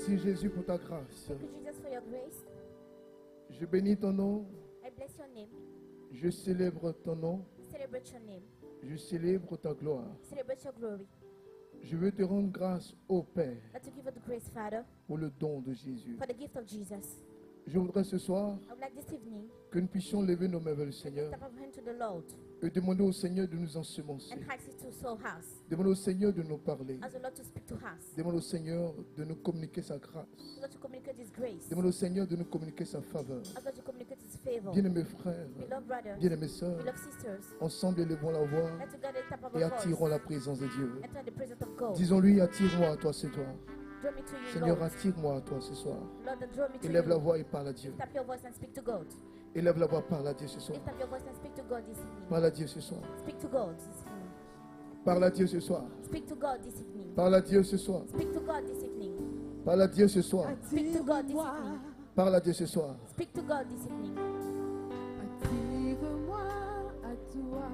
Merci Jésus pour ta grâce. Thank you, Jesus, for your grace. Je bénis ton nom. I bless your name. Je célèbre ton nom. Celebrate your name. Je célèbre ta gloire. Celebrate your glory. Je veux te rendre grâce au Père Let you give us the grace, Father, pour le don de Jésus. for the gift of Jesus. Je voudrais ce soir I would like this evening que nous puissions lever nos mains vers le to Seigneur lift up our hand to the Lord et demander au Seigneur de nous ensemencer. and ask it to soul house. Demander au Seigneur de nous parler. Ask the Lord to speak to us. Demande au Seigneur de nous communiquer sa grâce. Ask the Lord to communicate His grace. Demande au Seigneur de nous communiquer sa faveur. Ask the Lord to communicate His favor. Bien-aimés frères, Beloved brothers, bien-aimées sœurs, beloved sisters, ensemble élevons la voix let's together lift up our et attirons voice. la présence de Dieu. Enter the presence of God. Disons-lui, attire-moi à toi ce soir. Draw me to you, Seigneur, Lord. attire-moi à toi ce soir. Lord, and draw me to Élève la you. voix et parle à Dieu. Lift up your voice and speak to God. Élève la voix, parle à Dieu ce soir. Lift up your voice and speak to God this evening. Parle à Dieu ce soir. Speak to God this evening. Parle à Dieu ce soir. Speak to God this evening. Parle à Dieu ce soir. Speak to God this evening. Parle à Dieu ce soir. Speak to God this evening. Parle à Dieu ce soir. Speak to God this evening. Attire-moi à toi.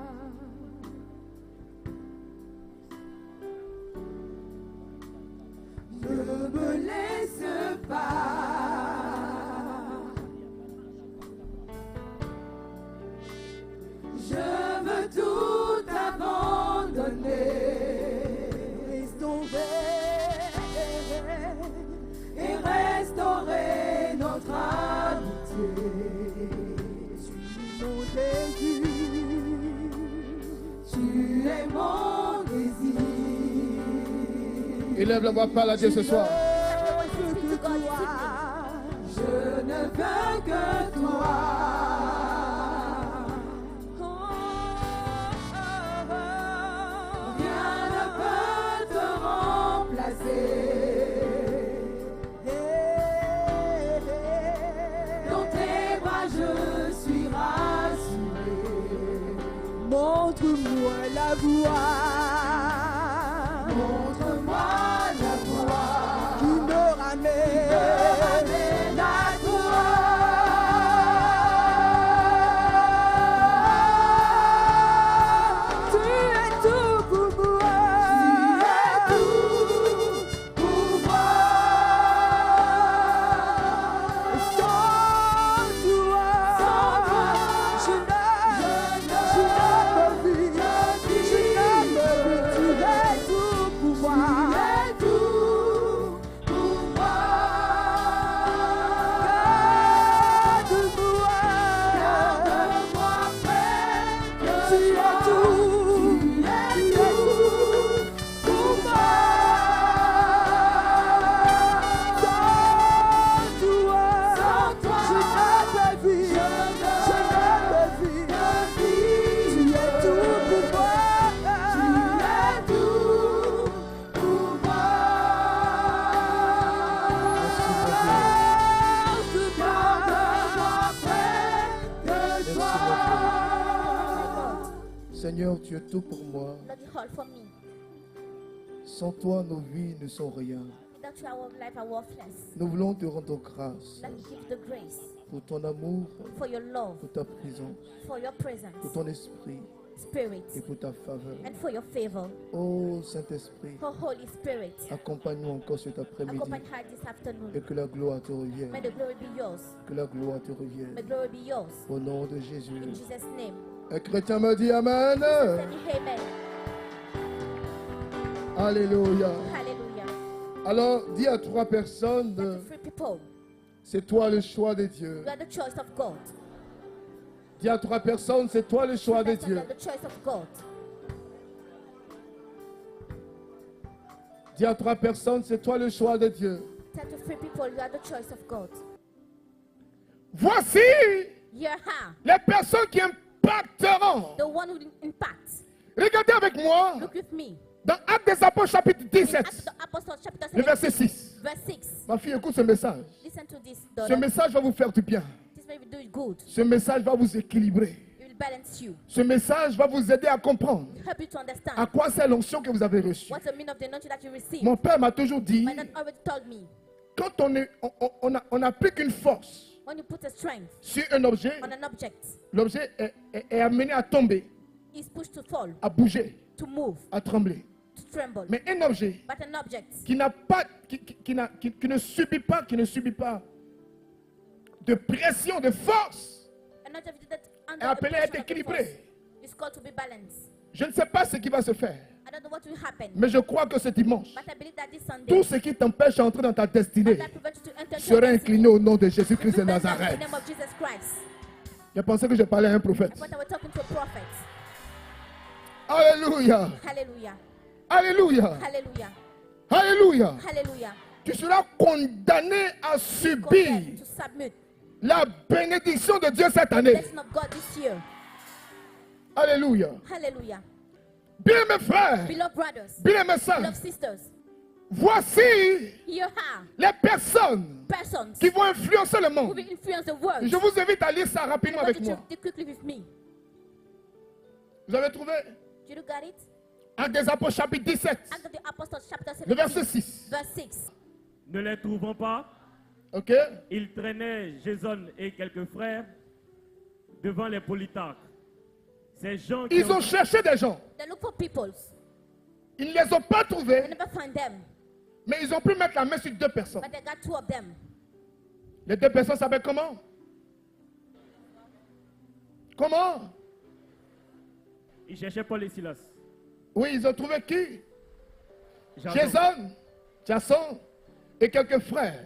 Ne me laisse pas. Je veux tout abandonner. Laisse tomber et restaurer notre amitié. Tu es mon désir. Tu es mon désir. Élève la voix, parle à Dieu ce soir. Speak to God this evening. Je ne veux que toi. Rien ne peut te remplacer. Dans tes bras je suis rassuré. Montre-moi la voie. Montre-moi la voie qui me ramène à toi. Tu es tout pour moi. Tu es tout pour moi. Sans toi, je ne vis. Tu es tout pour moi. Tu es tout pour moi. Garde-moi près de toi. Tu es tout pour moi. Sans toi, je ne peux vivre. Tu es tout pour moi. Tu es tout pour moi. Garde-moi près de toi. Seigneur, tu es tout pour moi. Lord, you hold for me. Sans toi, nos vies ne sont rien. Without you, our life are worthless. Nous voulons te rendre grâce Let me give the grace pour ton amour, for your love, pour ta présence, for your presence, pour ton esprit Spirit, et pour ta faveur. and for your favor. Oh Saint-Esprit, For Holy Spirit, accompagne-nous encore cet après-midi accompany her this afternoon. et que la gloire te revienne. May the glory be yours. Que la gloire te May revienne. glory be yours. Au nom de Jésus. In Jesus' name. Un chrétien me dit Amen. Say amen. Alléluia. Hallelujah. Alors, dis à trois Let personnes, the free people. c'est toi le choix de Dieu. You are the choice of God. Dis à trois personnes, c'est toi le choix de You Dieu. are the choice of God. Dis à trois personnes, c'est toi le choix de Dieu. Tell the free people you are the choice of God. Voici Here are les personnes qui impacteront. the one who impact. Regardez avec moi Look with me. dans Actes des Apôtres chapitre In 17, Acts of the Apostles chapter le 17, verset 6. verse 6. Ma fille, écoute ce message. Listen to this, Ce daughter. message va vous faire du bien. This may do you good. Ce message va vous équilibrer. It will balance you. Ce message va vous aider à comprendre Help you to à understand quoi c'est l'onction que vous avez reçue. what's the meaning of the anointing that you receive. Mon père m'a toujours dit, My dad already told me, quand on applique une force when you put a strength sur un objet, on an object, l'objet est amené à tomber, it's pushed to fall, à bouger, to move, à trembler. to tremble. Mais un objet But an object qui n'a pas, qui ne subit pas de pression, de force, an object that est under appelé à the être pressure of the équilibré. force is called to be balanced. Je ne sais pas ce qui va se faire, I don't know what will happen. mais je crois que ce dimanche, But I believe that this Sunday, tout ce qui t'empêche d'entrer dans ta destinée that prevents you to enter into sera your incliné destiny, au nom de Jésus-Christ de be bent down in the Nazareth. name of Jesus Christ. J'ai pensé que je parlais à un prophète. I thought I was talking to a prophet. Alléluia. Hallelujah. Alléluia. Hallelujah. Alléluia. Hallelujah. Tu seras condamné à subir Condemned to submit la bénédiction de Dieu cette the année. blessing of God this year. Alléluia. Hallelujah. Bien mes frères, Beloved brothers, bien mes sœurs, beloved sisters, voici here are les personnes persons qui vont influencer le who monde. will influence the world. Je vous invite à lire ça I rapidement want avec you moi. to read quickly with me. Vous avez trouvé Did you get it? Actes des Apôtres chapitre 17, Acts of the Apostles, chapter le 17, verset 6. verse 6. Ne les trouvant pas, Ok? ils traînaient Jason et quelques frères devant les polytarques. Ces gens qui Ils ont cherché des gens. They look for peoples. Ils ne les ont pas They trouvés, never find them, mais ils ont pu mettre la main sur deux personnes. but they got two of them. Les deux personnes s'appellent comment? Comment? ils cherchaient Paul et Silas. Oui, ils ont trouvé qui? Jason. Jason et quelques frères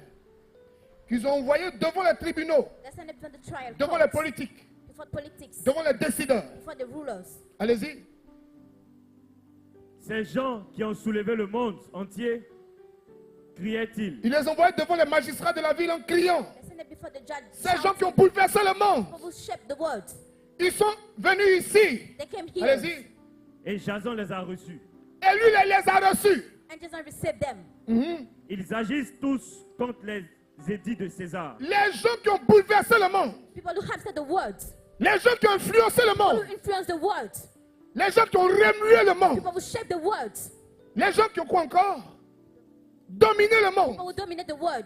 qu'ils ont envoyés devant les tribunaux, They send them before the trial devant les courts, politiques, before politics, devant les décideurs. before the rulers. Allez-y. Ces gens qui ont soulevé le monde entier, criaient-ils. Ils les envoyaient devant les magistrats de la ville en criant. They send them before the judge. Ces gens qui ont shouting, bouleversé le monde, people who shape the world. ils sont venus ici. They came here. Allez-y. Et Jason les a reçus. Et lui, il les a reçus. And Jesus received them. Mhm. Ils agissent tous contre les édits de César. Les gens qui ont bouleversé le monde, People who have said the world, les gens qui ont influencé le people monde, who influence the world, les gens qui ont remué le monde, people who shape the world, les gens qui ont quoi encore? Dominé le people monde, who dominate the world,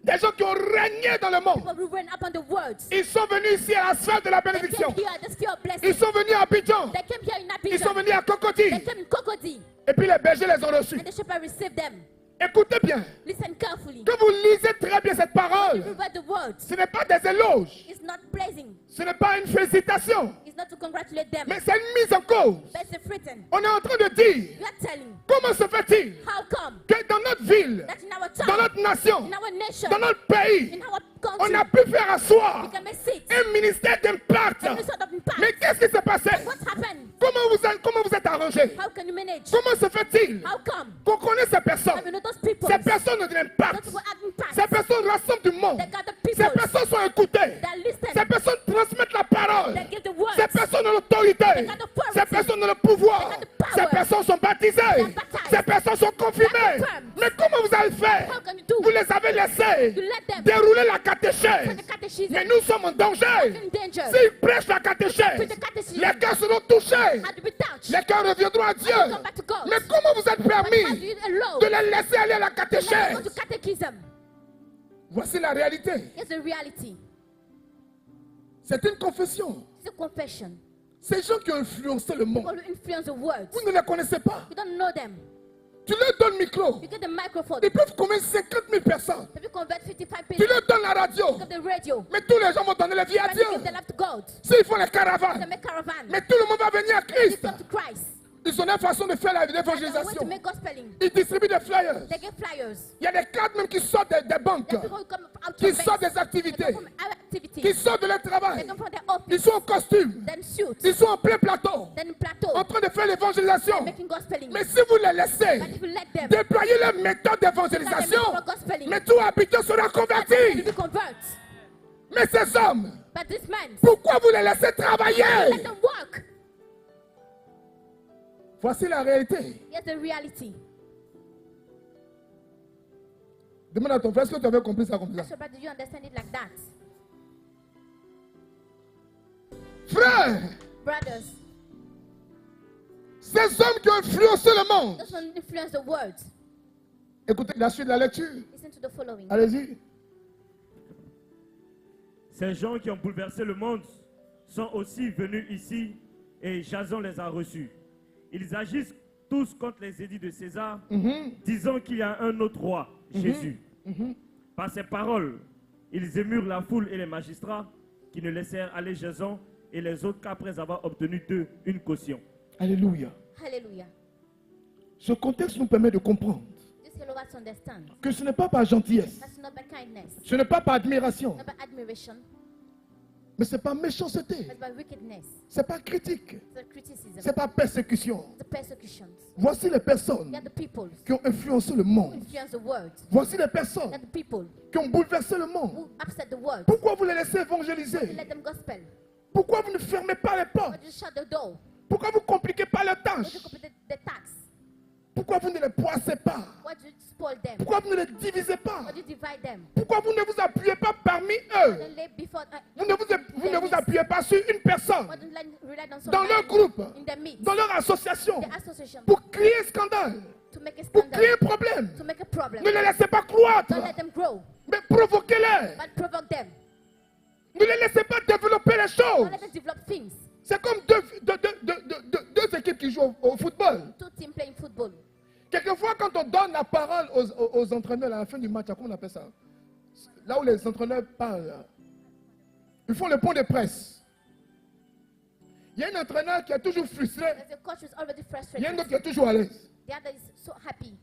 des gens qui ont régné dans le monde. people who reign upon the world. Ils sont venus ici à la sphère de la They bénédiction. came here at the sphere of blessing. Ils sont venus à Abidjan. They came here in Ils sont Abidjan. venus à Cocody. They came in Cocody. Et puis les bergers les ont reçus. And the shepherd received them. Écoutez bien. Listen carefully. Que vous lisez très bien cette parole. You read the word. Ce n'est pas des éloges. It's not praising. Ce n'est pas une félicitation. It's not to congratulate them. Mais c'est une mise en cause. But it's written. On est en train de dire, You are telling. comment se fait-il How come que dans notre ville, that in our dans town, notre nation, in our nation, dans notre pays, in our on country, a pu faire asseoir we can make seats. un ministère d'impact. Any sort of impact. Mais qu'est-ce qui s'est passé? What happened? Comment vous êtes arrangé? How can you manage? Comment se fait-il How come? qu'on connaît ces personnes? Have you know those people? Ces personnes ont de l'impact. Those who have impact. Ces personnes rassemblent du monde. They got the Ces people personnes sont écoutées. that listen. Ces personnes transmettent la parole. They give the words. Ces personnes ont l'autorité. got the authority. Ces personnes ont le pouvoir. They got the power. Ces personnes sont baptisées. are baptized. Ces personnes sont confirmées. They are confirmed. Mais comment vous avez fait? How can you do? Vous les avez laissés You let them dérouler la for catéchèse. the catechism. Mais nous sommes en danger. danger. in danger. S'ils prêchent la catéchèse, With the catechism. les cœurs seront touchés. Had to be touched. Les cœurs reviendront à Dieu. Come back to God. Mais comment vous êtes But how do permis you allow de les laisser aller à la to let them go to catéchèse? catechism? Voici la réalité. Here's the reality. C'est une confession. It's a confession. Ces gens qui ont influencé le People monde, who influence the world. vous ne les connaissez pas. You don't know them. Tu leur donnes le micro. You get the microphone. Ils peuvent convaincre 50 000 personnes. If you convert 55 Tu people, leur donnes la radio. you get the radio. Mais tous les gens vont donner la vie à Try Dieu. to give their life to God. S'ils font les They caravanes, make caravan. mais tout le monde va venir à They Christ. come to Christ. Ils ont une façon de faire There's a way to l'évangélisation. make gospeling. Ils distribuent des flyers. They get flyers. Il y a des cadres même qui sortent des banques, There's people who come out qui from sortent banks. des activités, They come from our qui activities. sortent de leur They travail. come from their Ils office. sont en costume. Then suits. Ils sont en plein plateau, Then plateau. en train de faire l'évangélisation. Making gospeling. Mais si vous les laissez But if you let them, déployer leur méthode let them d'évangélisation, do gospeling. mais tout habitant sera They converti. will convert. Mais ces hommes, But this man, pourquoi vous les laissez travailler? let them work. Voici la réalité. Here's the reality. Demande à ton frère, est-ce que tu avais compris ça comme ça? Ask your brother, do you understand it like that? Frère, Brothers, ces hommes qui ont influencé le monde. those who influence the world. Écoutez la suite de la lecture. Listen to the following. Allez-y. Ces gens qui ont bouleversé le monde sont aussi venus ici et Jason les a reçus. Ils agissent tous contre les édits de César, disant qu'il y a un autre roi, Jésus. Par ces paroles, ils émurent la foule et les magistrats qui ne laissèrent aller Jason et les autres qu'après avoir obtenu d'eux une caution. Alléluia. Hallelujah. Ce contexte nous permet de comprendre This help us understand. que ce n'est pas par gentillesse, That's not by kindness, ce n'est pas par admiration, not by admiration, mais c'est par méchanceté, but by wickedness. c'est pas critique, It's a criticism. c'est pas persécution. The persecutions. Voici les personnes They are the people qui ont influencé le who monde. influence the world. Voici les They personnes are the people qui ont bouleversé le monde. who upset the world. Pourquoi vous les laissez You évangéliser? let them gospel. Pourquoi vous ne fermez pas les Why portes? do you shut the door? Pourquoi vous ne compliquez pas leurs Why do tâches? you complete the tax? Pourquoi vous ne les poissez pas? Why do you spoil them? Pourquoi Pourquoi vous ne les divisez pas? Why do you divide them? Pourquoi vous ne vous appuyez pas parmi Why eux? don't lay before Vous ne vous appuyez pas sur une personne, Why don't rely on dans leur somebody groupe, in their midst, dans leur association, the association, pour créer scandale, to make a pour scandal, créer problème. to make a problem. Ne les laissez pas croître, Don't let them grow, mais provoquez-les. but provoke them. Ne les laissez pas développer les choses. Don't let them develop things. C'est comme deux équipes qui jouent au football. Two teams playing football. Quelquefois, quand on donne la parole aux entraîneurs à la fin du match, comment on appelle ça? Là où les entraîneurs parlent, ils font le point de presse. Il y a un entraîneur qui est toujours frustré, There's a coach who's already il y a un frustrated. autre qui est toujours à l'aise. The other is so happy.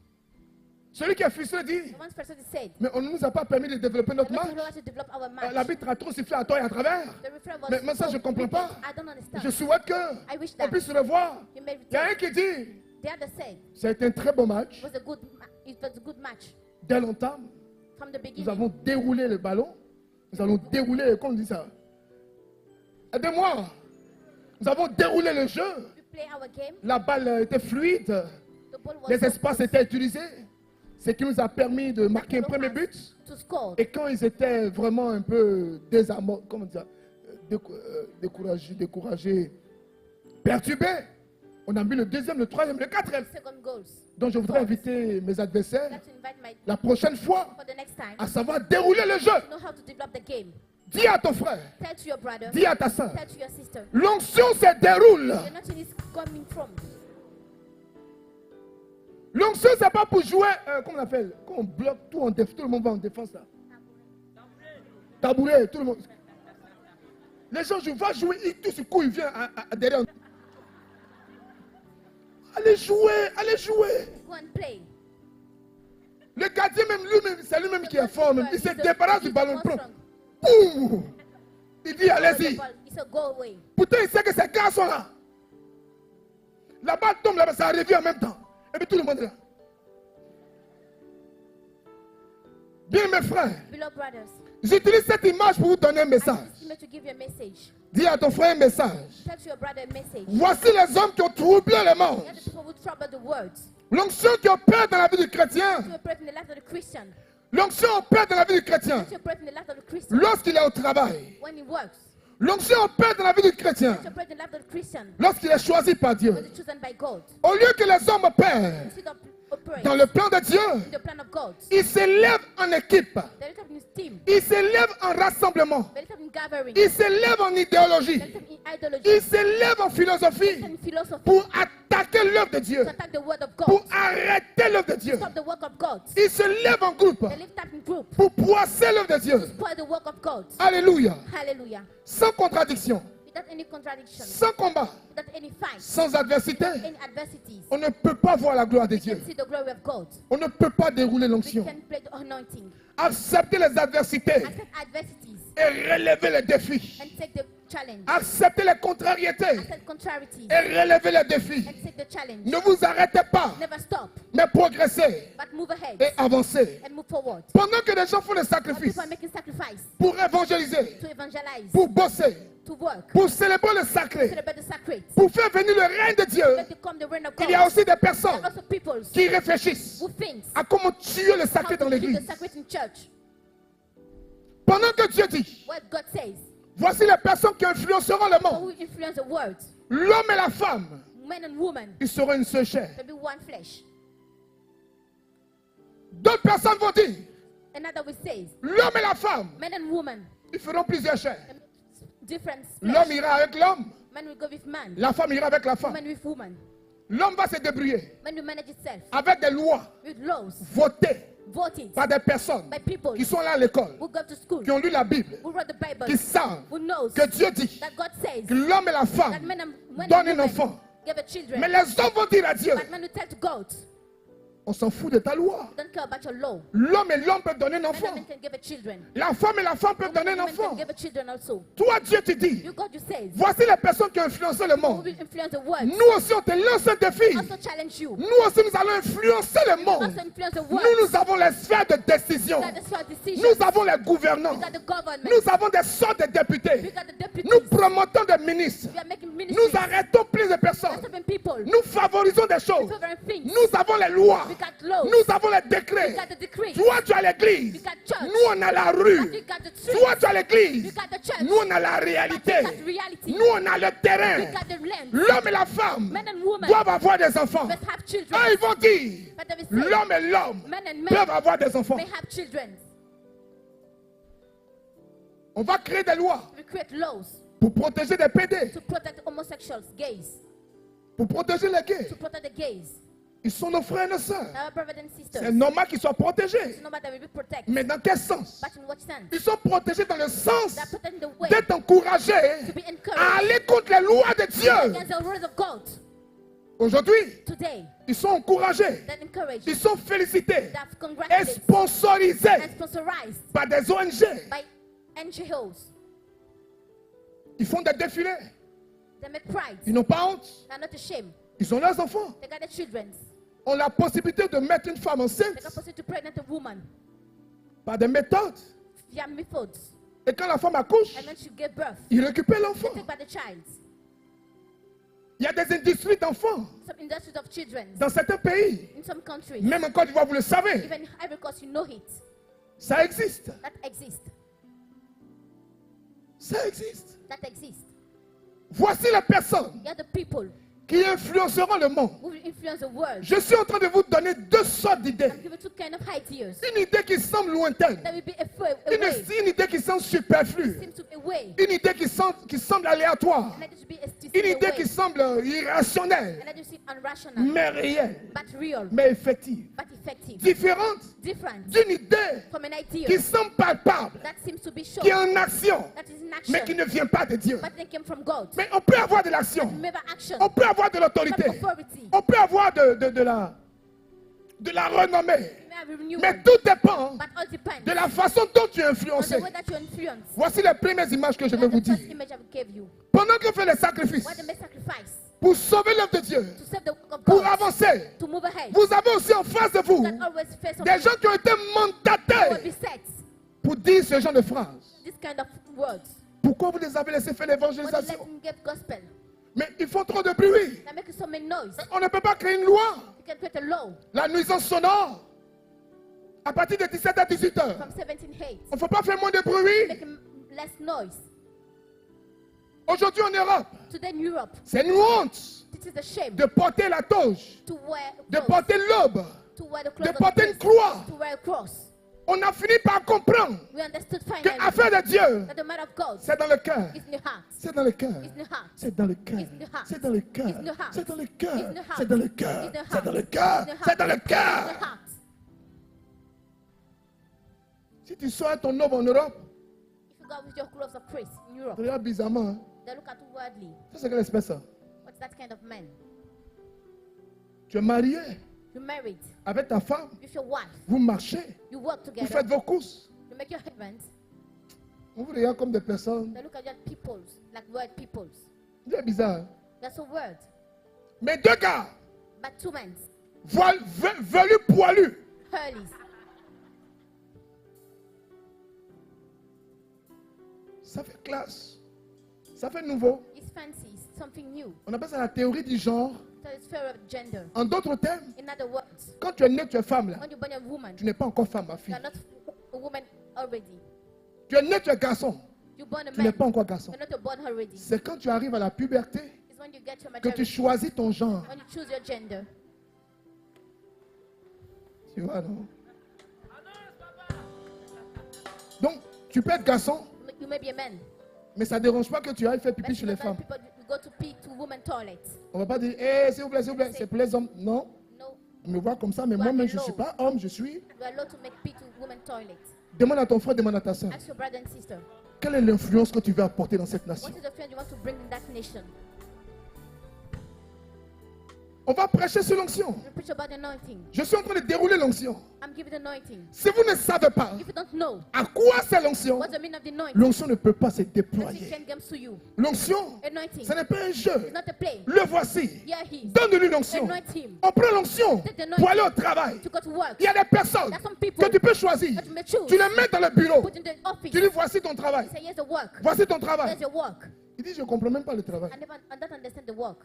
Celui qui est frustré dit, The one person is said, mais on ne nous a pas permis de développer notre "We're not match. allowed to develop our match." L'arbitre a trop sifflé à tort et à travers. The referee was Mais ça, so je ne comprends wicked. pas. I don't understand. Je souhaite I wish qu'on that puisse le voir. you may Il y a un return. qui dit, The other said, c'est un très bon match. it was a good match Dès longtemps, from the nous beginning. avons déroulé le ballon. Nous allons dérouler, comment on dit ça? Aidez-moi. Nous avons déroulé le jeu. We play our game. La balle était fluide. The ball was Les so espaces good étaient utilisés. Ce qui nous a permis de marquer un to premier us but. to score. Et quand ils étaient vraiment un peu comment dire, découragés, perturbés, on a mis le deuxième, le troisième, le quatrième. Second goals. Donc je voudrais inviter mes adversaires I'd like to invite my la prochaine fois for the next time à savoir dérouler le jeu. to know how to develop the game. Dis à ton frère, Tell to your brother. dis à ta soeur, Tell to your sister. l'onction se déroule. You're not in this coming from. L'onction, c'est pas pour jouer, comment on appelle, quand on bloque tout, tout le monde va en défense là. Tabouret, tout le monde. Les gens jouent, va jouer, tout ce coup, il vient derrière. Allez jouer, allez jouer. Go and play. Le gardien même lui-même, c'est lui-même qui est fort, même. Il se débarrasse du ballon, il prend. It's Boum. Il dit, allez-y. a go away. Pourtant, il sait que ces gars sont là. La balle tombe là-bas, ça revient en même temps. Et puis tout le monde est là. Bien mes frères, Beloved brothers, j'utilise cette image pour vous donner un I message. use this image to give you a message. Dis à ton frère un message. Tell to your brother a message. Voici les hommes qui ont troublé le monde. They are the people who trouble the world. L'onction qui opère dans la vie du chrétien. To operate in the life of the Christian. L'onction opère dans la vie du chrétien. To operate in the life of the Christian. Lorsqu'il est au travail. When he works. L'onction opère dans la vie du chrétien. To operate in the life of the Christian. Lorsqu'il est choisi par Dieu. When he's chosen by God. Au lieu que les hommes opèrent Instead of operate dans le plan de Dieu, in the plan of God. ils s'élèvent en équipe. They lift up in his team. Ils s'élèvent en rassemblement. They lift up in gathering. Ils s'élèvent en idéologie. They lift up in ideology. Ils s'élèvent en They philosophie lift up in philosophy. pour attaquer l'œuvre de Dieu, To attack the word of pour God. arrêter l'œuvre de Dieu. Stop the work of God. Ils se lèvent en groupe They lift up in group. pour poisser l'œuvre de Dieu. Spoil the work of God. Alléluia. Hallelujah. Sans contradiction, Without any contradiction. sans combat, Without any fight. sans adversité, Any adversities. on ne peut pas voir la gloire de We Dieu. can see the glory of God. On ne peut pas dérouler We l'onction. can play the anointing. Accepter les adversités Accept adversities et relever les défis. and take the challenge. Accepter les contrariétés Accept contrarieties et relever les défis. and take the challenge. Ne vous arrêtez pas, Never stop, mais progressez but move ahead et avancez. and move forward. Pendant que les gens font des While sacrifices people are making sacrifice pour évangéliser, to evangelize, pour bosser, to work, pour célébrer le sacré, celebrate the sacred, pour faire venir le règne de Dieu, let it come the reign of il y a God. aussi des There personnes are also people qui réfléchissent who think à comment tuer le how sacré to dans kill l'église. the sacred in church. Pendant que Dieu dit, What God says, voici les personnes qui influenceront le people monde. who influence the world, L'homme et la femme, men and women, ils seront une seule chair. they'll be one flesh. D'autres personnes vont dire, Another will say, l'homme et la femme, men and women, ils feront plusieurs chairs. different L'homme flesh. ira avec l'homme, Man will go with man, la femme ira avec la femme. woman with woman. L'homme va se débrouiller Man will manage itself avec des lois with laws votées voted par des personnes by people qui sont là à l'école, who go to school, qui ont lu la Bible, who read the Bible, qui savent who knows que Dieu dit that God says que l'homme et la that femme men and donnent un women enfant. give a children. Mais les hommes vont dire à Dieu, But man will tell to God, on s'en fout de ta loi. don't care about your law. L'homme et l'homme peuvent donner un Men enfant. and women can give a children. La femme et la femme peuvent donner un Women can enfant. give a children also. Toi, Dieu te dit, You God, you say, voici les personnes qui ont influencé le who monde. will influence the world. Nous aussi, on te lance un défi. Also challenge you. Nous aussi, nous allons influencer le monde. Also influence the Nous, world. nous avons les sphères de décision. We got the small decisions. Nous avons les gouvernants. We got the government. Nous avons des sortes de We députés. got the deputies. Nous promotons des ministres. We are making Nous ministries. arrêtons plus de personnes. Stopping people. Nous favorisons des choses. Favoring things. Nous avons les lois. We got laws. Nous avons les We décrets. got the decree. Toi, tu as l'église. We got church. Nous, on a la We rue. got the street. Toi, tu as We l'église. got the church. Nous, on a la réalité. We got the reality. Nous, on a le We terrain. got the land. L'homme et la femme Men and women doivent avoir des enfants. must have children. Eux, ils vont dire, But they will say, l'homme et l'homme men and men peuvent avoir des enfants. may have children. On va créer des lois We create laws pour protéger les PD, to protect homosexuals, gays, pour protéger les gays. to protect the gays, Ils sont nos frères et nos sœurs. our brothers and C'est sisters. normal qu'ils soient protégés. No matter we be protect. Mais dans quel sens? But in what sense? Ils sont protégés dans le sens That protect the way d'être encouragés to be à encouraged aller contre les lois de Dieu. against the rules of God. Aujourd'hui, Today, ils sont encouragés, that encouraged, ils sont félicités that et congratulated sponsorisés and sponsorized par des ONG. by NGOs. Ils font des défilés. They make pride. Ils n'ont pas honte. They're not ashamed. Ils ont leurs enfants. They got their children. Ont la possibilité de mettre une femme They enceinte got possibility to pregnant a woman par des méthodes. via methods. Et quand la femme accouche, And then she gave birth. ils récupèrent l'enfant. Take by the child. Il y a des industries d'enfants Some industries of children dans certains pays. in some countries. Même en Côte d'Ivoire, vous le savez. Even in Ivory Coast, you know it. Ça existe. That exists. Ça existe. That exists. Voici les personnes You are the people qui influenceront le monde. who will influence the world. Je suis en train de vous donner deux sortes d'idées. I'm giving two kind of ideas. Une idée qui semble lointaine. That will be away. Une idée qui semble superflue. Seems to be away. Une idée qui semble aléatoire. And that should be Une idée qui semble irrationnelle, and that you see unrational, mais réelle, but real, mais effective. but effective. Différente Different d'une idée from an idea qui semble palpable, that seems to be shown, qui est en action, that is in mais action, qui ne vient pas de Dieu. but they came from God. Mais on peut avoir de l'action, Remember action, on peut avoir de from l'autorité, authority. on peut avoir de la renommée. May have renewal, Mais tout dépend but all depends de la façon dont tu es on influencé. the way that you influence. Voici les premières images que je vais That's vous the first dire. image I gave you. Pendant qu'on fait les sacrifices What they may sacrifice pour sauver l'œuvre de Dieu, to serve the work of pour God, avancer, to move ahead. vous avez aussi en face de vous That always face des gens qui ont été will be mandatés set. pour dire ce genre de phrases. This kind of words. Pourquoi vous les avez laissés faire When they let l'évangélisation? them give gospel, Mais ils font trop de bruit. they make so many noise. On ne peut pas créer une loi. You can create a law La nuisance sonore, à partir de 17 à 18 heures. from 17:8. On ne faut pas faire moins de bruit. Make less noise. Aujourd'hui en Europe, Today in Europe, c'est une honte this is a shame de porter la toge, to wear de clothes, porter l'aube, to wear the de clothes of porter une Christ, croix. to wear a cross. On a fini par comprendre We understood que finally l'affaire de Dieu, that the man of God c'est dans le cœur. is in your heart. C'est dans le cœur. It's in your heart. C'est dans le cœur. It's in the heart. C'est dans le cœur. It's in the heart. C'est dans le cœur. It's in the heart. C'est dans le cœur. It's in the C'est dans le heart. cœur. It's in the C'est dans le heart. It's in cœur. the heart. Si tu sors ton homme en Europe, If you go with your clothes of Christ in Europe, regarde bizarrement. Hein? they look at you worldly. Ça, c'est quelle espèce ça? What's that kind of man? Tu es marié You're married avec ta femme, with your wife. vous marchez, You work vous together. faites vos courses. You make your heavens. On vous regarde comme des personnes. They look at your peoples, like word peoples. C'est bizarre. Hein? That's a word. Mais deux gars, But two men, velus poilus, hurleys. ça fait classe. Ça fait nouveau. It's fancy. It's something new. On appelle ça la théorie du genre. So it's fair of gender. En d'autres termes, In other words, quand tu es né, tu es femme là. when you're born a woman, Tu n'es pas encore femme, ma you fille. are not a woman already. Tu es né, tu es garçon. You're born a Tu n'es man. pas encore garçon. You're not a born already. C'est quand tu arrives à la puberté It's when you get your que tu majority. choisis ton genre. When you choose your gender. Tu vois, non? Donc, tu peux être garçon, You may be a man. mais ça ne dérange pas que tu ailles faire But pipi it's chez les not that femmes. people you go go to pee to women toilet. On ne va pas dire, s'il vous plaît, c'est pour les hommes. Non, No, on me voit comme ça, mais moi-même, je ne suis pas homme, je suis. you are allowed to make pee to women toilet. Demande à ton frère, demande à ta soeur. Ask your brother and sister. Quelle est l'influence que tu veux apporter dans cette nation? What is the friend you want to bring in that nation? On va prêcher sur l'onction. We preach about the anointing. Je suis en train de dérouler l'onction. I'm giving the anointing. Si vous ne savez pas If you don't know à quoi c'est l'onction, what's the meaning of the anointing, l'onction ne peut pas se nothing déployer. can come to you. L'onction, Anointing. ce n'est pas un jeu. It's not a play. Le voici. Here he is. Donne-lui l'onction. Anoint him. On prend l'onction Take the anointing. pour aller au travail. To go to work. Il y a des personnes There are some people que tu peux choisir. that you may choose. Tu les mets dans le bureau. Put in the office. Tu dis voici ton travail. Say, here's the work. Voici ton travail. Here's your work. Il dit je ne comprends même pas le travail. I don't understand the work.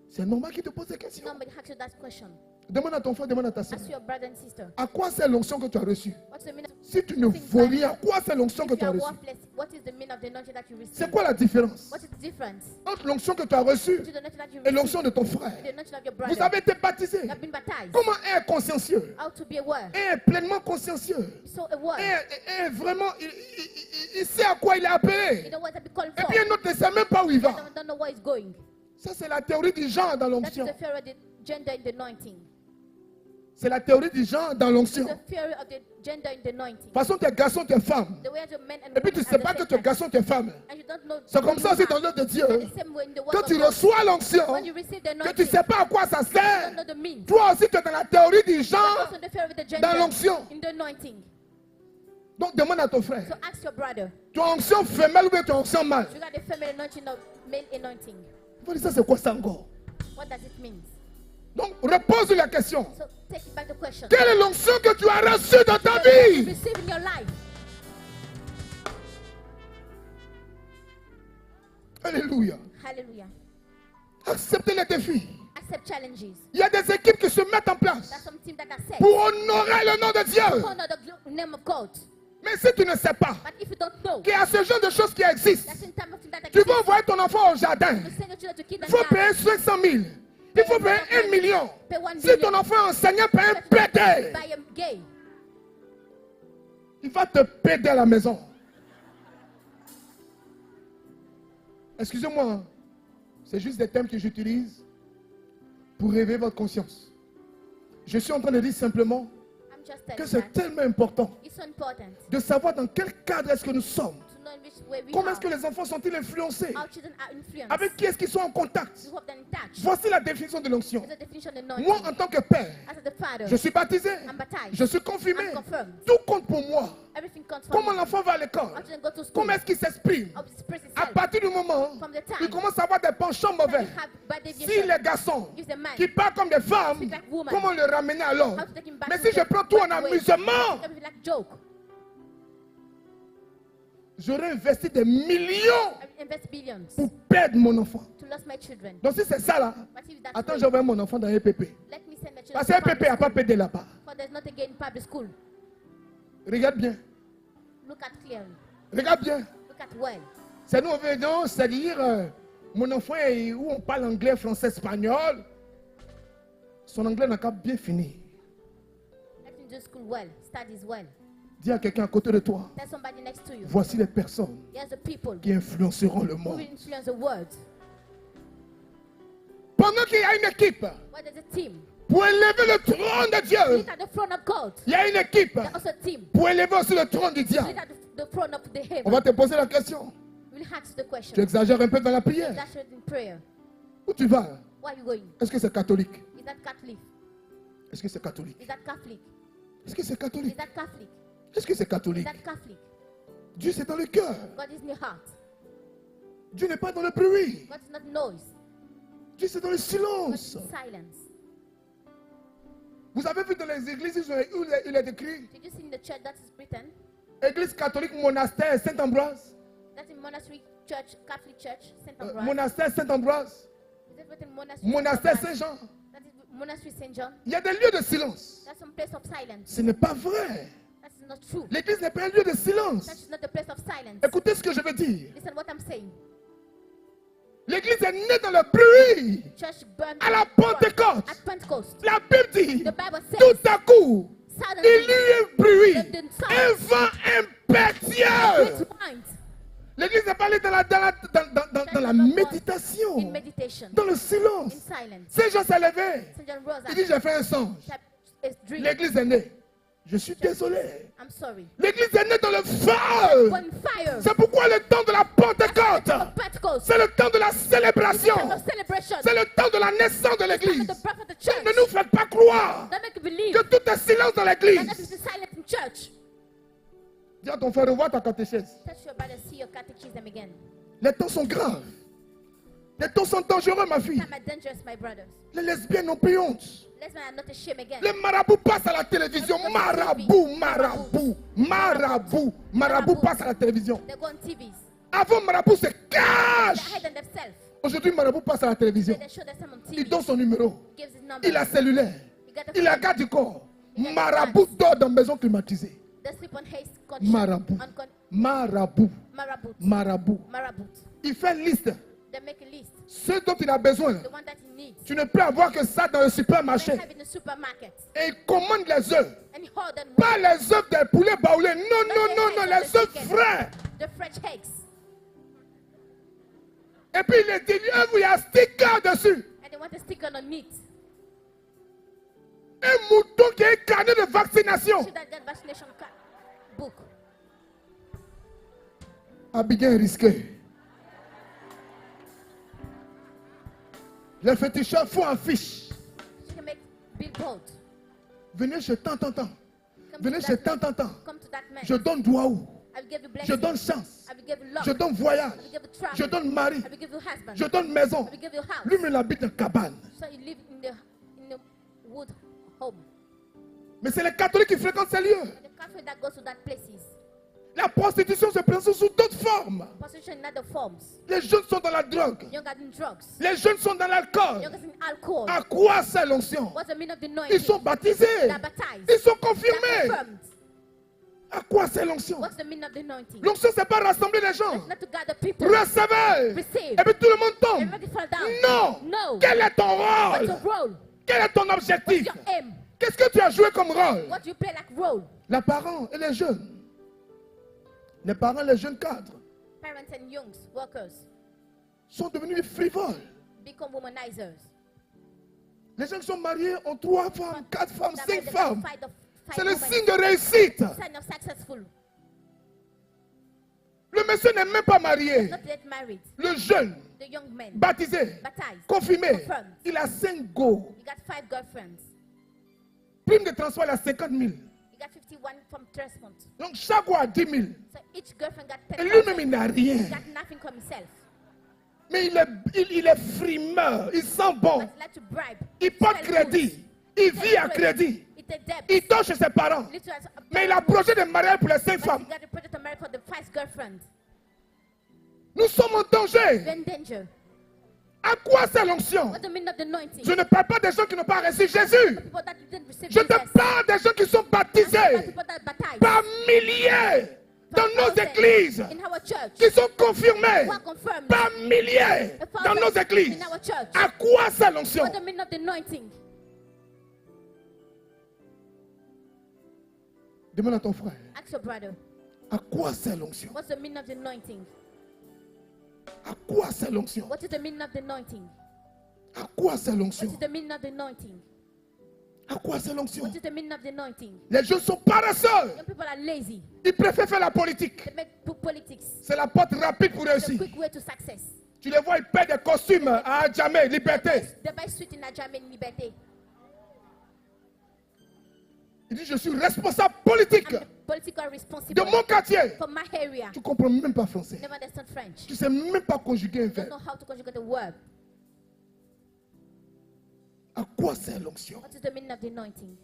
C'est normal qu'il te pose des questions. Somebody asks you that question. Demande à ton frère, demande à ta soeur. Ask your brother and sister. À quoi c'est l'onction que tu as reçue? What's the meaning? Si tu ne vaux rien, à quoi c'est l'onction que If tu you as are reçue? worthless, what is the meaning of the anointing that you receive? C'est quoi la différence What is the difference entre l'onction que tu as reçue between the anointing that you et receive l'onction de ton and frère? the anointing of your Vous brother? avez été baptisé. You have been baptized. Comment être consciencieux? How to be aware. Et pleinement consciencieux. So aware. Et vraiment, il sait à quoi il est You appelé. know what to be called Et for. puis un autre ne sait même pas où il va. Don't know where it's going. Ça, c'est la théorie du genre dans That is l'onction. the fear of the gender in the anointing. C'est la théorie du genre dans l'onction. The fear of the gender in the anointing. De toute façon, tu es garçon, tu es femme. The way the men and Et puis tu women ne sais are pas the que same tu es type. garçon, tu es femme. And you don't know C'est comme who ça you aussi are. dans l'œuvre de Dieu. The same way in the word Quand of tu God. reçois l'onction, When you receive the que tu ne anointing, sais pas à quoi ça you sert, don't know the means. toi aussi tu es dans la théorie du But genre. also the fear of the dans gender l'onction. in the anointing. Donc demande à ton frère, So ask your brother. tu as onction femelle ou bien tu as onction mâle? You got the female anointing or male anointing. Il faut dire ça, c'est quoi ça encore? What does it mean? Donc repose la question. So take back the question. Quelle est l'onction que tu as reçue dans ta What you vie? receive in your life. Alléluia. Hallelujah. Acceptez les défis. Accept challenges. Il y a des équipes qui se mettent en place That's some team that are set. pour honorer le nom de Dieu. Honor the name of God. Mais si tu ne sais pas But if you don't know, qu'il y a ce genre de choses qui existent, that's in time of thing that tu exists. vas envoyer ton enfant au jardin. You send your children to Il kindergarten. faut payer 500 000. Il faut payer 1 million. Pay 1 Si million. ton enfant est enseignant, paye un pédé. Buy a gay. Il va te péder à la maison. Excusez-moi, hein. C'est juste des thèmes que j'utilise pour réveiller votre conscience. Je suis en train de dire simplement I'm just que telling c'est that. tellement important It's so important de savoir dans quel cadre est-ce que nous sommes. to know in which way we Comment are. est-ce que les enfants sont-ils influencés? Our children are influenced. Avec qui est-ce qu'ils sont en contact? We hope they're in touch. Voici la définition de l'onction. There's a definition of anointing. Moi, en tant que père, As the father, je suis baptisé. I'm baptized. Je suis confirmé. I'm confirmed. Tout compte pour moi. Everything counts for Comment me. l'enfant va à l'école? Our children go to school. Comment est-ce qu'il s'exprime? How to express À himself. partir du moment From the time où il commence à avoir des penchants that mauvais, you have bad si deviation, les garçons use the man. qui parlent comme des femmes, Speak like woman. comment le ramener à l'ordre? How to take him back Mais to si je the prends tout en right way. amusement, It will be like joke. j'aurais investi des millions I invest billions pour perdre mon enfant. to lose my children. Donc si c'est ça là, But if that's attends, way, j'envoie mon enfant dans EPP. let me send my children Parce que to EPP public n'a pas school. pédé là-bas. For there's not again in public school. Regarde bien, Look at clearly. regarde bien. Look at well. C'est nous venons, c'est-à-dire, mon enfant est où on parle anglais, français, espagnol. Son anglais n'a qu'à bien finir. Let him do school well. Studies well. Dis à quelqu'un à côté de toi, There's somebody next to you. voici les personnes Here's the people qui influenceront le who monde. will influence the world. Pendant qu'il y a une équipe Where there's a team. pour élever le trône de Dieu, Sit at the throne of God. il y a une équipe There's also a team. pour élever aussi le trône du Sit diable. at the throne of the On va heaven. te poser la question. We'll ask the Tu question. exagères un peu dans la prière. That's in prayer. Où tu vas? Where are you going? Est-ce que c'est catholique? Is that Catholic? Est-ce que c'est catholique? Is that Catholic? Est-ce que c'est Is catholique? that Catholic? Est-ce que c'est Is catholique? that Catholic? Dieu c'est dans le cœur. God is in your heart. Dieu n'est pas dans le bruit. God is not noise. Dieu c'est dans le God is silence. in silence. Vous avez vu dans les églises où il est écrit Did you see in the church that is written? Église catholique monastère Saint-Ambroise. That's in monastery church, Catholic church, Saint Ambroise. Monastère Saint-Ambroise. Is it written monastery? Monastère Saint Ambroise? Saint-Jean. That is monastery Saint John. Il y a des lieux de silence. That's some place of silence. Ce n'est pas vrai. That is not true. L'église n'est pas un lieu de That silence. is not the place of silence. Écoutez ce que je veux dire. Listen what I'm saying. L'église est née dans le bruit. Church burned À la down Pentecôte. at Pentecost. La Bible dit, The Bible says, tout à coup, il suddenly, y eut un bruit, the un sound, vent great impétueux. wind, L'église n'est pas allée dans la in méditation, meditation, dans le in silence. silence. Ces gens s'est levé. St. John rose Il up. dit, j'ai fait un songe. His dream. L'église est née. Je suis désolé. I'm sorry. L'église est née dans le feu. On fire. C'est pourquoi le temps de la Pentecôte, Pentecost. c'est le temps de la célébration. Time of celebration. C'est le temps de la naissance de Time l'église. of the birth of the Donc, church. ne nous faites pas croire Don't make you believe que tout est silence dans that l'église. everything is silent in church. Dis à ton frère, revois ta catéchèse. Touch your brother, see your catechism again. Les temps sont graves. Les temps sont dangereux, ma fille. Time are dangerous, my brothers. Les lesbiennes n'ont plus honte. Lesbians are not ashamed again. Les marabouts passent à la télévision. Marabout passe à la télévision. They go on TVs. Avant, marabout se They cache. hide on themselves. Aujourd'hui, marabout passe à la télévision. They show themselves on Il TV. donne son numéro. Gives his number. Il a cellulaire. He got a Il a phone. garde du corps. Marabout dort dans une maison climatisée. They sleep on haste condition. Marabout. Marabout. Marabout. Marabout. Marabout. Il fait une liste. They make a list. Ce dont il a besoin. The one that he needs. Tu ne peux avoir que ça dans le They supermarché. have in the supermarket. Et il commande les œufs. And he hold them. Pas les œufs des poulets baoulés. Non, les œufs frais. The French eggs. Et puis il est dit, il y a un sticker dessus. And they want a sticker on meat. Un mouton qui est carnet de vaccination. Should that get vaccination book? Abigail risqué. Les féticheurs font un fiche. She can make billboard. Venez chez tant. Come Venez to chez that tant. man. Come to that man. Je donne Douaou. I will give you Je blessing. donne chance. I will give you love. Je donne voyage. I will give you travel. Je donne mari. I will give you husband. Je donne maison. I will give you house. Lui, il habite en cabane. So you live in the wood home. Mais c'est les catholiques qui fréquentent ces lieux. And the Catholic that goes to that places. La prostitution se présente sous d'autres formes. Prostitution in other forms. Les jeunes sont dans la drogue. Young are in drugs. Les jeunes sont dans l'alcool. Young is in alcohol. À quoi sert l'onction? What's the meaning of the Ils anointing? sont baptisés. They are baptized. Ils sont They are confirmés. confirmed. À quoi sert l'onction? What's the meaning of the anointing? L'onction, c'est pas rassembler les gens. It's not to gather people. Recevez. Receive. Et puis tout le monde tombe. Everybody fall down. Non. No. Quel est ton What's rôle? your role? Quel est ton What's objectif? your aim? Qu'est-ce que tu as joué comme rôle? What do you play like role? Les parents et les jeunes. Les parents et les jeunes cadres Parents and youngs, workers, sont devenus frivoles. become womanizers. Les gens qui sont mariés ont 3 femmes, 4 femmes, That 5 means they femmes. got five C'est le women. signe de réussite. Sign of successful. Le monsieur n'est même pas marié. Not yet married. Le jeune, The young man, baptisé, baptized, confirmé, confirmed. il a 5 go. He got 5 girlfriends. Prime de transport, il a 50 000. He got 51 from Trustmont. Donc chaque fois, 10 000. So each girlfriend got Et 10,000. lui-même, il n'a rien. He got nothing from himself. Mais il est frimeur, il sent bon. But he like to bribe. Il porte Sell goods. crédit. Il vit à crédit. He take debt. Il dort chez ses parents. Little as a Mais il a projet de mariage pour les 5 But femmes. he got a project to marry for the 5 girlfriends. Nous sommes en danger. We're in danger. À quoi sert l'onction? What's the meaning of the anointing? Je ne parle pas des gens qui n'ont pas reçu Jésus. People that didn't receive Je Jesus. te parle des gens qui sont I'm talking about baptisés people that are baptized. par milliers dans nos églises, In our church. qui sont confirmés Who are confirmed. par milliers dans nos églises. In our church. À quoi sert l'onction? What's the meaning of the anointing? Demande à ton frère. Ask your brother. À quoi sert l'onction? What's the meaning of the anointing? À quoi sert l'onction? What is the meaning of the anointing? À quoi sert What l'onction? is the meaning of the anointing? À quoi sert l'onction? What is the meaning of the anointing? Les gens sont paresseux. Young people are lazy. Ils préfèrent faire la politique. They make politics. C'est la porte rapide pour It's a réussir. quick way to success. Tu les vois, ils paient des costumes à Adjamé, Liberté. They buy sweet in Ajame in Liberté. Il dit, je suis responsable politique I'm the political responsible de mon quartier. for my area. Tu ne comprends même pas français. Never understand French. Tu ne sais même pas conjuguer un Don't verbe. know how to conjugate a word. À quoi sert l'onction? What is the meaning of the anointing?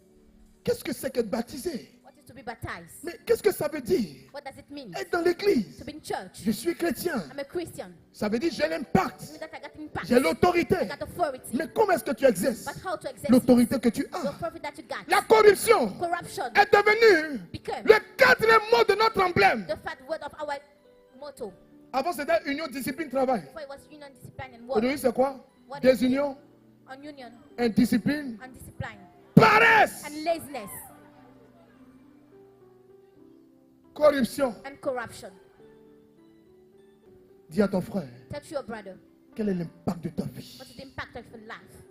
Qu'est-ce que c'est qu'être baptisé? What is to be baptized? Mais qu'est-ce que ça veut dire? What does it mean? Être dans l'église. To be in church. Je suis chrétien. I'm a Christian. Ça veut dire j'ai It l'impact. means that I got impact. J'ai l'autorité. I got authority. Mais comment est-ce que tu exerces But how to exercise l'autorité que tu the as? authority that you got? La corruption Corruption est devenue became le 4e mot de notre emblème. the fat word of our motto. Avant c'était union, discipline, travail. Before it was union, discipline, and work. Aujourd'hui c'est quoi? What is Désunion, On union, indiscipline, undiscipline, paresse, and laziness, corruption. and corruption. Dis à ton frère, Tell your brother, quel est l'impact de ta vie? what is the impact of your life?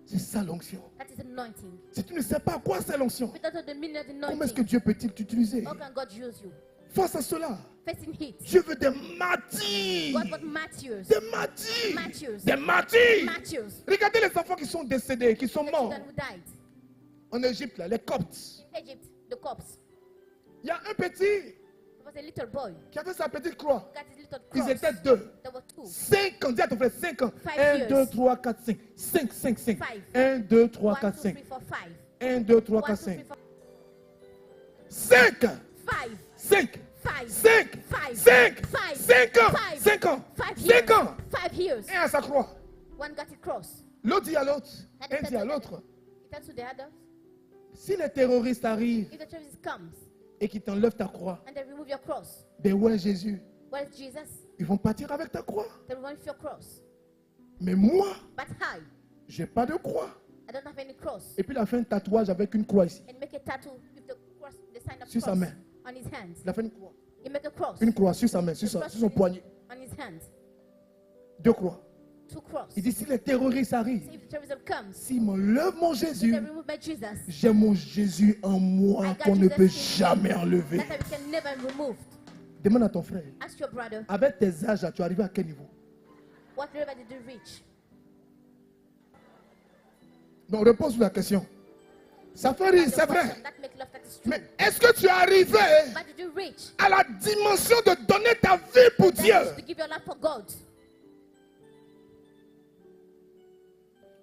C'est ça l'onction. That is anointing. Si tu ne sais pas quoi c'est l'onction, Without the meaning of comment est-ce que anointing, Dieu peut-il t'utiliser? how can God use you? Face à cela, Facing heat. Dieu veut des martyrs. God wants martyrs. Des martyrs. Martyrs. Des martyrs. Martyrs. Regardez les enfants qui sont décédés, qui sont The morts children who died. en Égypte, là, les Coptes. In Egypt, the corpse. Il y a un petit There was a little boy. qui avait sa petite croix. Got his little Ils cross. étaient deux. There were two. 5 ans, dis à ton frère, 5 ans. 5 1, years. 2, 3, 4, 5. 5, 5, 5. 5. 1, 2, 3, 1, 4, 2, 5. 3, 4, 5. 1, 2, 3, 1, 4, 2, 3, 5. 4, 5. 5. 5. 5. 5. 5. 5. 5. 5 ans. 5. 5 ans. 5 5 years. ans. 5 years. Un à sa croix. One got it cross. L'autre dit à l'autre. And Un dit à l'autre. He tells to the other, Si les terroristes arrivent if the terrorist comes et qu'ils t'enlèvent ta croix, and they remove your cross, ben ouais, Jésus, where is Jesus? ils vont partir avec ta croix. They will run with your cross. Mais moi, But I j'ai pas de croix. don't have any cross. Et puis il a fait un tatouage avec une croix ici. And make a tattoo with the cross, the sign of Sur sa cross main. on his hands. Il a fait une croix. He make a cross Une croix sur sa main, sur son poignet. on his hands. 2 croix. 2 cross. Il dit si les terroristes So arrivent, if the terrorism comes, s'ils m'enlèvent mon if Jésus, they remove my Jesus, j'ai mon Jésus en moi qu'on ne peut jamais enlever. that we can never remove. Demande à ton frère, Ask your brother, avec tes âges, là, tu es arrivé à quel niveau? what level did you reach? Donc repose la question. Ça fait rire, c'est vrai. That make love, that is true. Mais est-ce que tu es arrivé But did you reach à la dimension de donner ta vie pour that Dieu? is to give your life for God?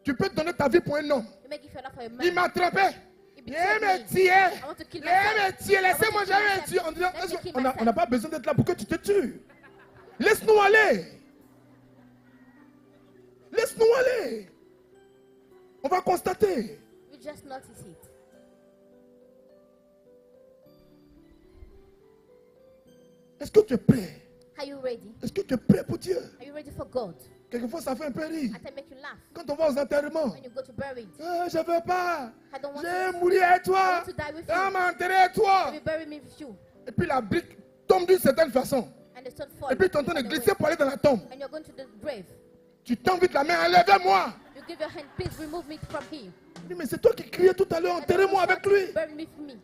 Tu peux donner ta vie pour un homme. You may give your life for a Il man. m'a attrapé. He Il betrayed me me. tuer. I want to kill Il me myself. tuer. I want Laissez-moi to kill jamais myself. tuer. On dit, Let me kill on myself. n'a pas besoin d'être là pour que tu te tues. Laisse-nous aller. Laisse-nous aller. On va constater. You just notice it. Est-ce que tu es prêt? Are you ready? Est-ce que tu es prêt pour Dieu? Are you ready for God? Quelquefois, ça fait un peu rire. I can make you laugh Quand on va aux enterrements. when you go to bury it. Je ne veux pas. I don't want Je vais to. mourir avec I toi. want to die with On you. m'enterrer avec toi. If you bury me with you, Et puis la brique tombe d'une certaine façon. and the stone falls, Et puis tu es en train de glisser pour aller dans la tombe. and you're going to the grave, Tu tends vite la main, enlevez-moi. you give your hand, please remove me from here. Il dit, mais c'est toi qui criais tout à l'heure, And enterrez-moi then avec lui. bury me with me.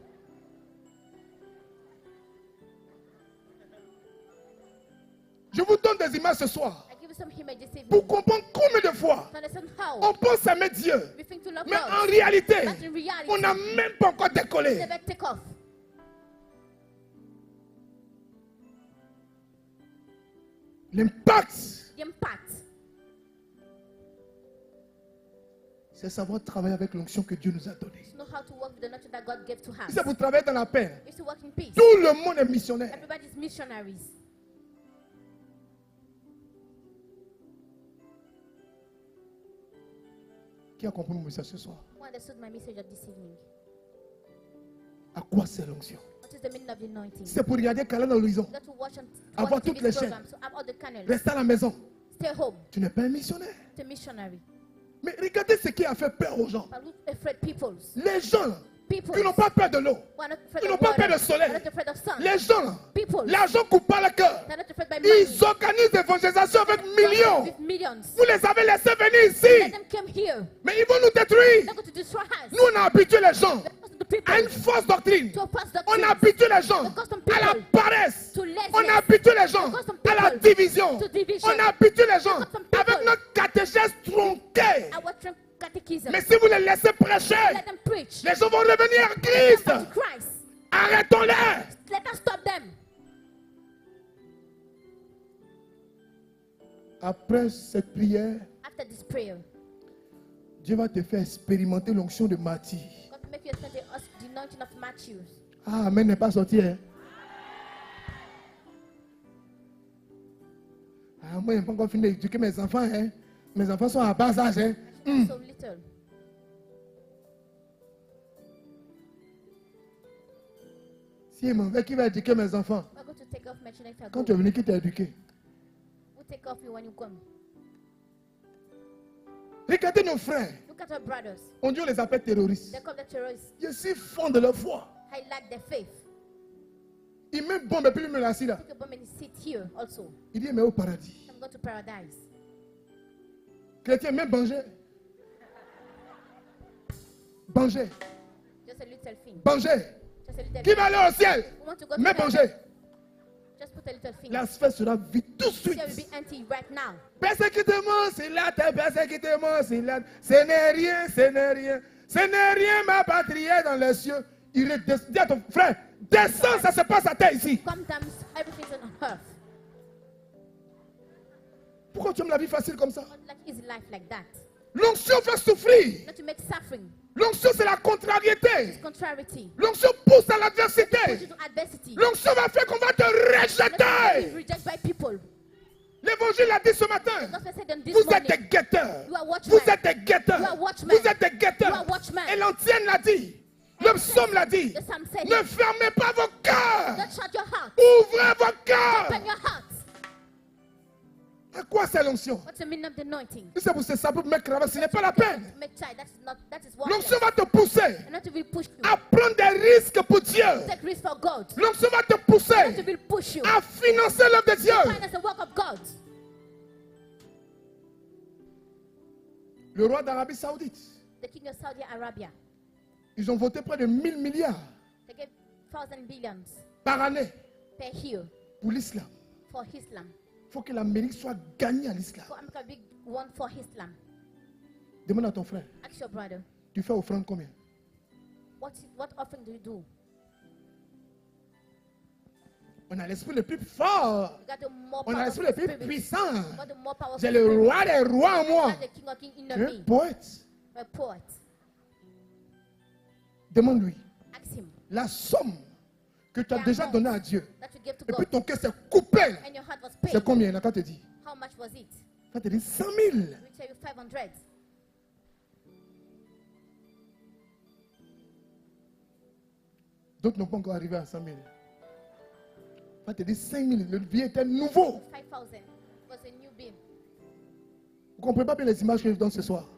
Je vous donne des images ce soir I give you some images this evening pour comprendre combien de fois to understand how on pense aimer Dieu. we think to love Mais en God, réalité, but in reality, on n'a même pas encore décollé. never take off. L'impact, The impact c'est savoir travailler avec l'onction que Dieu nous a donnée. is know how to work with the nature that God gave to us. Si c'est pour travailler dans la paix, Is to work in peace. tout le monde est missionnaire. Everybody's missionaries. Qui a compris mon message ce soir? Who understood my message of this evening? À quoi sert l'onction? What is the meaning of the anointing? C'est pour regarder Calais dans l'horizon. Not to watch and Avoir watch toutes TV les programs, so have all the channels. Rester à la maison. Stay home. Tu n'es pas un missionnaire. The missionary. Mais regardez ce qui a fait peur aux gens. But who's afraid peoples? Les gens People. qui n'ont pas peur de l'eau. Who are not afraid Ils n'ont of pas water. peur du soleil. They're not afraid of sun. Les gens, People. l'argent coupe pas le cœur. They're not afraid by money. Ils organisent l'évangélisation avec millions. With millions. Vous les avez laissés venir Let ici. them come here. Mais ils vont nous détruire. They're going to destroy us. Nous, on a habitué les gens The people à une fausse doctrine. to a false On doctrine. a habitué les gens The custom à la people paresse. to laziness. On a habitué les gens The custom à la people division. to division. On a habitué les gens The custom people avec notre catéchèse tronquée. Our catechism. Mais si vous les laissez prêcher, Let them preach. les gens vont revenir à Let them Christ. come to Christ. Arrêtons-les. Let us stop them. Après cette prière, After this prayer, Dieu va te faire expérimenter l'onction de martyr. God will make you experience the anointing of Matthews. Ah, Amen n'est pas sorti. Hein? Ah, moi, je n'ai pas encore fini d'éduquer mes enfants. Hein? Mes enfants sont à bas âge. Hein? So little. Si il m'en veut, qui va éduquer mes enfants? We're going to take off my children if I Quand go. tu es venu, qui t'a éduqué? We'll take off you when you come. Regardez nos frères. Look at our brothers. On dit on les appelle terroristes. They call the terrorists. Ils s'y font de leur foi. I like their faith. Ils mettent bombe et puis ils me l'assis là. Take a bomb in the city. here also. Il dit, mais au paradis. I'm going to paradise. Chrétien, même Banger. Banger. Just a little thing. Banger. Just a little Qui va aller au ciel? We want to go to Mais heaven. Banger. Just put a little thing. La sphère sera vide tout de suite. Here will be empty right now. Persécutement, c'est là, persécutement, c'est là. Ce n'est rien, ce n'est rien. Ce n'est rien, ma patrie est dans les cieux. Il est dis à ton frère, descends, ça se passe à terre ici. Come down, everything's on earth. Pourquoi tu aimes la vie facile comme ça? Not like easy life like that. L'onction fait souffrir. Not to make suffering. L'onction, c'est la contrariété. Contrariety. L'onction pousse à Push you l'adversité. to adversity. L'onction va faire qu'on va te Not to be rejeter. rejected by people. L'évangile a dit ce matin. Gospel said on this Vous êtes morning. des guetteurs. You are watchmen. Vous êtes des guetteurs. You are watchmen. Vous êtes des You guetteurs. are watchmen. Et l'antienne l'a dit. Le psaume l'a dit. The psalm said Ne it. fermez pas vos cœurs. Don't shut your heart. Ouvrez vos cœurs. Open your heart. À quoi c'est l'onction? What's the meaning of the anointing? Si c'est pour se saper, pour mettre cravate, ce n'est pas la peine. Make child. That is what. L'onction va te pousser And not to be pushed you. à prendre des risques pour Dieu. Take risks for God. L'onction va te Not to pousser be push you. à financer l'œuvre de Dieu. Finance the work of God. Le roi d'Arabie Saoudite, The king of Saudi Arabia. ils ont voté près de 1000 milliards They gave 1,000 billions par année per year pour l'islam. for Islam. Il faut que l'Amérique soit gagnée à l'islam. For America, big one for Islam. Demande à ton frère, Ask your brother, tu fais offrande combien? what offering do you do? On a l'esprit le plus fort. You got the more On a l'esprit powerful le plus spirit. puissant. You got the more powerful J'ai le spirit. roi des rois en You moi. got the king of king in Un me. poète. A poet. Demande-lui Ask him la somme que tu as déjà donnée à Dieu. that you gave to Et puis God. ton cœur s'est coupé. Là. And your heart was C'est paid. combien? Il n'a qu'à te dire. How much was it? Il va te dire 100 000. We tell you 500. D'autres n'ont pas encore arrivé à 100 000. Il va te dire 5 000. Le billet était nouveau. 5,000 was a new bill. Vous ne comprenez pas bien les images que je donne ce soir.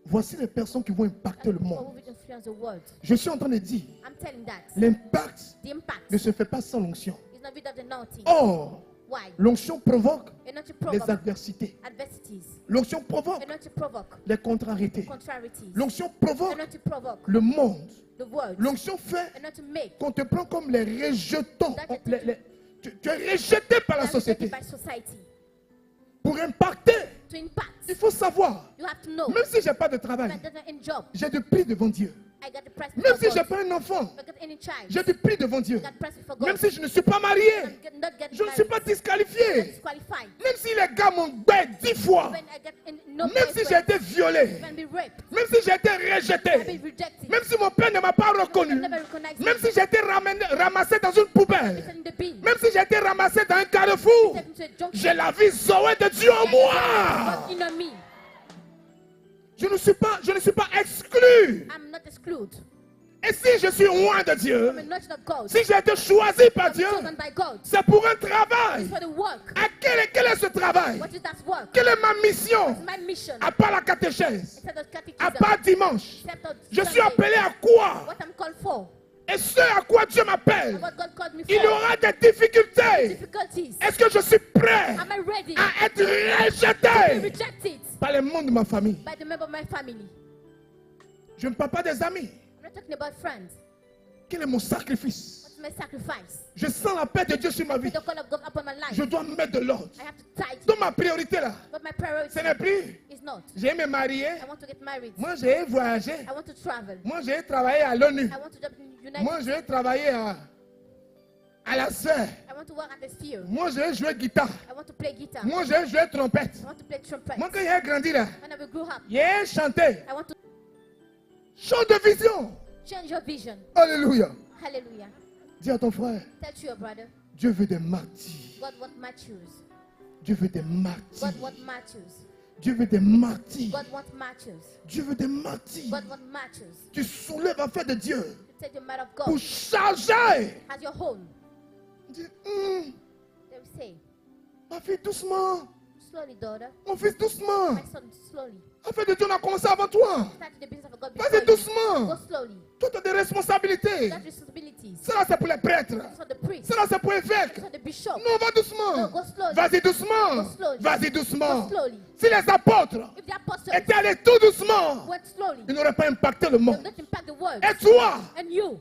Voici les personnes qui vont impacter le People who monde. will influence the world. Je suis en train de dire, I'm telling that. l'impact The impact ne se fait pas sans l'onction. is not without the anointing. Or, Why? l'onction provoque Anointing les provoke adversités. adversities. L'onction provoque Anointing provoke les contrariétés. contrarieties. L'onction provoque Anointing provoke le monde. the world. L'onction fait Anointing make qu'on te prend comme les rejetons. That is- Tu es rejeté par la that is société. by society. Pour impacter, To impact, il faut savoir, you have to know même si je n'ai pas de that travail, in job, j'ai du prix devant Dieu. I got the price Même before si je n'ai God. pas un enfant, If I got any child, j'ai du prix devant Dieu. I got the price before God. Même si je ne suis pas marié, Not get je ne suis married, pas not disqualifié. disqualified. Même si les gars m'ont baissé 10 fois, When I get no même si j'ai boyfriend, été violé, when be raped, même si j'ai été when be rejeté, rejected, même si mon père ne m'a pas reconnu, never recognized même me, si j'ai été ramassé dans une poubelle, in the bin, même si j'ai été ramassé dans un carrefour, taken to a junction, j'ai la vie Zoé de Dieu en moi. God in me. Je ne suis pas exclu. I'm not excluded. Et si je suis loin de Dieu, I'm a nurture of God. si j'ai été choisi par I'm Dieu, chosen by God. c'est pour un travail. It's for the work. Quel est ce travail? What is that work? Quelle est ma mission? My mission. À part la catéchèse, Instead of à catechism, part dimanche, except on je suis Sunday. appelé à quoi? What I'm called for. Et ce à quoi Dieu m'appelle, And what God called me il y for. aura des difficultés. Difficulties. Est-ce que je suis prêt Am I ready à être to be rejeté rejected par les membres de ma famille? by the member of my family? Je ne parle pas des amis. I'm not talking about friends. Quel est mon sacrifice? What's my sacrifice? Je sens la paix de Dieu sur ma vie. With the call of God upon my life, Je dois mettre de l'ordre. I have to tithe. Donc ma priorité là, But my priority ce n'est plus is not. j'ai me marier, I want to get married. moi j'ai voyagé, I want to travel. moi j'ai travaillé à l'ONU, I want to job in United. moi j'ai travaillé à la sphère, I want to work at the sphere. moi j'ai joué guitare, I want to play guitar. moi j'ai joué trompette. I want to play trumpet. Moi quand j'ai grandi là, When I grew up, j'ai chanté, I want to chant de vision. change your vision. Alléluia. Hallelujah. Dis à ton frère, Tell to your brother, Dieu veut des martyrs. God want martyrs. Dieu veut des God martyrs. want martyrs. Dieu veut des martyrs. God want martyrs. Dieu veut des martyrs. God want martyrs. Tu soulèves affaire de Dieu To take the man of pour God charger. as your own. Dis, They will say, ma fille doucement, slowly, daughter. mon fils doucement. My son, slowly. Affaire de Dieu, on a commencé avant toi. Start the business of God Vas-y before you. doucement. Go slowly. Toi, tu as des responsabilités. That responsibilities. Ça là, c'est pour les prêtres. It's for the priest. Ça là, c'est pour les évêques. It's for the shocked. Non, va doucement. No, go slowly. Vas-y doucement. Go slowly. Vas-y doucement. Go slowly. Si les apôtres If the apostles étaient allés tout doucement, went slowly, ils n'auraient pas impacté le they would monde. not impact the world. Et toi, And you,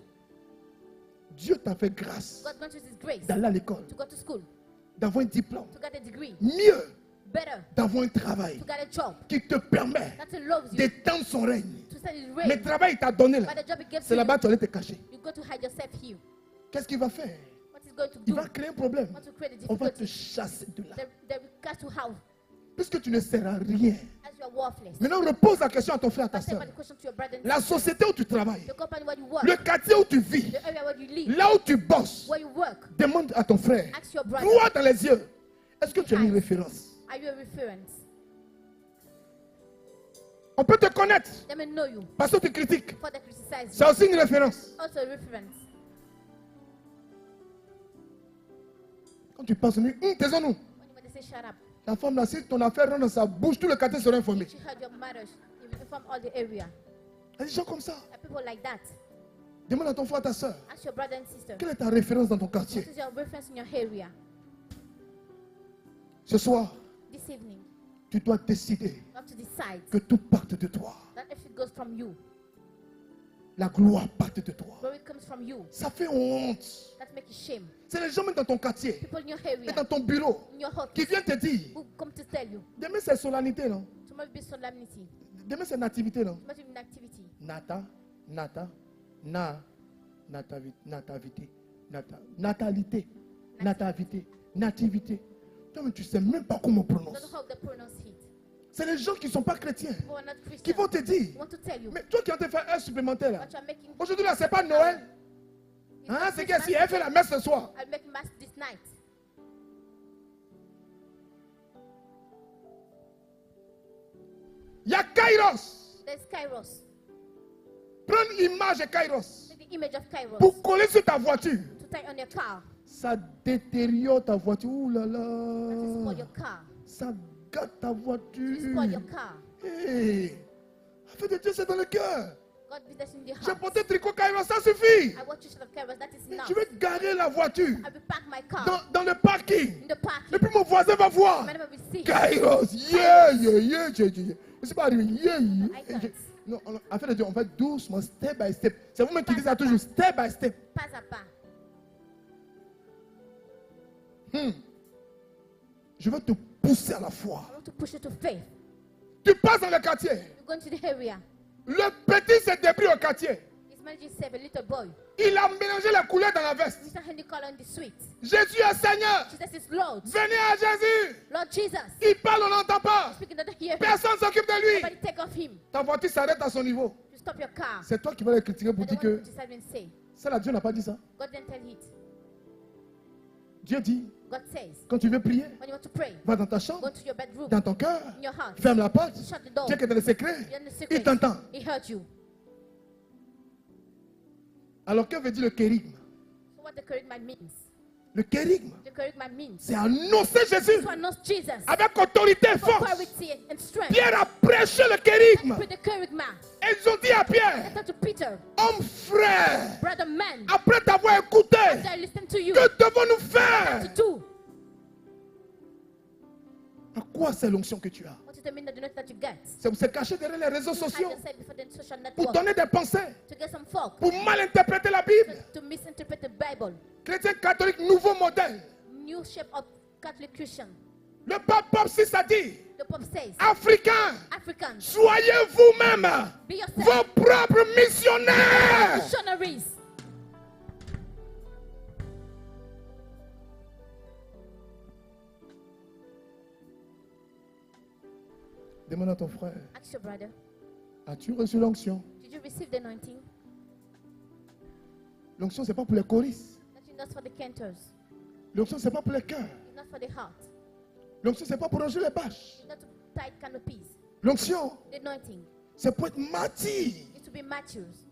Dieu t'a fait grâce God granted His grace d'aller à l'école, to go to school, d'avoir un diplôme. to get a degree, Mieux, better, d'avoir un travail to get a job qui te permet that allows you d'étendre son règne. to set His Mais reign. le travail, il t'a donné là. But the job He gives C'est to là-bas you, que tu allais te cacher. you go to hide yourself here. Qu'est-ce qu'il va faire? What is going to Il do? va créer un problème. Want to create a On va te difficulty. chasser de là. They will cast you out Puisque tu ne sers à rien. as you are worthless. Maintenant, repose la question à ton frère, à ta But say soeur. about the question to your brother and La société où tu travailles, the company where you work, le quartier où tu vis, the area where you live, là où tu bosses, where you work. demande à ton frère, Ask your brother, droit dans les yeux, est-ce que tu as une référence? are you a reference? On peut te connaître They may know you parce que tu critiques. for they criticize you. C'est aussi une référence. Also a reference. Quand tu passes au milieu, taisons-nous. When they say shut up, La femme là, si ton affaire rentre dans sa bouche, tout le quartier sera informé. she heard your matters. You will inform all the area. Il y a des gens comme ça. There are people like that. Demande à ton frère, à ta soeur, Ask your brother and sister. quelle est ta référence dans ton What quartier? is your reference in your area? Ce soir, This evening, tu dois décider you have to decide que tout parte de toi. that if it goes from you, La gloire parte de toi. where it comes from you, Ça fait honte. that make you shame. C'est les gens même dans ton quartier People in your et area, dans ton bureau in your office, qui viennent te dire, who come to tell you, demain c'est solennité, non? tomorrow will be solemnity, Demain c'est nativité, non? tomorrow will be an activity. Natalité. Nativité. Toi, mais tu sais même pas comment on Don't prononce. know how they pronounce it. C'est les gens qui ne sont pas chrétiens People are not qui Christian. vont te dire, Want to tell you, mais toi qui as fait un supplémentaire là, what you are making. aujourd'hui là, c'est pas Noël. It's Hein, not c'est Christmas. qu'est-ce qu'il a fait la messe ce soir? I'll make mass this night. Il y a Kairos. There's Kairos. Prends l'image de Kairos Take the image of Kairos pour coller sur ta voiture. to tie on your car. Ça détériore ta voiture. Ouh là That will spoil là. your car. Ça gâte ta It will voiture. spoil your car. Hey. Afin de Dieu, c'est dans le cœur. God be that in the J'ai heart. porté tricot Kairos, ça suffit. I watch you of Kairos. That is enough. Je vais garer la voiture I will park my car dans le parking. in the parking. Et puis mon voisin va voir. My neighbor will see. Kairos, yeah. Je suis pas arrivé, yeah. can't. Non, afin de Dieu, on fait doucement, step by step. C'est vous-même qui dites ça toujours, step by step. Pas à pas. Je veux te pousser à la foi. I want to push you to faith. Tu passes dans le quartier. You go into the area. Le petit s'est débrouillé au quartier. His manager said, a little boy. Il a mélangé les couleurs dans la veste. Mr. Henry called on the sweet. Jésus est Seigneur. Jesus is Lord. Venez à Jésus. Lord Jesus. Il parle, on n'entend pas. Speaking of the hear him. Personne ne s'occupe de lui. Nobody take off him. Ta voiture s'arrête à son niveau. You stop your car. C'est toi qui vas les critiquer pour And dire the one que who criticize and say, ça, là, Dieu n'a pas dit ça. God didn't tell it. Dieu dit, God says, quand tu veux prier, when you want to pray, va dans ta go chambre, to your bedroom, dans ton cœur, in your heart. ferme la porte. Shut the door. Dieu qui est dans le secret, You're in the il secret. t'entend. He heard you. Alors, que veut dire le kérigme? So what the charisma means? Le kérigme, The charisma means c'est annoncer Jésus to announce Jesus avec autorité et force. authority and strength. Pierre a prêché le kérigme. With the charisma. Et ils ont dit à Pierre, Listen to Peter, homme frère, brother man, après t'avoir écouté, after I listen to you, que devons-nous to faire? do. À quoi c'est l'onction que tu as? What is the meaning of the note that you get? C'est pour se cacher derrière les réseaux Hide sociaux, yourself before the social pour network. donner des pensées, To get some folk. pour mal interpréter la Bible. To misinterpret the Bible. Chrétien catholique, nouveau modèle. New shape of Catholic Christian. Le pape Pape VI a dit, The Pope says, Africains, Africans, soyez vous-même be yourself. vos propres missionnaires. Missionaries. Demande à ton frère, Ask your brother, as-tu reçu l'onction? did you receive the anointing? L'onction, ce n'est pas pour les choristes. Nothing that's for the cantors. L'onction, ce n'est pas pour les cœurs. It's not for the heart. L'onction, ce n'est pas pour ranger les bâches. It's not to tie canopies. L'onction, The anointing c'est pour être martyr. is to be martyrs.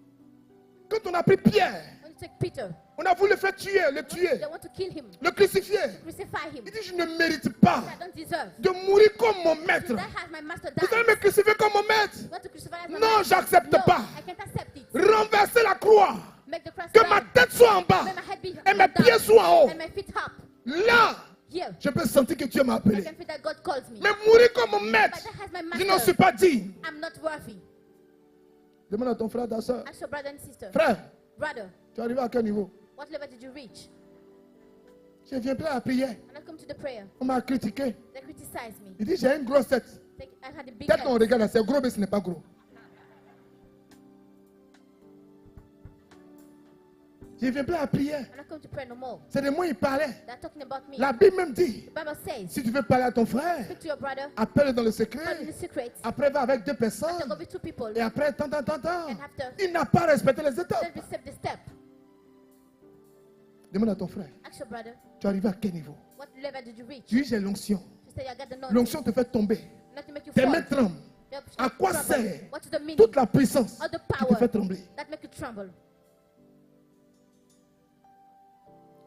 Quand on a pris Pierre, When you take Peter, on a voulu le faire tuer, le tuer, they want to kill him, le crucifier. crucify him. Il dit, je ne mérite pas I don't deserve. de mourir comme mon maître. That has my master Vous allez died. me crucifier comme mon maître. You want to crucify as my Non, master? j'accepte No, pas. I can't accept it. Renverser la croix. Make the cross Que ma down. tête soit en bas May my head be et mes down pieds soient en haut. and my feet up. Là, Here, je peux sentir que Dieu m'a I appelé. can feel that God calls me. Mais mourir comme mon maître, But that has my je n'en suis master. pas digne. I'm not worthy. Demande à ton frère, ta soeur. Ask your brother and sister. Frère, Brother, tu es arrivé à quel niveau? what level did you reach? Je viens plein à la prière. And I come to the prayer. On m'a critiqué. They criticize me. Il dit, j'ai une grosse tête. I had a big Peut-être qu'on head. regarde, c'est gros, mais ce n'est pas gros. Je viens plein à la prière. And I come to pray no more. C'est de moi il parlait. They're talking about me. La Bible même dit, The Bible says, si tu veux parler à ton frère, speak to your brother, appelle dans le call in secret. the secret, Après, va avec deux after personnes. go with two people, Et après, tant. and after, Il n'a pas respecté les étapes. then receive the step. Demande à ton frère, Ask your brother, tu es arrivé à quel niveau? what level did you reach? Tu dis, j'ai l'onction. You say, I got the knowledge. L'onction te fait tomber. Not to make you Tes fall. mains tremblent. Your- À quoi tremble. sert What is the meaning? toute la puissance All the qui te power fait trembler? that make you tremble.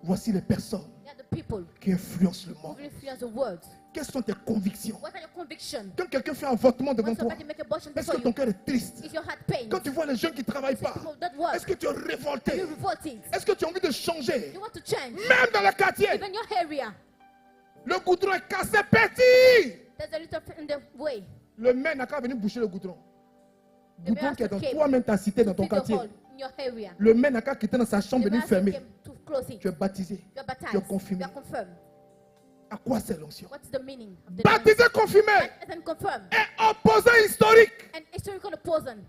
Voici les personnes They are the people qui influencent le who monde. influence the world. Quelles sont tes convictions? What are your convictions? Quand quelqu'un fait un avortement devant When toi, somebody make a motion est-ce before que ton you, cœur est triste? is your heart pain? Quand tu vois les jeunes qui ne travaillent pas, People that work, est-ce que tu es are révolté? you revolted? Est-ce que tu as envie de changer? You want to change? Même dans le quartier, Even your area, le goudron est cassé petit. there's a little in the way. Le maire n'a qu'à venir boucher le goudron. The Goudron maire qui est dans came toi-même ta cité, dans ton Feed the quartier. hole in your area. Le maire n'a qu'à quitter dans sa chambre, The venir master fermer. came to close it. Tu es baptisé. You are baptized. Tu es confirmé. You are confirmed. À quoi sert l'onction? What's the meaning of the Baptisé, confirmé and then confirmed? et opposé historique. And historical opposing.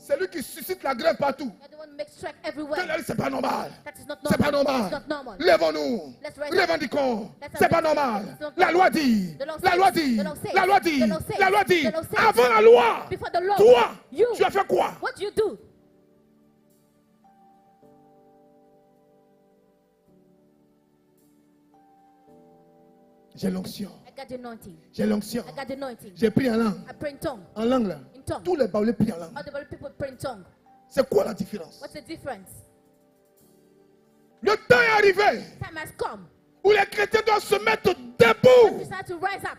C'est lui qui suscite la grève partout. You're the one who makes strike Que everywhere. là, c'est pas normal. That is not C'est pas normal. It's normal. not normal. Lèvons-nous. Let's rise up. Revendiquons. Let's C'est pas rise up. normal. It's not La loi normal. dit. The law La says. loi dit. The law says. La loi dit. The law says. La loi dit. The law says. Avant la loi, Before the law, toi, you, tu as fait quoi? what do you do? J'ai l'onction. I got the anointing. J'ai l'onction. I got the anointing. J'ai pris en langue. I pray in tongue. En langue là. In tongue. Tous les baoulés prient en langue. All the people pray in tongue. C'est quoi la différence? What's the difference? Le temps est arrivé Time has come. où les chrétiens doivent se mettre debout We start to rise up.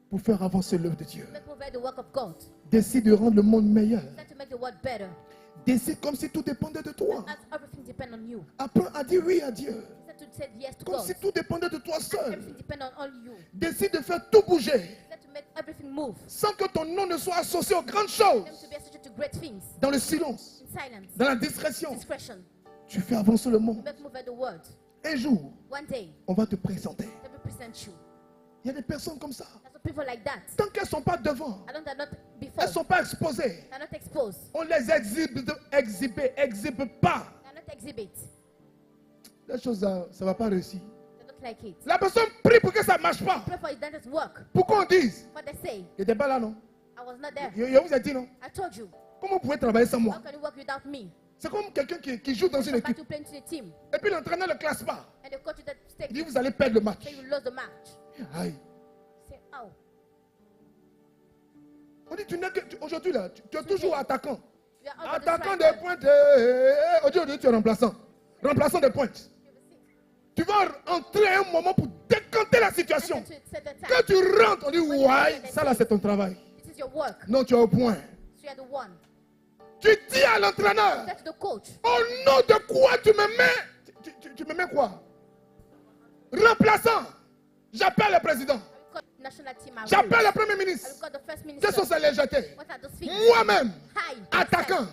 pour faire avancer l'œuvre de Dieu. Let's move the work of God. Décide de rendre le monde meilleur. Start to make the world better. Décide comme si tout dépendait de toi. As everything depends on you. Apprends à dire oui à Dieu. Start to say yes to Comme God. si tout dépendait de toi seul. Everything depends on you. Décide de faire tout bouger Start to make everything move. sans que ton nom ne soit associé aux grandes Them choses. to be associated to great things. Dans le silence, In silence. dans la discrétion, Discretion. tu fais avancer le monde. Make move the world. Un jour, One day, on va te présenter. they will present you. Il y a des personnes comme ça. There's some people like that. Tant qu'elles ne sont pas devant, I don't they're not before. elles ne sont pas exposées. They're not exposed. On les exhibe pas. They're not exhibit. Les choses, ça ne va pas réussir. They don't like it. La personne prie pour que ça ne marche pas. Pray for it, that doesn't work. Pourquoi on dise? What they say, Il n'était pas là, non? I was not there. Je vous ai dit, non? I told you. Comment vous pouvez travailler sans How moi? can you work without me? C'est comme quelqu'un qui joue dans une Somebody équipe. to play into the team. Et puis l'entraîneur ne le classe pas. And the coach that Il stake dit, vous allez perdre le match. say you lose the match. Aïe. Say, oh, On dit, aujourd'hui, là, tu es toujours attaquant. you are out of the Attaquant striker. des pointes. Aujourd'hui, tu es remplaçant. Remplaçant des pointes. Tu vas entrer à un moment pour décanter la situation. To set the time. Quand tu rentres, on dit, ouais, ça là, c'est ton travail. This is your work. Non, tu es au point. So you are the one. Tu dis à l'entraîneur, That's the coach. au nom de quoi tu me mets? Tu me mets quoi? Remplaçant. J'appelle le président. I will call the national team. I will. J'appelle le premier I will ministre. call the first Quelles minister. sont ces légèretés? What are those things? Moi-même, Hi. attaquant.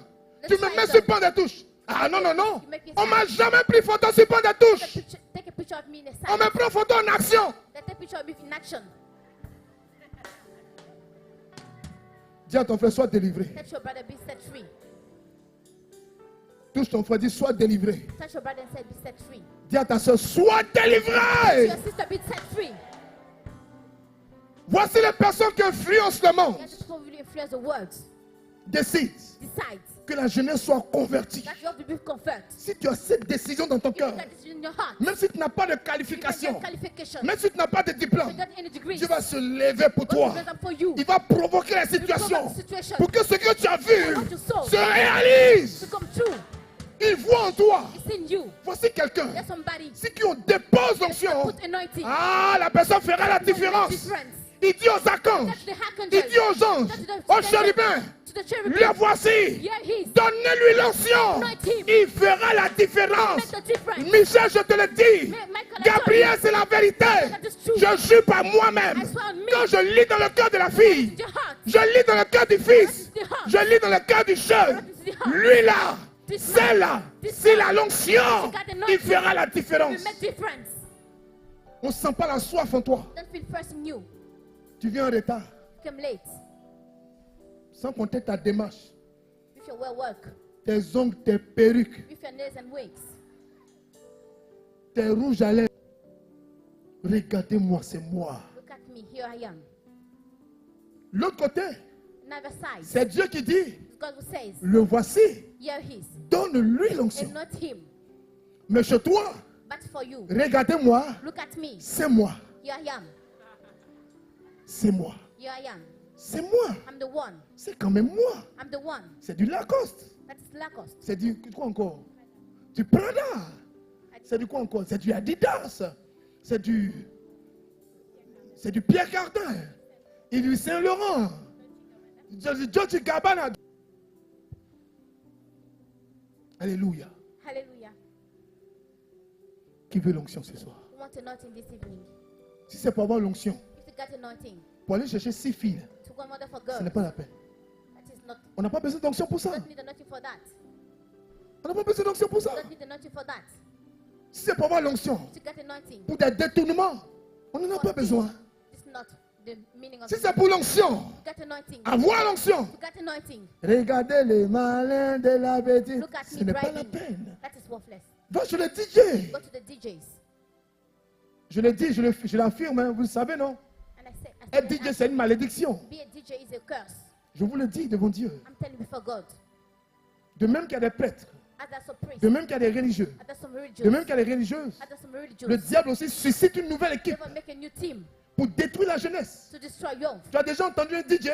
The Tu me mets striker. sur pan de touche. Ah non, non, non. On m'a jamais pris photo sur pan de touche. Take a picture of me in the On side. me prend photo en action. They take a picture of me in action. Dis à ton frère, sois délivré. Let your brother be set free. Touche ton frère, dis, sois délivré. Touch your brother and say, be set free. Dis à ta soeur, sois délivré. Your sister be set free. Voici les personnes qui influencent le monde. Let the people really influence the world. Décide Decide que la jeunesse soit convertie. that you have to be convert. Si tu as cette décision dans ton If cœur, you got this in your heart, même si tu n'as pas de you can qualification, get qualification. même si tu n'as pas de diplôme, You got any degrees. Dieu va se lever pour God toi. will raise up for you. Il va provoquer la You provoke situation the situation pour que ce que tu as vu what you saw se réalise. to come true. Il voit en toi. It's in you. Voici quelqu'un. There's somebody Si on dépose that l'onction, put anointing. ah, la personne fera la différence. Difference. Il dit aux archanges, That's the il archangel. dit aux anges, aux chérubins, to the cherubim. Le voici. Here he is. Donnez-lui l'onction. Anoint him. Il fera la différence. Make the difference. Michel, je te le dis. Michael, Gabriel, c'est la vérité. That is true. Je jure par moi-même. I swear on me. Quand je lis dans le cœur de la fille, The heart. je lis dans le cœur du fils, The heart. je lis dans le cœur du jeune. The heart. Lui là, This c'est man. là, This c'est man. la l'onction. Got the Il anointing. fera la Will différence. make difference. On ne sent pas la soif en toi. Don't feel first in you. Tu viens en retard. Come late. Sans compter ta démarche, With your well work. tes ongles, tes perruques, With your nails and wigs. tes rouges à lèvres. Regardez-moi, c'est moi. Look at me. Here I am. L'autre côté, Neither side. c'est Dieu qui dit, It's God who says, le voici, here he is. donne-lui l'onction. And not him. Mais chez toi, But for you. regardez-moi, Look at me. c'est moi, Here I am. c'est moi, Here I am. c'est moi, I'm the one. c'est quand même moi. I'm the one. C'est du Lacoste, That is Lacoste. c'est du quoi encore? Du Prada, c'est du quoi encore? C'est du Adidas, c'est du Pierre Cardin, et du Saint-Laurent, du Dolce Gabbana. Alléluia. Hallelujah. Qui veut l'onction ce soir? We want anointing this evening. Si c'est pour avoir l'onction, If you got anointing pour aller chercher 6 filles, to go mother for ce girls, n'est pas la peine. that is not. On n'a pas besoin d'onction pour ça. You don't need anointing for that. On n'a pas besoin d'onction pour ça. You don't need anointing for that. Si c'est pour avoir l'onction, To get anointing, pour des détournements, on n'en a pas besoin. it's not the meaning of Si it. c'est pour l'onction, To get anointing. avoir l'onction, To get anointing. regardez les malins de la bêtise, Look at ce me n'est pas la driving. peine. That is worthless. Va chez le DJ. Go to the DJs. Je le dis, je l'affirme, hein, vous le savez, non? And I say, Être DJ, c'est une malédiction. be a DJ is a curse. Je vous le dis devant Dieu. I'm telling you before God. De même qu'il y a des prêtres, As there's some priests, de même qu'il y a des religieux, as there's some de religious, même qu'il y a des religieuses, as there's some religious, le diable aussi suscite une nouvelle you équipe ever make a new team pour détruire la jeunesse. to destroy youth. Tu as déjà entendu un DJ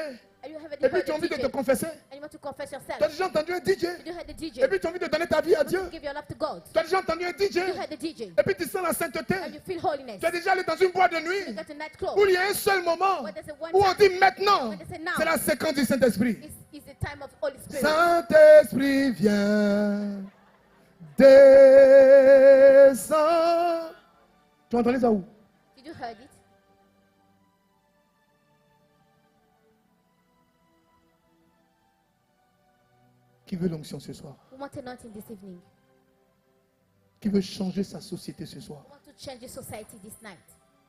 And you haven't et puis heard tu as the envie de DJ. te confesser. And you want to confess yourself. Tu as déjà entendu un DJ You heard the DJ. et puis tu as envie de donner ta vie à You Dieu. want to give your life to God. Tu as déjà entendu un DJ You heard the DJ. et puis tu sens la sainteté. And you feel holiness. Tu es déjà allé dans une boîte de You nuit got a nightclub. où il y a un seul moment Where there's a one où on time. dit maintenant, When they say now. c'est la séquence du Saint-Esprit. It's the time of Holy Spirit. Saint-Esprit vient, descend. Tu as entendu ça où? Did you heard it? Qui veut l'onction ce soir? We want anointing this evening. Qui veut changer sa société ce soir? We want to change the society this night.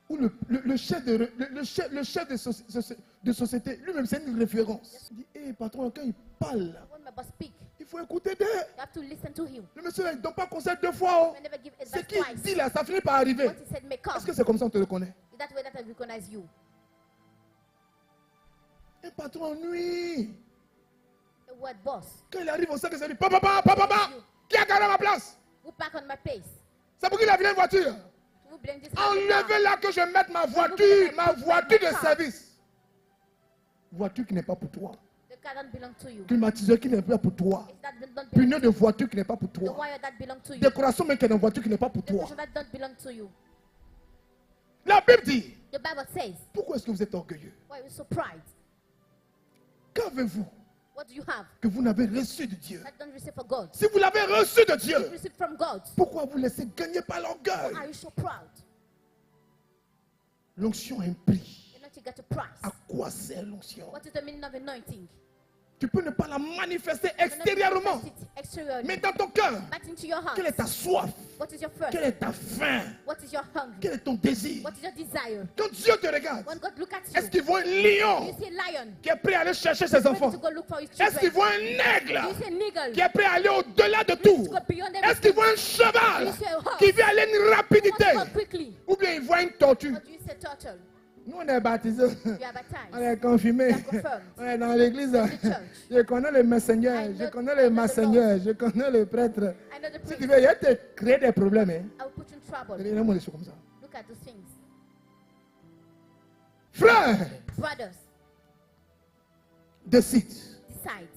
Où le chef de société, lui-même, c'est une référence. Il dit, hé patron, quand il parle, When my boss speak, il faut écouter d'eux. you have to listen to him. Le monsieur, là, il ne donne pas conseil 2 fois. Oh. You never give Ce advice qu'il twice. dit là, ça finit par arriver. What he said may come. Est-ce que c'est comme ça qu'on te le connaît? Is that way that I recognize you? Un patron, nuit. A word boss. Quand il arrive au sac, il dit, papa, qui a garé ma place? Who park on my place? C'est pour qu'il a vu une voiture. Who blame this? Enlevez là que je mette ma voiture de service. Voiture qui n'est pas pour toi. The car don't belong to you. Climatiseur qui n'est pas pour toi. It's that don't belong Pneu to de you. voiture qui n'est pas pour The toi. wire that belong to you. Décoration même qui est dans une voiture qui n'est pas pour The toi. cushion that don't belong to you. La Bible dit, The Bible says, pourquoi est-ce que vous êtes orgueilleux? why are you so proud? Qu'avez-vous What do you have que vous n'avez reçu de Dieu? that don't receive from God? Si vous l'avez reçu de You Dieu, receive from God. pourquoi vous laissez gagner par l'orgueil? Are you so proud? L'onction a un prix. You know you got a price. À quoi sert l'onction? What is the meaning of anointing? Tu peux ne pas la manifester You cannot extérieurement, manifest it exteriorly, mais dans ton cœur, but into your heart. quelle est ta soif? What is your thirst? Quelle est ta faim? What is your hunger? Quel est ton désir? What is your desire? Quand Dieu te regarde, When God look at est-ce you, qu'il voit un do lion you see a lion qui est prêt à aller chercher ses ready enfants? to go look for his Est-ce qu'il children? voit un aigle Do you see an eagle qui est prêt à aller au-delà de ready tout? to go beyond Est-ce qu'il everything? voit un cheval Do you see a horse qui vient aller une who wants rapidité? to go quickly? Ou bien il voit une tortue? Or do you see a turtle? Nous, on est baptisés. You are On baptized. est confirmés. You are confirmed. On est dans l'église. church. Je connais les messeigneurs, I je know- connais I les know the messeigneurs, je connais les prêtres. I know the Si priest. tu veux, il te créer des problèmes. Hein. I will put you in trouble. Regarde-moi des choses comme ça. Look at those things. Frère, Brothers, décide decide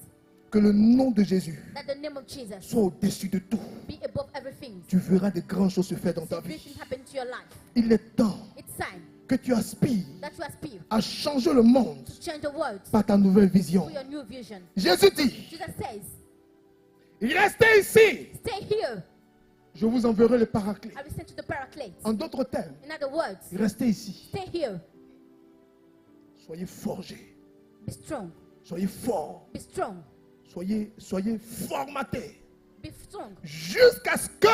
que le nom de Jésus that the name of Jesus soit au-dessus de tout. be above everything. Tu verras de grandes choses se faire dans ta See great vie. things happen to your life. Il est temps It's time que tu aspires that you aspire à changer le monde to change the world par ta nouvelle vision. through your new vision. Jésus dit, Jesus says, restez ici, stay here. je vous enverrai le paraclet. I will send you the paraclete. En d'autres termes, In other words, restez ici. stay here. Soyez forgés, Be strong. soyez forts, Be strong. soyez formatés Be strong. jusqu'à ce que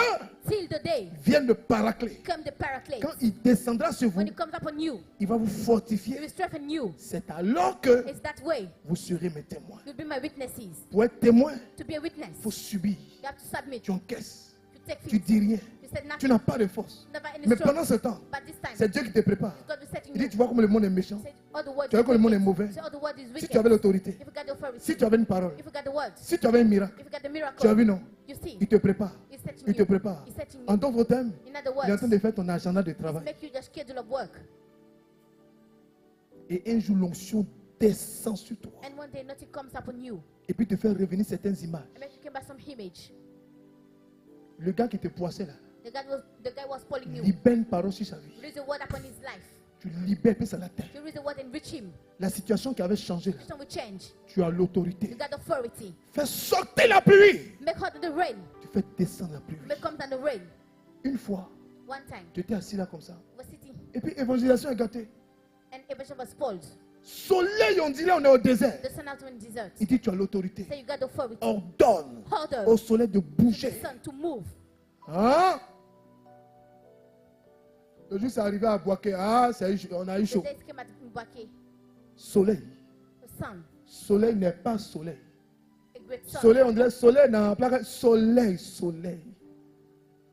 Till the day vienne le paraclet. come the paraclete. Quand il descendra sur vous, When it comes upon you, il va vous it fortifier. will strengthen you. C'est alors que It's that way vous serez mes témoins. you'll be my witnesses. Pour être témoin, To be a witness, il faut subir. you have to submit. Tu encaisses, You take tu things. dis rien. You said Tu nothing. n'as pas de force. Never any Mais strong. pendant ce temps, But this time, c'est Dieu qui te prépare. God will set in Il dit, you. tu vois comme le monde est méchant. Said, all the words Tu vois is que le monde est wicked. mauvais. Say, all the word is Si wicked. tu avais l'autorité, If you got the authority, si tu avais une parole, if you got the words, si tu avais un miracle, if you got the miracle, tu as vu, non? you see, Il te prépare. he's setting Il te you. prépare. He's setting En you. d'autres termes, In other il est en train words, de faire ton agenda de he's travail. make you the schedule of work. Et un jour, l'onction descend sur toi. And one day nothing comes upon you. Et puis te fait revenir certaines images. And make you come back some image. Le gars qui te poissait là, The guy was calling you. libère une parole sur sa vie. Release the word upon his life. Tu libères, puis ça l'atteint. You release the word and reach him. La situation qui avait changé là, Situation will change. tu as You l'autorité. got authority. Fais sortir la pluie. Make hot the rain. Tu fais descendre la pluie. Make come down the rain. Une fois, One time, tu étais assis là comme ça. we were sitting Et puis, évangélisation est gâtée. and Abraham was spoiled. Soleil, on dirait, on est au désert. The sun out in desert. Il dit, tu as l'autorité. So you got the authority. Ordonne Order au soleil de to the bouger. sun to move. Hein? Le jour, c'est arrivé à Boaké. Ah, on a eu The chaud. days came at Mbake. Soleil. The sun, Soleil n'est pas soleil. a great sun. Soleil, on dirait soleil dans la plaque. Soleil, soleil.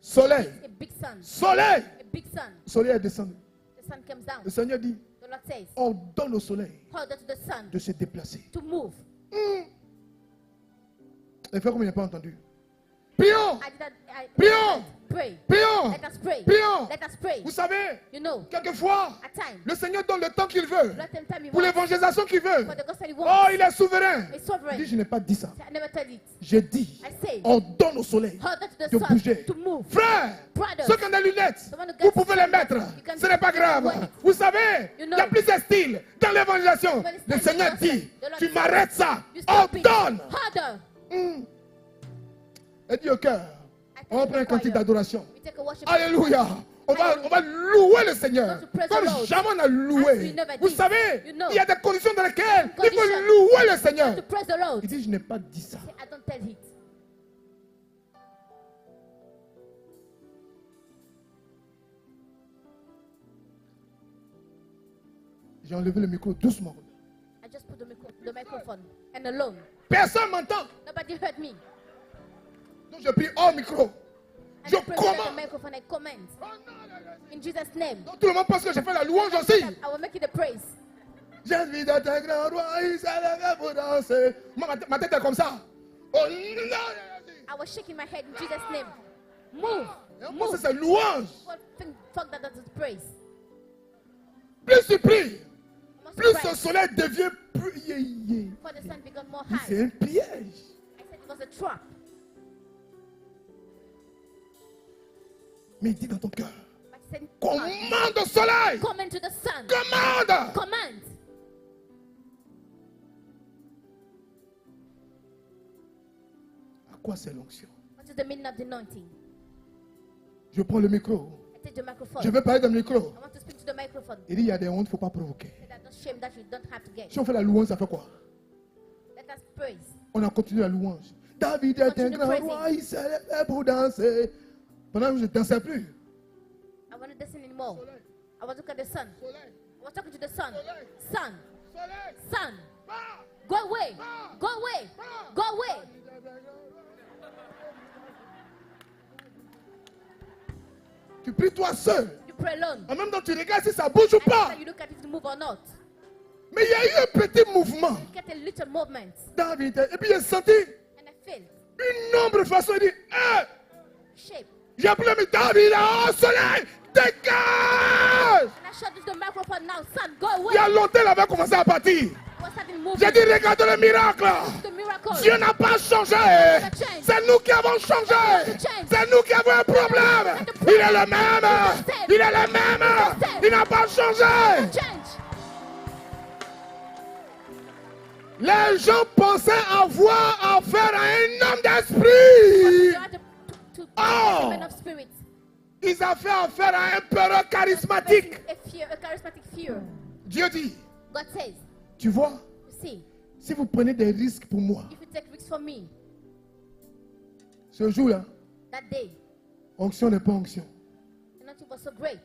Soleil. A big sun. Soleil. A big sun. Soleil est descendu. The sun comes down. Le Seigneur dit, The Lord says, ordonne au soleil order to the sun de se déplacer. to move. Les frères, comme il n'a pas entendu. Prions. Prions. Pray. Prions. Let us pray. Prions. Let us pray. Vous savez, You know, quelquefois, at times, le Seigneur donne le temps qu'il veut. let them tell me Pour what l'évangélisation qu'il veut. for the gospel he Oh, wants. il est souverain. He's Il sovereign. dit, je n'ai pas dit ça. I never tell it. J'ai dit, I say, ordonne au soleil order to the de sun bouger. to move. Frère, Brothers, ceux qui ont des lunettes, the one who vous gets pouvez les mettre. you can Ce n'est pas take grave. it away. Vous savez, You il know. y a plusieurs styles dans l'évangélisation. When it's Le time Seigneur to dit, the Lord tu says, m'arrêtes ça. You stop it. Ordonne. Order. Et dis au cœur, on va prendre un cantique d'adoration. We take a worship. Alléluia. On va louer le Seigneur. To praise Comme the Lord. jamais on a As loué. we never Vous did. savez, You know. il y a des conditions dans lesquelles il Conditions. faut louer le Seigneur. To praise the Lord. Il dit, je n'ai pas dit ça. Say, I don't tell it. J'ai enlevé le micro doucement. I just put the microphone and alone. Personne m'entend. Nobody heard me. Donc je prie hors micro. And Je I press the commande. microphone. I comment in Jesus' name. Donc tout le monde pense que j'ai fait la louange aussi. I will make it a praise. J'ai envie d'être un grand roi, il s'est levé pour danser. Moi, ma tête est comme ça. Oh non. I was shaking my head in Jesus' name. Move. Et on pense Move. que c'est louange. What thing fuck that is praise? Plus tu pries, You must plus pray. ce soleil devient plus. For the sun become more C'est high. un piège. I said it was a trap. Mais dis dans ton cœur, But he said, commande au soleil. come into the sun. Commande. Command. À quoi c'est l'onction? What is the meaning of the anointing? Je prends le micro. I take the microphone. Je vais parler dans le micro. I want to speak to the microphone. Il dit, il y a des hontes, il ne faut pas provoquer. Say that no shame that you don't have to get. Si on fait la louange, ça fait quoi? Let us praise. On a continué la louange. David est un Continue grand praising. roi, il s'est levé pour danser. Pendant que je ne dansais plus. I want to listen anymore. I want to look at the sun. I was talking to the sun. Sun. Sun. Go away. Go away. Go away. Tu pries toi seul. You pray alone. En même temps, tu regardes si ça bouge ou And pas. after you look at if you move or not. Mais il y a eu un petit mouvement. You get a little movement. David, et puis j'ai senti And I feel une ombre de façon. Il dit, hé, shape. j'ai appelé mais David, là, au soleil, dégage. And I shut the microphone now. Sun, go Il y a away. longtemps, il avait commencé à partir. was starting moving. J'ai dit, regardez le miracle. The miracle. Dieu n'a pas changé. C'est nous qui avons changé. C'est nous qui avons un problème. Il est le même. Il est le même. Il n'a pas changé. Change. Les gens pensaient avoir affaire à un homme d'esprit. You had to Oh. man of spirit. Ils avaient affaire à un peureux charismatique. A charismatic fear. Dieu dit, God says, tu vois, you see, si vous prenez des risques pour moi, if you take risks for me, ce jour-là, that day, onction n'est pas onction. the nothing was so great.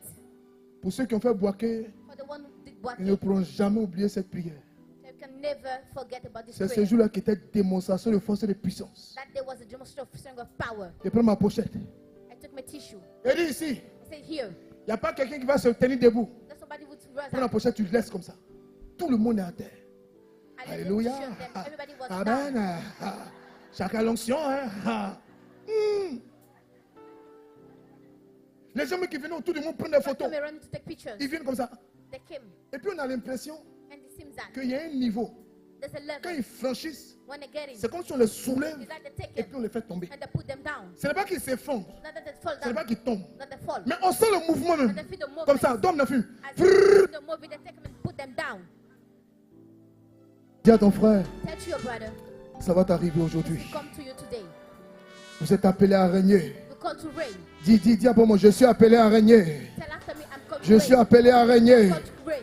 Pour ceux qui ont fait boaké, For the one who did ils ne what pourront jamais oublier cette prière. you can never forget about this C'est ce prayer. jour-là qui était démonstration de force et de puissance. That day was a demonstration of strength of power. Je prends ma pochette. I took my tissue. Et dit ici, I said, here, il n'y a pas quelqu'un qui va se tenir debout. there's somebody who rise Prends la up. pochette, tu le laisses comme ça. Tout le monde est à terre. I let the Alléluia. tissue and then everybody was Amen. down. Chacun l'onction. Hein? Les hommes qui viennent autour du monde prennent des They photos. came around to take pictures. Ils viennent comme ça. They came, Et puis on a l'impression and it seems that qu'il y a un niveau. there's a Quand level. ils franchissent, When they get in, c'est comme si on les soulève it's like they take et puis on them les fait tomber. and they put them down. Ce n'est pas qu'ils s'effondrent, Not that they fall ce n'est down, pas qu'ils tombent. not they fall. Mais on sent le mouvement And même. they feel the movement. Comme ça, d'homme n'a vu. As they feel the movie, they take them and put them down. Dis à ton frère, Tell to your brother, ça va t'arriver aujourd'hui. come to you today. Vous êtes appelé à régner. You call to reign. Dis après moi, je suis appelé à régner. Tell after me, I'm called Je to suis reign. appelé à régner. I'm called to reign.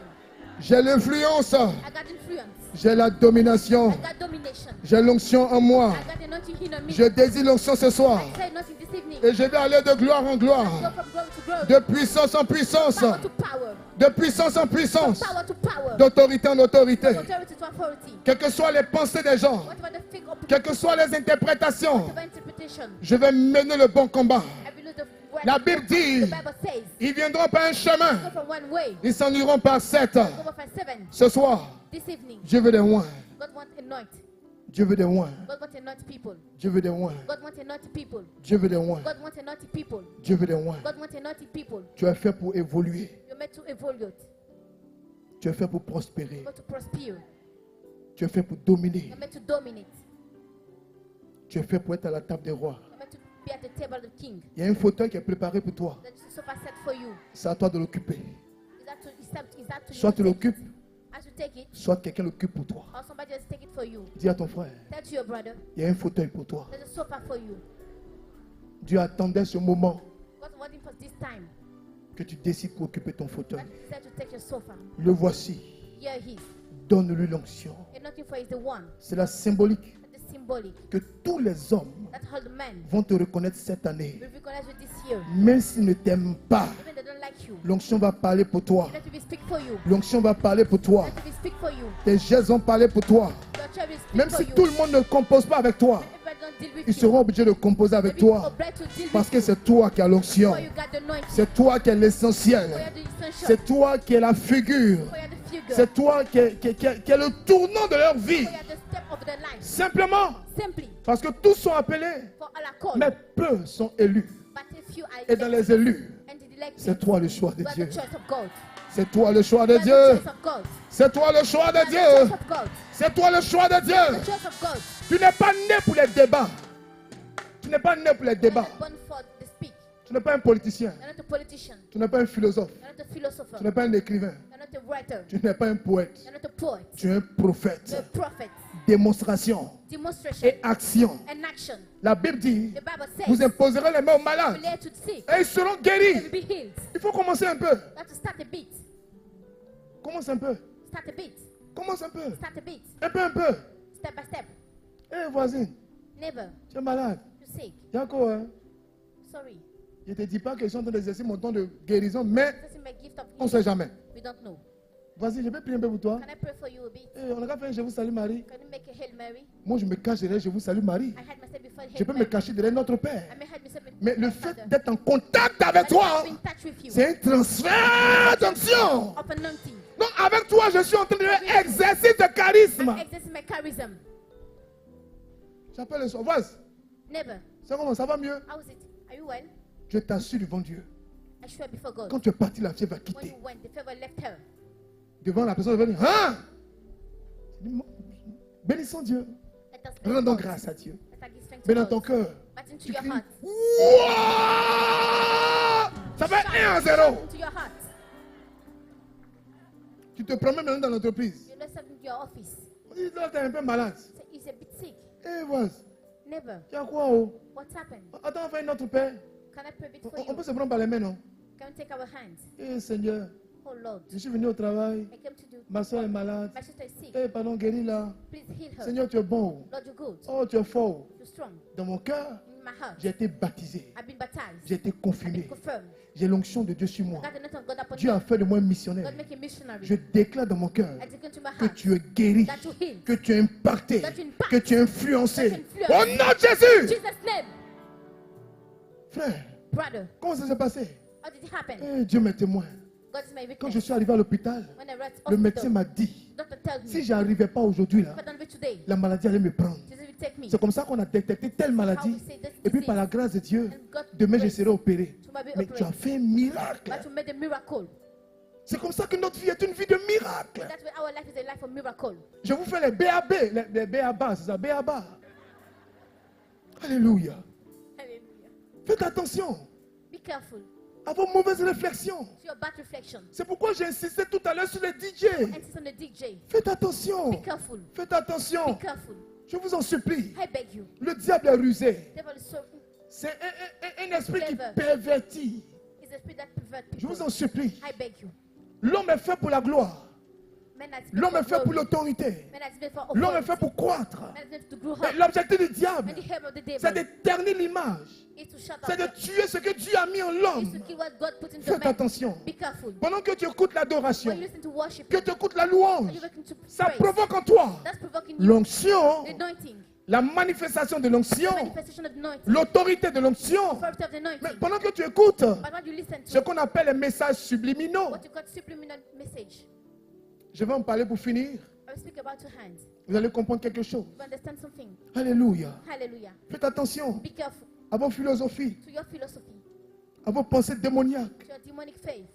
J'ai l'influence. I got influence. J'ai la domination. I got domination. J'ai l'onction en moi. I got anointing in on me. Je désire l'onction ce soir. I say nothing this evening. Et je vais aller de gloire en Go gloire. from glory to glory. De puissance en puissance. Power to power. De puissance en puissance. Power to power. D'autorité en autorité. Authority to authority. Quelles que soient les pensées des gens. Whatever the think of Quelles que soient les interprétations. whatever interpretation. Je vais mener le bon combat. I believe the word. La Bible dit, The Bible says, ils viendront par un chemin. go from one way. Ils s'en iront par sept. Go from seven. Ce soir, This evening, Dieu veut des oins. God wants anoint. Dieu veut des oins. God wants anoint people. Dieu veut des oins. God wants anoint people. Dieu veut des oins. God wants anoint people. Dieu veut des oins. God wants anoint people. Tu es fait pour évoluer. You're meant to evolve. Tu es fait pour prospérer. You're meant to prosper. Tu es fait pour dominer. You're meant to dominate. Tu es fait pour être à la table des rois. You're meant to be at the table of the king. Il y a un fauteuil qui est préparé pour toi. That is so far set for you. C'est à toi de l'occuper. Is that to you Soit to tu take l'occupes, it? As you take it, soit quelqu'un l'occupe pour toi. or somebody else take it for you. Dis à ton frère, Tell to your brother, il y a un fauteuil pour toi. there's a sofa for you. Dieu attendait ce moment God's waiting for this time que tu décides pour occuper ton fauteuil. that you decide to take your sofa. Le voici. Here he is. Donne-lui l'onction. And nothing for is the one, C'est la symbolique that is symbolic, que tous les hommes that all the men vont te reconnaître cette année. will recognize you this year. Même s'ils ne t'aiment pas, Even they don't like you. l'onction va parler pour toi. Let me speak for you. L'onction va parler pour toi. Let me speak for you. Tes gestes vont parler pour toi. Your child will speak Même for si you. tout le monde ne compose pas avec toi, Everybody don't deal with ils you. seront obligés de composer avec They'll be toi. obliged to deal Parce with que you. c'est toi qui as l'onction. For you got the anointing. C'est toi qui es For l'essentiel. you are the essential. C'est toi qui es la figure. For you are the figure. C'est toi qui est le tournant de leur vie. For you are the step of their life. Simplement Simply, parce que tous sont appelés, for all are called. mais peu sont élus. But if you are Et dans elected les élus, and the elected, c'est toi le choix de you are Dieu. the choice of God. C'est toi le choix de You are the Dieu. choice of God. C'est toi le choix You de are the Dieu. choice of God. C'est toi le choix de The Dieu. choice of God. Tu n'es pas né pour les débats. Tu n'es pas né pour les You're débats. not born for the speak. Tu n'es pas un politicien. You're not a politician. Tu n'es pas un philosophe. You're not a philosopher. Tu n'es pas un écrivain. You're not a writer. Tu n'es pas un poète. You're not a poet. Tu es un prophète. You're a prophet. Démonstration Demonstration et action. and action. La Bible dit, The Bible says, vous imposerez les mains aux malades relate to the sick. et ils seront They will guéris. be healed. Il faut commencer un peu. You have to start a bit. Commence un peu. Start a bit. Commence un peu. Start a bit. Un peu, un peu. Step by step. Hé voisine, Neighbor, tu es malade. you're sick. Yako, hein? Sorry. Je ne te dis pas que je suis en train d'exercer mon don de guérison, mais This is my gift of on ne healing. sait jamais. We don't know. Vas-y, je peux prier un peu pour toi. Can I pray for you a bit? Eh, on a qu'à faire un Je vous salue Marie. Can you make a Hail Mary? Moi, je me cache derrière Je vous salue Marie. I had myself before Je Hail peux me Mary. cacher derrière notre Père. I may hide myself in Mais le my fait Father. d'être en contact avec But toi, I'm in touch with you. c'est un transfert d'onction. Of anointing. Donc, avec toi, je suis en train de exercer de charisme. I'm exercising my charism. J'appelle le soir. Vas-y. Neighbor, Ça comment? Ça va mieux? how is it? Are you well? Je t'assure devant Dieu. I swear before God. Quand tu es parti, la fièvre va When quitter. you went, the fever left her. Devant la personne, elle va dire, hein? Bénissons Dieu. Let us thank Rendons God. grâce à Dieu. Let us give thanks to Mais dans God. ton cœur, But into tu your cries, heart. Ouah! Ça fait 1-0. Into your heart. Tu te promènes maintenant dans l'entreprise. You know something in your office. On dit, là, tu es un peu malade. So he's a bit sick. Eh, vas Never. tu as quoi, oh? What's happened? Attends, on fait une autre paix. Can I pray a bit On for peut you? se prendre par les mains, non? Can we take our hands? Eh, Seigneur, Oh Lord, je suis venu au travail. I came to do. Ma soeur est malade. My sister is sick. Eh, pardon, guéris-la. Please heal her. Seigneur, tu es bon. Lord, you're good. Oh, tu es fort. You're strong. Dans mon cœur, In my heart, j'ai été baptisé. I've been baptized. J'ai été I've been confirmé. confirmed. J'ai l'onction de Dieu sur moi. God, the anointing of God upon Dieu me. a fait de moi un missionnaire. God, make a missionary. Je déclare dans mon cœur I declare to my que heart tu es guéri, that you heal. que tu es impacté, That you impact. que tu es influencé. That you influence. Au nom de In Jésus! Jesus' name, Frère, brother, comment ça s'est passé? how did it happen? Eh, Dieu m'est témoin. God is my Quand je witness. suis arrivé à l'hôpital, When I read le médecin hospital, m'a dit, doctor tells me, si je n'arrivais pas aujourd'hui là, if I don't reach today, la maladie allait me prendre. Jesus will take me. C'est comme ça qu'on a détecté telle maladie. Et puis par la grâce de Dieu, demain je serai opéré. Mais tu as fait un miracle. But you made a miracle. C'est comme ça que notre vie est une vie de miracle. That's why our life is a life of miracle. Je vous fais les BAB, les BABA, c'est ça, BABA. Alléluia. Hallelujah. Faites attention Be careful à vos mauvaises réflexions. to your bad reflection. C'est pourquoi j'ai insisté tout à l'heure sur les DJ. Insist on the DJ. Faites attention. Be careful. Faites attention. Be careful. Je vous en supplie. I beg you. Le diable est rusé. Devil is so C'est un esprit qui Clever. pervertit. is a spirit that perverts Je people. vous en supplie. I beg you. L'homme est fait pour la gloire. Men are L'homme est made fait for pour glory. l'autorité. Men are made for L'homme est authority. fait pour croître. Men are made to grow Mais up. l'objectif du diable, And the aim of the c'est devil de ternir l'image. is to shut C'est de up. tuer ce que Dieu a mis en Is l'homme. to kill what God put in the Faites man. attention. Be careful. Pendant que tu écoutes When l'adoration, you listen to worship, que tu écoutes la when louange, you listen to ça praise, provoque en toi that's provoking you. l'onction, The anointing, la manifestation de l'onction, manifestation of the anointing, l'autorité de l'onction. authority of the Mais anointing. pendant que tu écoutes But what you listen ce to, qu'on appelle les messages subliminaux, what you call subliminal message. je vais en parler pour finir. I will speak about your hands. Vous allez comprendre quelque chose. You understand something. Alléluia. Hallelujah. Faites attention Be careful à vos philosophies, to your philosophy, à vos pensées démoniaques. to your demonic faith.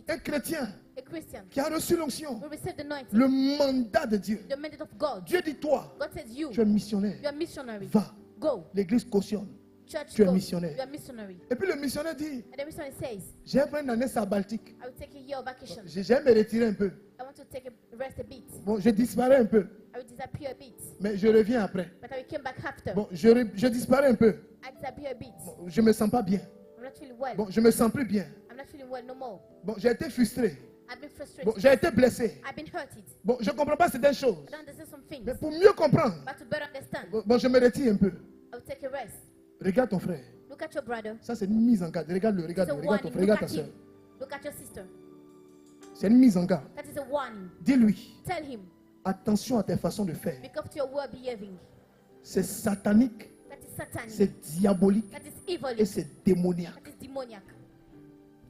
Un chrétien A Christian qui a reçu l'onction, will receive the anointing, le mandat de Dieu. the mandate of God. Dieu dit toi, God says you, tu es missionnaire. you are missionary. Va. Go. L'église cautionne. Church, Tu es go. missionnaire. You are missionary. Et puis le missionnaire dit, And the missionary says, j'ai pris une année sabbatique. I will take a year of vacation. J'aime me retirer un peu. I want to take a rest a bit. Bon, je disparais un peu, I will disappear a bit. mais je reviens après. But I will come back after. Bon, je disparais un peu. I disappear a bit. Bon, je me sens pas bien. I'm not feeling well. Bon, je me sens plus bien. I'm not feeling well no more. Bon, j'ai été frustré. I've been frustrated. Bon, j'ai été blessé. I've been hurted. Bon, je comprends pas certaines choses. I don't understand some things. Mais pour mieux comprendre, But to better understand, bon, je me retire un peu. I will take a rest. Regarde ton frère. Look at your brother. Ça, c'est une mise en garde. Regarde-le, It's a regarde-le, regarde ton warning. frère, Look regarde ta at soeur. him. Look at your sister. C'est une mise en garde. That is a warning. Dis-lui, Tell him, attention à tes façons de faire. because of your well behaving. C'est satanique, That is satanic. c'est diabolique That is evil. et c'est démoniaque. That is demoniac.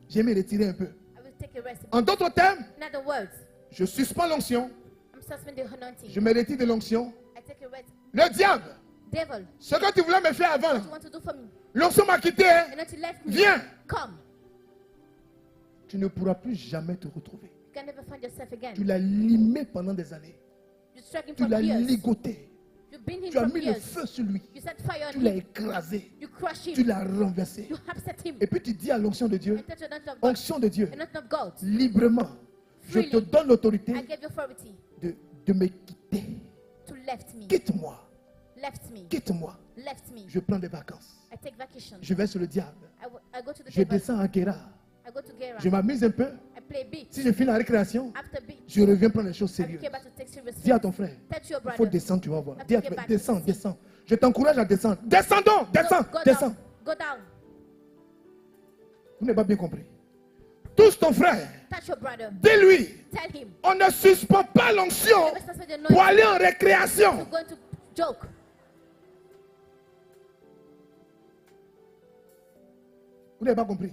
Je vais me retirer un peu. I will take a rest. En d'autres termes, In other words, je suspends l'onction, I'm suspending the anointing. je me retire de l'onction. I take a rest. Le diable, Devil, ce que tu voulais me faire avant, what you want to do for me? l'onction m'a quitté. Hein. And not you left me. Viens. Come. Tu ne pourras plus jamais te retrouver. You can never find yourself again. Tu l'as limé pendant des années. You struck him Tu from l'as years. ligoté. You've been him Tu as from mis le years. feu sur lui. You set fire Tu on l'as him. écrasé. You crush him. Tu l'as renversé. You upset him. Et puis tu dis à l'onction de Dieu, And touch the anointing of God. onction de Dieu, Anointing of God. librement, je te Freely. donne l'autorité I gave you authority de me quitter. to left me. Quitte-moi, Left me. quitte-moi. Left me. Je prends des vacances. I take vacation. Je vais sur le diable. I go to the Je devil. descends à Guéra. I go to Gera. Je m'amuse un peu. I play a beat. Si je finis la récréation, After beat, je reviens prendre les choses I sérieuses. came back to take seriously. Dis à ton frère, Touch your il faut brother. descendre, tu vas voir. Let's Dis à get ton frère, back. descends, descends. Je t'encourage à descendre. Descendons, descends, Go descends. down. Go down. Vous n'avez pas bien compris. Touche ton frère. Touch your brother. Dis-lui, Tell him. on ne suspend pas l'onction Never suspend the pour anointing. aller en récréation. You're going to joke. Vous n'avez pas compris.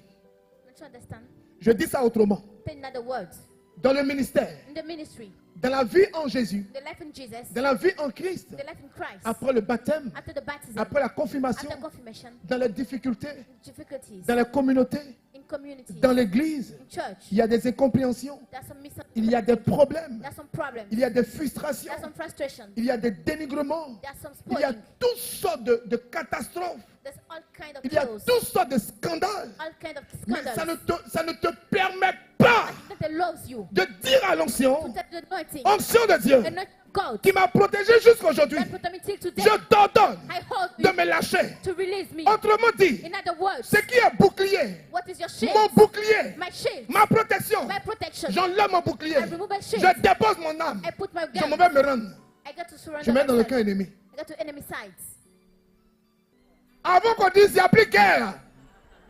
Don't you understand? Je dis ça autrement. In other words, Dans le ministère, in the ministry, dans la vie en Jésus, the life in Jesus, dans la vie en Christ, the life in Christ, après le baptême, after the baptism, après la confirmation, after confirmation, dans les difficultés, difficulties, dans les communautés, in communities, Dans l'église, in church, il y a des incompréhensions, there's some il y a des misunderstandings, problèmes, there's some problems, il y a des frustrations, there's some frustration, il y a des dénigrements, there's some il y a spoiling, toutes sortes de catastrophes, there's all kind of il y a chaos, toutes sortes de scandales. all kind of Mais scandals. ça ne te permet pas That allows you de dire à to l'onction, tell the anointing, onction de Dieu, and not God, qui m'a protégé jusqu'à aujourd'hui, that protect me till today. je t'ordonne I hold de you me lâcher. to release me. Autrement dit, In other words, ce qui est bouclier, what is your shield? mon bouclier, My shield, ma protection, my protection. j'enlève mon bouclier, I remove my shield. je dépose mon âme, I put my je m'en gun. vais me rendre, I got to surrender je mets dans le myself. camp ennemi. I got to enemy sides. Avant qu'on dise, il n'y a plus guerre,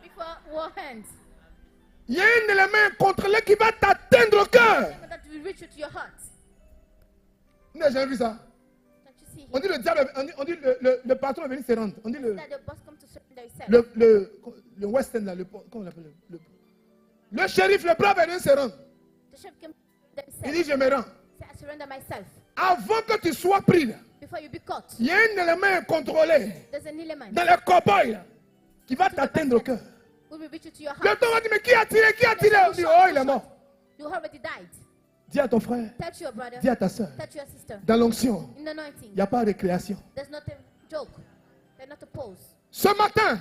Before war ends, il y a un élément incontrôlé qui va t'atteindre au cœur. that will reach you to your heart. Vous n'avez jamais vu ça? Don't you see On here? dit le diable, on dit le patron est venu se rendre. On dit That the boss come to surrender himself. le western là, comment on l'appelle? Le shérif, le brave est venu se rendre. The chef came to Il surrender dit, himself. je me rends. Say, I surrender myself. Avant que tu sois pris, là, Before you be caught, il y a un élément incontrôlé there's an element dans le cow-boy là, qui va t'atteindre au cœur. who will reach you to your Le heart. temps va dire, mais qui a tiré? Qui a tiré? On dit, oh, il est mort. You already died. Dis à ton frère, Touch your brother. dis à ta soeur, Touch your sister. dans l'onction, In the anointing, il n'y a pas de récréation. there's not a joke. There's not a pause. Ce matin,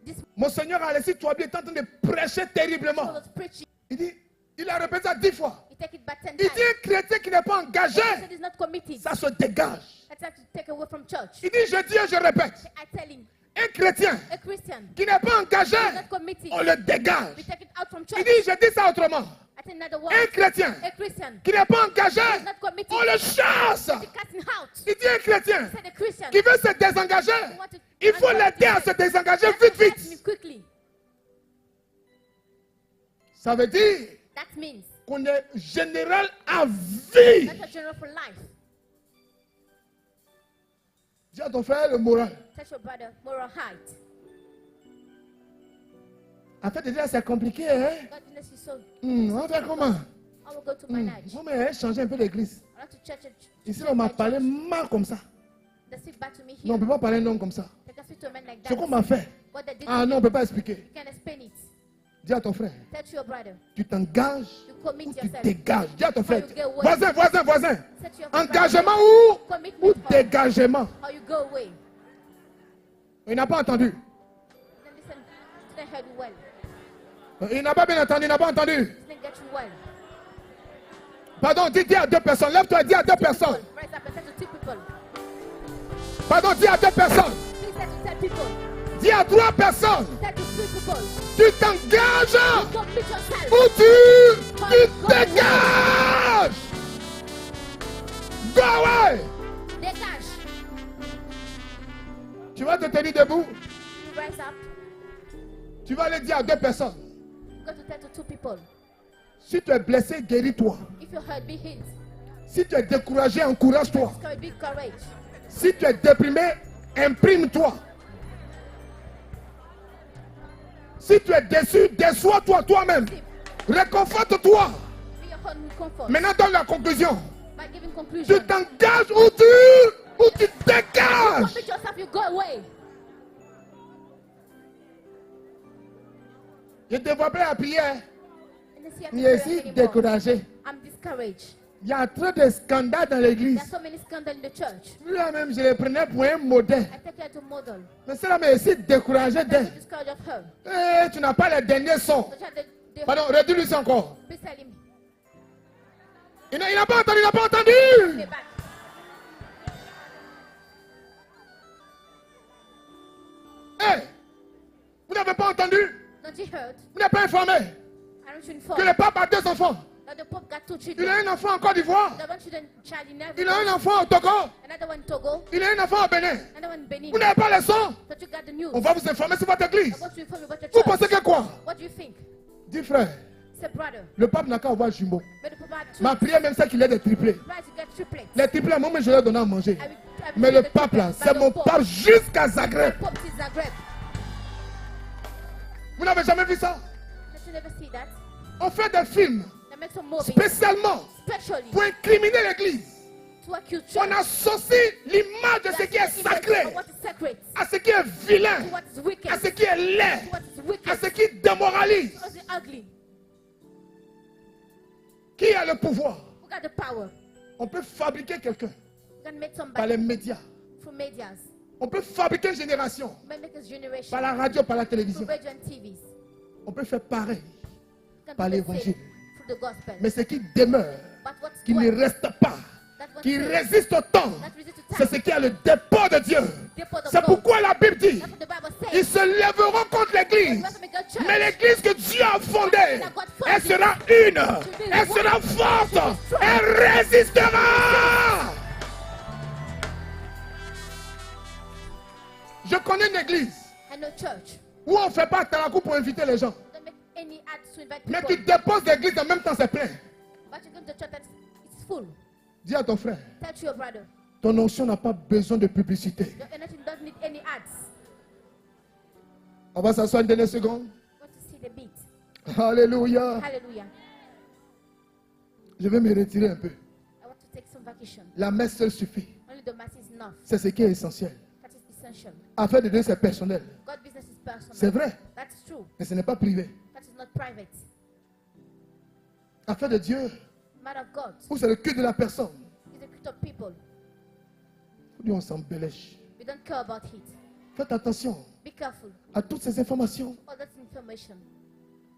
This mon Seigneur Alexis Touabi est en train de prêcher man terriblement. was preaching. Il dit, il a répété ça 10 fois. You take it back 10 Il times. dit, un chrétien qui n'est pas engagé, He said he's not committed. ça se dégage. That's have to take away from church. Il dit, je dis et je répète, I tell him, un chrétien a Christian qui n'est pas engagé, who is not committed, on le dégage. we take it out from Il church. dit, je dis ça autrement. I tell another Un word, chrétien a Christian qui n'est pas engagé, who is not committed, on le chasse. we cast him out. Il dit, un chrétien He said a Christian qui veut se désengager, who want to il faut l'aider à se désengager vite, him vite. quickly. Ça veut dire That means qu'on est général à vie. that's a general for life. Dis à ton frère le moral. Touch your brother, moral height. En fait, déjà, c'est compliqué, hein? Godliness is so. On va faire comment? I will go to manage. On va changer un peu l'église. I want to church. Ici, on m'a parlé mal comme ça. They speak back to me Non, on here. ne peut pas parler non comme ça. They can speak to a man like Ce qu'on that. m'a fait. What they did Ah to non, me, on ne peut pas expliquer. you can explain it. Dis à ton frère, Touch your brother. tu t'engages You commit ou tu yourself. dégages. Dis à ton frère, you get away. voisin, voisin, voisin. Touch your Engagement brother. ou Commitment or dégagement. you go away. Il n'a pas entendu. Then listen. Didn't hear you well. Il n'a pas bien entendu, il n'a pas entendu. Didn't get you well. Pardon, dis à deux personnes. Lève-toi et dis à deux personnes. Rise up and say to 2 people. Pardon, dis à deux personnes. Please say to 10 people. Dis à 3 personnes. Say to 3 people. Tu t'engages Commit yourself. ou tu dégages. Go away. Dégage. Tu vas te tenir debout. You rise up. Tu vas aller dire à deux personnes. You go to tell to 2 people. Si tu es blessé, guéris-toi. If you're hurt, be healed. Si tu es découragé, encourage-toi. Discourage, be courage. Si tu es déprimé, imprime-toi. Si tu es déçu, déçois-toi toi-même. Réconforte-toi. Be your own comfort. Maintenant, donne la conclusion. By giving Tu conclusion. t'engages ou tu dégages. Commit yourself, you go away. Je ne te vois pas à prier. And then see, I Il can't est pray ici anymore. découragé. I'm discouraged. Il y a trop de scandales dans l'église. There's so many scandals in the church. Lui-même, je le prenais pour un modèle. I take her to model. Mais cela m'a aussi découragé I'm d'elle. discouraged of her. Eh, tu n'as pas les derniers sons. So try the Pardon, redis-lui ça encore. please tell him. Il n'a pas entendu, il n'a pas entendu. Get back. Eh, vous n'avez pas entendu. Don't you heard? Vous n'êtes pas informé I don't you que inform le pape a 2 enfants. that the Pope got 2 Il children. a un enfant en Côte d'Ivoire. The one children child in Il a Ivory un enfant au Togo. Coast, another one in Togo, Il a un enfant au Bénin. another one in Benin. Vous n'avez pas les sons. But you got the news. On va vous informer sur votre église. I want to inform you about your Vous church. pensez que quoi? What do you think? Dis frère, Say brother. le pape n'a qu'à avoir jumeau. But the Pope had 2. Ma prière même c'est qu'il ait des triplés. Try to get triplets. Les triplés, moi je leur donne à manger. I will Mais give le the pape là, triplets by c'est the mon Pope. pape jusqu'à Zagreb. Pope is Zagreb. Vous n'avez jamais vu ça? Did you never see that? On fait des films They make some movies, spécialement especially pour incriminer l'église. to what kills On church. associe l'image de ce qui est sacré What is sacred? à ce qui est vilain, To what is wicked? à ce qui est laid, To what is à wicked? ce qui démoralise. What is ugly? Qui a le pouvoir? Who got the power? On peut fabriquer quelqu'un We can make par somebody les médias. through medias. On peut fabriquer une génération We can make a generation par la radio, par la through télévision. radio and TVs. On peut faire pareil We can par do the l'évangile. same through the gospel. Mais ce qui demeure, But what's qui ne what? reste pas, That what qui says, résiste au temps, that resist to c'est time. ce qui a le dépôt de Dieu. Depot of C'est God. pourquoi la Bible dit, That's what the Bible ils says. se lèveront contre l'église. We have to make a church. Mais l'église que Dieu a fondée, elle sera une, elle sera forte, elle résistera. Je connais une église I know church. où on ne fait pas tarakou pour inviter les gens. Don't make any ads to invite Mais people. tu déposes l'église en même temps, c'est plein. But you go to the church that it's full. Dis à ton frère, Tell to your brother. ton onction n'a pas besoin de publicité. Your anointing doesn't need any ads. On va s'asseoir une dernière seconde. Want to see the beat. Alléluia. Hallelujah. Je vais me retirer un peu. I want to take some vacation. La messe seule suffit. Only the mass is enough. C'est ce qui est essentiel. That is essential. Affaire de Dieu, c'est personnel. God business is personal. C'est vrai, That's true. mais ce n'est pas privé. That is not private. Affaire de Dieu, Matter of God où c'est le cul de la personne. is the cult of people. Nous, on s'embellèche. We don't care about it. Faites attention Be careful. à toutes ces informations. All that information.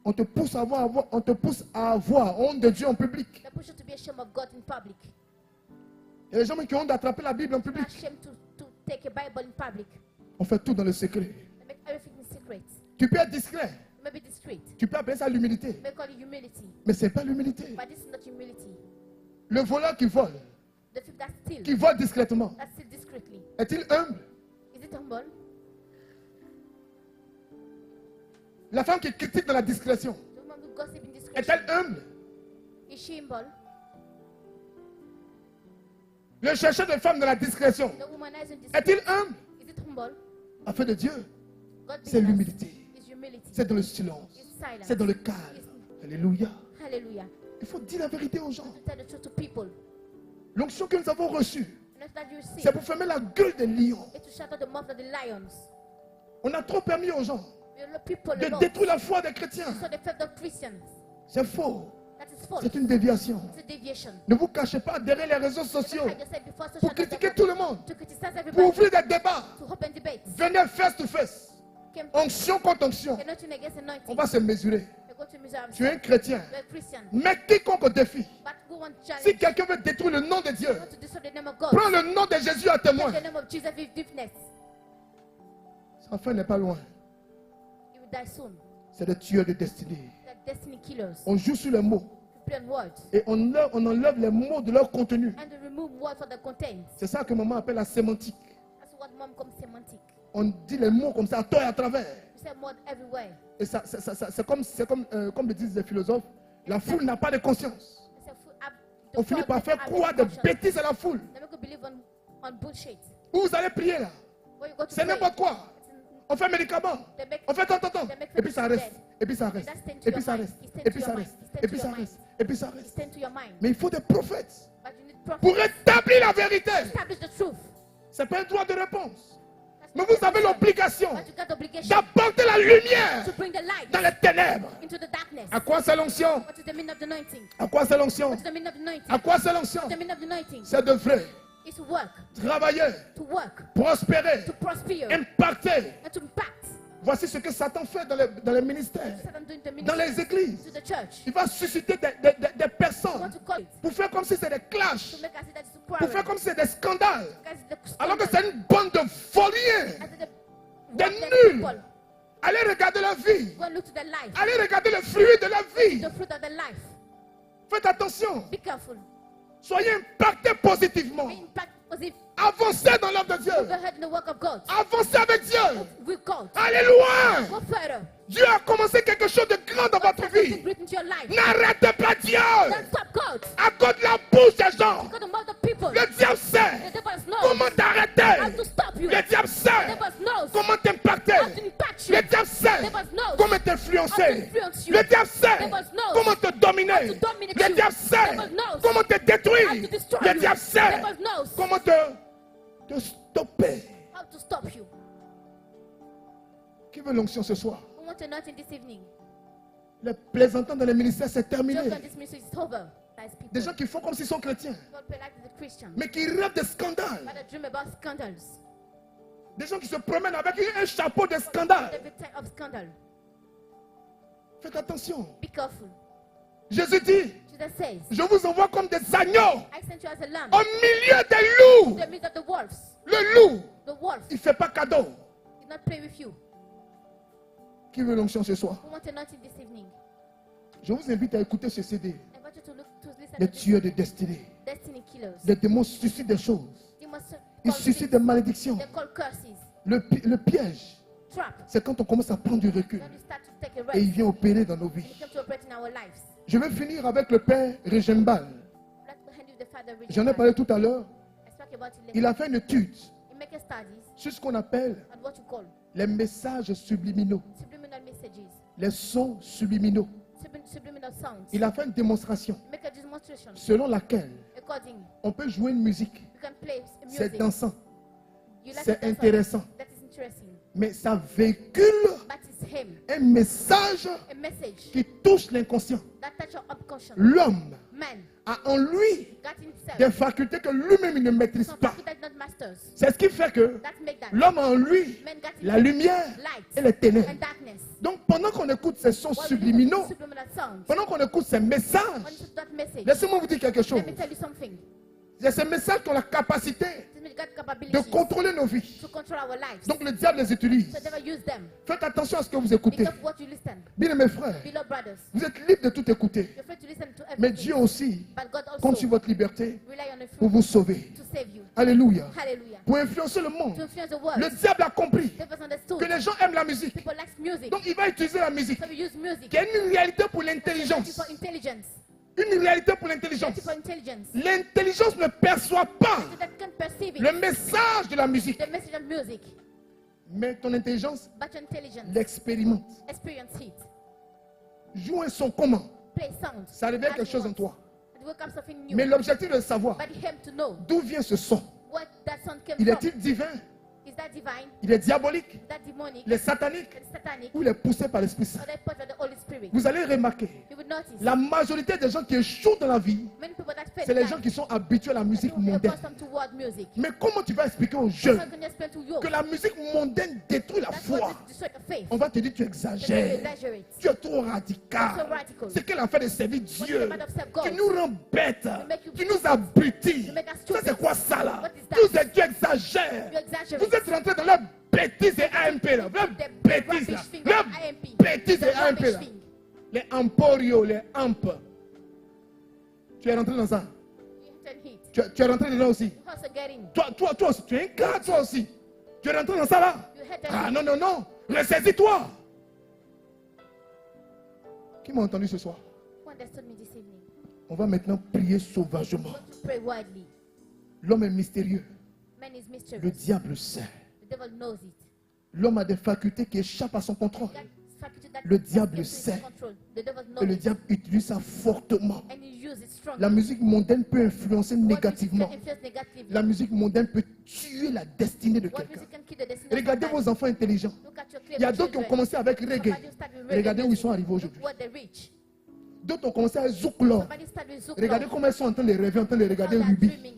On te pousse à avoir honte de Dieu en public. They push you to be ashamed of God in public. Il y a des gens qui ont honte d'attraper la Bible en You're public. ashamed to take a Bible in public. On fait tout dans le secret. They make everything in secret. Tu peux être discret. You may be discreet. Tu peux appeler ça l'humilité. You may call it humility. Mais ce n'est pas l'humilité. But this is not humility. Le voleur qui vole The thief that steals, discrètement, that steals discreetly. est-il humble? Is it humble? La femme qui critique dans la discrétion, The woman who gossip in discretion. est-elle humble? Is she humble? Le chercheur de femmes dans la discrétion, The womanizer in est-il discretion. humble? Is it humble? Afin de Dieu, God c'est business l'humilité. is humility. C'est dans le silence. It's silence. C'est dans le calme. Alléluia. Hallelujah. Il faut dire la vérité aux gens. To tell the truth to people. L'onction que nous avons reçue, And that you receive c'est pour fermer la gueule des lions. is to shut out the mouth of the lions. On a trop permis aux gens We allow people de alone. détruire la foi des chrétiens. So the faith of Christians. C'est faux. That is false. C'est une déviation. It's a deviation. Ne vous cachez pas derrière les réseaux sociaux Hide yourself before social pour critiquer media, tout le monde, to criticize pour everybody, ouvrir des débats. to open debates. Venez face to face. Came Onction contre onction. anointing against On anointing. va se mesurer. They go to measure Tu es un themselves. chrétien. You're a Christian. Mets quiconque au défi. But who want challenge? Si quelqu'un veut détruire le nom de Dieu, Want to destroy the name of God. prends le nom de Jésus à témoin. Take the name of Jesus with witness. Sa fin n'est pas loin. You will die soon. C'est des tueurs de destinée. They're destiny killers. On joue sur les mots You play on words. et on enlève les mots de leur contenu. And they remove words from the content. C'est ça que maman appelle la sémantique. That's what mom calls semantic. On dit les mots comme ça à tort et à travers. You say word everywhere. Et ça, c'est comme le disent les philosophes, la foule n'a pas de conscience. They say food have the On finit crowd par doesn't faire have croire any des conscience. bêtises à la foule. They make you believe on bullshit. Où vous allez prier là, When you go to c'est pray, n'importe quoi. it's in- On fait médicaments, they make on fait tant. Et puis ça reste, et puis ça reste, et puis ça reste, et puis ça reste, et puis ça reste, et puis ça reste. stand to your mind. Mais il faut des prophètes But you need prophets pour établir la vérité. establish the truth. C'est pas un droit de réponse. That's Mais not vous avez obligation. l'obligation But you got the obligation d'apporter la lumière to bring the light dans les ténèbres. into the darkness. À quoi c'est l'onction? What is the meaning of the anointing? À quoi c'est l'onction? What is the meaning of the anointing? À quoi c'est l'onction? What's the meaning of the anointing? C'est de vrai. It's to work, Travailler, to work, prospérer, to prosper, impacter. and to impact. Voici ce que Satan fait dans les ministères, Satan doing the dans ministry les églises. to the church. Il va susciter des You personnes want to call it pour faire comme si c'est des to clashs, make us say that it's pour faire quarrel. comme si c'est des scandales, Because it's the alors que scandal. c'est une bande de voliens. As the Des worthless nuls. people. Allez regarder la vie. Go and look to the life, Allez regarder le fruit de la vie. the fruit of the life. Faites attention. Be careful. Soyez impactés positivement. Be impact positive. Avancez dans l'œuvre de Dieu. Go ahead in the work of God. Avancez avec Dieu. With God. Allez loin. Go further. Dieu a commencé quelque chose de grand dans votre Something vie. great into your life. N'arrêtez pas Dieu. Don't stop God. À cause de la bouche des gens. Because the mouth of people. Le diable The sait devil knows comment how t'arrêter. to stop you. Le The diable sait devil knows comment t'impacter. how to impact you. Le diable sait The devil knows comment how to t'influencer. influence you. Le diable sait The devil knows comment te dominer. How to dominate Le you. diable sait Devil knows comment te how détruire. to destroy Le you. diable sait Devil knows comment te stopper. how to stop you. Qui veut l'onction ce soir? We want to know this evening. Les plaisantants dans les ministères, c'est terminé. Joke on this ministry is over. That is people. Des gens qui font comme s'ils sont chrétiens, God play like the Christians. mais qui rêvent de scandales. But I dream about scandals. Des gens qui se promènent avec un chapeau de scandale. Every type of scandal. Faites attention. Be careful. Jésus dit, Jesus says, je vous envoie comme des agneaux I sent you as a lamb au milieu des loups. in the midst of the wolves. Le loup, The wolf il ne fait pas cadeau. did not play with you. Qui veut l'onction ce soir? We want to know it this evening. Je vous invite à écouter ce CD. I want you to listen Les to this tueurs de destinée. destiny killers. Les démons suscitent des choses. They must Ils call suscitent things. des malédictions. They call curses. Le piège, Trap. c'est quand on commence à prendre du recul. When we start to take a Et il rest. vient opérer dans nos And it vies. comes to operate in our lives. Je vais finir avec le père Regembal. Let's hand you the Father Richard. J'en ai parlé tout à l'heure. I spoke about it Il later. a fait une étude He make a studies sur ce qu'on appelle on what you call les messages subliminaux, subliminal messages, les sons subliminaux. subliminal sounds. Il a fait une démonstration Make a demonstration selon laquelle according on peut jouer une musique. you can play C'est music. dansant, You like c'est it, that's all. intéressant, That is interesting. mais ça véhicule But it's him, un message a message qui touche l'inconscient. that touch your upconscious. L'homme Man a en lui got himself des facultés que lui-même il ne maîtrise some pas. faculty that not masters. C'est ce qui fait que That make that l'homme a en lui man got la himself lumière light et les ténèbres. and darkness. Donc pendant qu'on écoute ces sons While we listen to subliminaux, subliminal sounds, pendant qu'on écoute ces when you messages, listen to that message, laissez-moi vous dire quelque chose. let me tell you something. Il y a ces messages qui ont la capacité This means God de capabilities contrôler nos vies. to control our lives. Donc le diable les utilise. So never use them. Faites attention à ce que vous écoutez. Because what you listen, Bien mes frères, beloved brothers, vous êtes libres de tout écouter. you're free to listen to Mais everything. Dieu aussi But God compte sur also votre liberté rely on the pour fruit vous sauver. to save you. Alléluia. Hallelujah. Pour influencer le To monde. influence the world. Le diable a compris Devils understood. que les gens aiment la musique. People like music. Donc il va utiliser la musique. So we use music. Qui est une réalité pour Reality l'intelligence. for intelligence. Une réalité pour Reality l'intelligence. for intelligence. L'intelligence ne perçoit pas So that can perceive it. le message de la musique. The message of music. Mais ton intelligence But your intelligence. l'expérimente. Experience it. Joue un son comment? Play sound. Ça révèle As quelque you chose en want. toi. It will come something new. Mais l'objectif est de savoir But him to know d'où vient ce son. what that sound came Il from. est-il divin? Is that divine? Il est diabolique? Is that demonic? Il est satanique? Is that satanic? Ou il est poussé par l'Esprit Saint? Or they put by the Holy Spirit? Vous allez remarquer, You would notice. la majorité des gens qui échouent dans la vie, Many people that fail c'est les in gens life, qui sont habitués à la musique they will mondaine. accustomed to world music. Mais comment tu vas expliquer aux How jeunes can you explain to you? que la musique mondaine détruit la That's foi? what destroy the faith. On va te dire tu They exagères. exaggerate. Tu es trop So radical. radical. C'est qu'elle a fait de servir Dieu. man of self-God. Tu nous rends bêtes. make you Tu nous abrutis. To make us Ça stupid. c'est quoi ça là? What is that? Tu exagères. You exaggerate. Vous êtes rentrés dans leur bêtise et AMP là. Leur The bêtise là. rubbish thing Leur of IMP. bêtise The et AMP rubbish là. thing. Les Emporio, les Amp. Tu es rentré dans ça. You turn heat. Tu es rentré dedans aussi. You also get in. Toi aussi, tu es un gars toi aussi. Tu es rentré dans ça là. You hate Ah them. non, non, non. Ressaisis-toi. Qui m'a entendu ce soir? Who understood me this evening? On va maintenant prier sauvagement. Want to pray widely. L'homme est mystérieux. Man is Le mysterious. diable sait. The devil knows it. L'homme a des facultés qui échappent à son contrôle. That faculty that Le diable escapes his sait. control. The devil knows Et le it. diable utilise ça fortement. And he uses it strongly. La musique mondaine peut influencer What music négativement. can influence negatively. La musique mondaine peut tuer la destinée de What quelqu'un. music can kill the destiny of Regardez somebody. vos enfants intelligents. Look at your Il y a clever d'autres qui ont children. commencé avec reggae. Somebody start with reggae Regardez où ils music. sont arrivés Look aujourd'hui. what they reach. D'autres ont commencé avec Zouklo. Somebody start with Zouk Regardez Love. comment elles sont en train de rêver, en train de How regarder they are Ruby. dreaming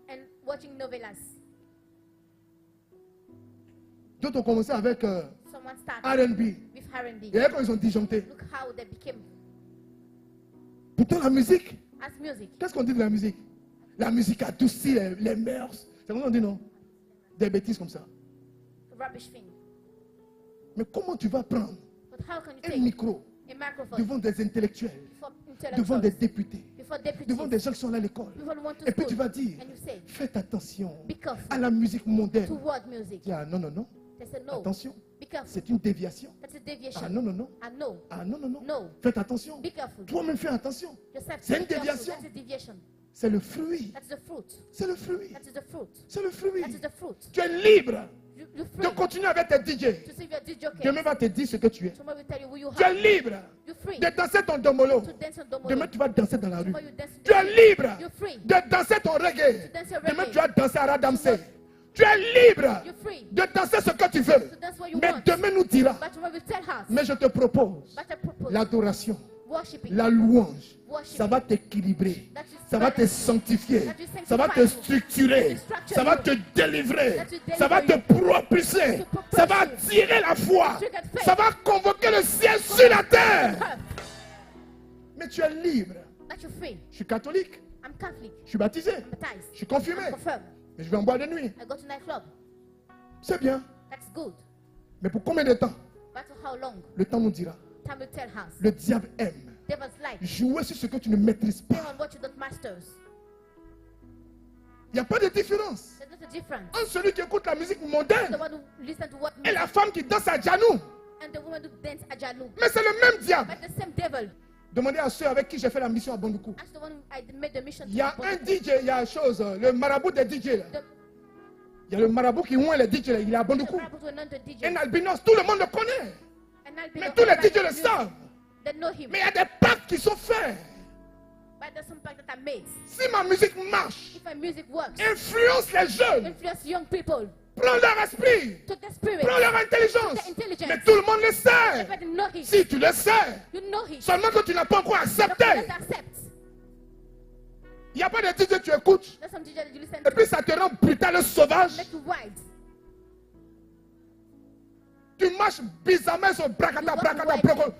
and watching novellas. D'autres ont commencé avec Someone start R&B. with R&B. Et regardez comment ils ont disjoncté. Look how they became Pourtant la musique, as music. qu'est-ce qu'on dit de la musique? La musique adoucit les mœurs. C'est comme on dit non? Des bêtises comme ça. Rubbish thing. Mais comment tu vas prendre But how can you un take micro a microphone devant des intellectuels, before devant des intellectuals, députés, before deputies, devant des gens qui sont allés à l'école? people who want to Et puis school, tu vas dire, and you say, faites attention be careful à la musique to mondaine. world music. Tu dis, ah non, non, non, They say no, attention, be careful. c'est une déviation. That's a deviation. Ah non, non, non, And no, ah non, non, non, no, faites attention. be careful. Toi-même fais attention. Yourself, C'est be une careful. déviation. That's a deviation. C'est le fruit. That's the fruit. C'est le fruit. That is the fruit. C'est le fruit. That is the fruit. Tu es libre You're de free continuer avec tes DJ. to see your DJ Demain va te dire ce que tu es. Tomorrow will tell you who you Tu es are. libre You're free de danser ton domolo. to dance on Domolo. Demain tu vas danser dans la rue. Tomorrow you dance Tu es libre You're free de danser ton reggae. dance your Demain reggae. tu vas danser à Radamsey. Tu es libre You're free de danser ce que tu veux. to dance what you Mais want. demain nous dira, But tomorrow will tell us. mais je te propose But I propose l'adoration, worshiping. la louange. Worshiping. Ça va t'équilibrer. That is Ça va te balance. sanctifier. That will Ça va sanctify te you. structurer. That will structure Ça va you. te délivrer. That will Ça va te deliver you. propulser. To propulse Ça va you. attirer la foi. To trigger faith. Ça va convoquer le ciel sur la terre. Earth. Mais tu es libre. That you're free. Je suis catholique. I'm Catholic. Je suis baptisé. I'm baptized. Je suis confirmé. I'm confirmed. Mais je vais en boire de nuit. I go to nightclub. C'est bien. That's good. Mais pour combien de temps? But for how long? Le temps nous dira. Time will tell us. Le diable aime Devil's like. jouer sur ce que tu ne maîtrises Play pas. on what you don't master. Il n'y a pas de différence There's not a difference. entre celui qui écoute la musique The mondaine one who listen to what et music la femme qui danse à Djanou. and the woman who dance ajalu. Mais c'est le même diable. But the same devil. Demandez à ceux avec qui j'ai fait la mission à Bandoukou. As the one who I made the mission Il y a to un DJ, il y a chose, le marabout des DJ là. Il y a le marabout qui oint les DJ là, il est à Bandoukou. Un albinos, tout le monde le connaît. Mais tous les DJ le savent. They know him. Mais il y a des pactes qui sont faits. But there's some pact that I made. Si ma musique marche, If my music works, influence les jeunes, influence young people, prends leur esprit, to the spirit, prends leur intelligence. to the intelligence. Mais tout le monde le sait. Everybody know him. Si tu le sais, You know him. seulement que tu n'as pas encore You accepté. don't accept. Il n'y a pas de DJ que tu écoutes. There's some DJ that you listen Et to. puis ça te rend brutal et sauvage. Make you wild. Tu marches bizarrement sur bracata, bracata, bracata.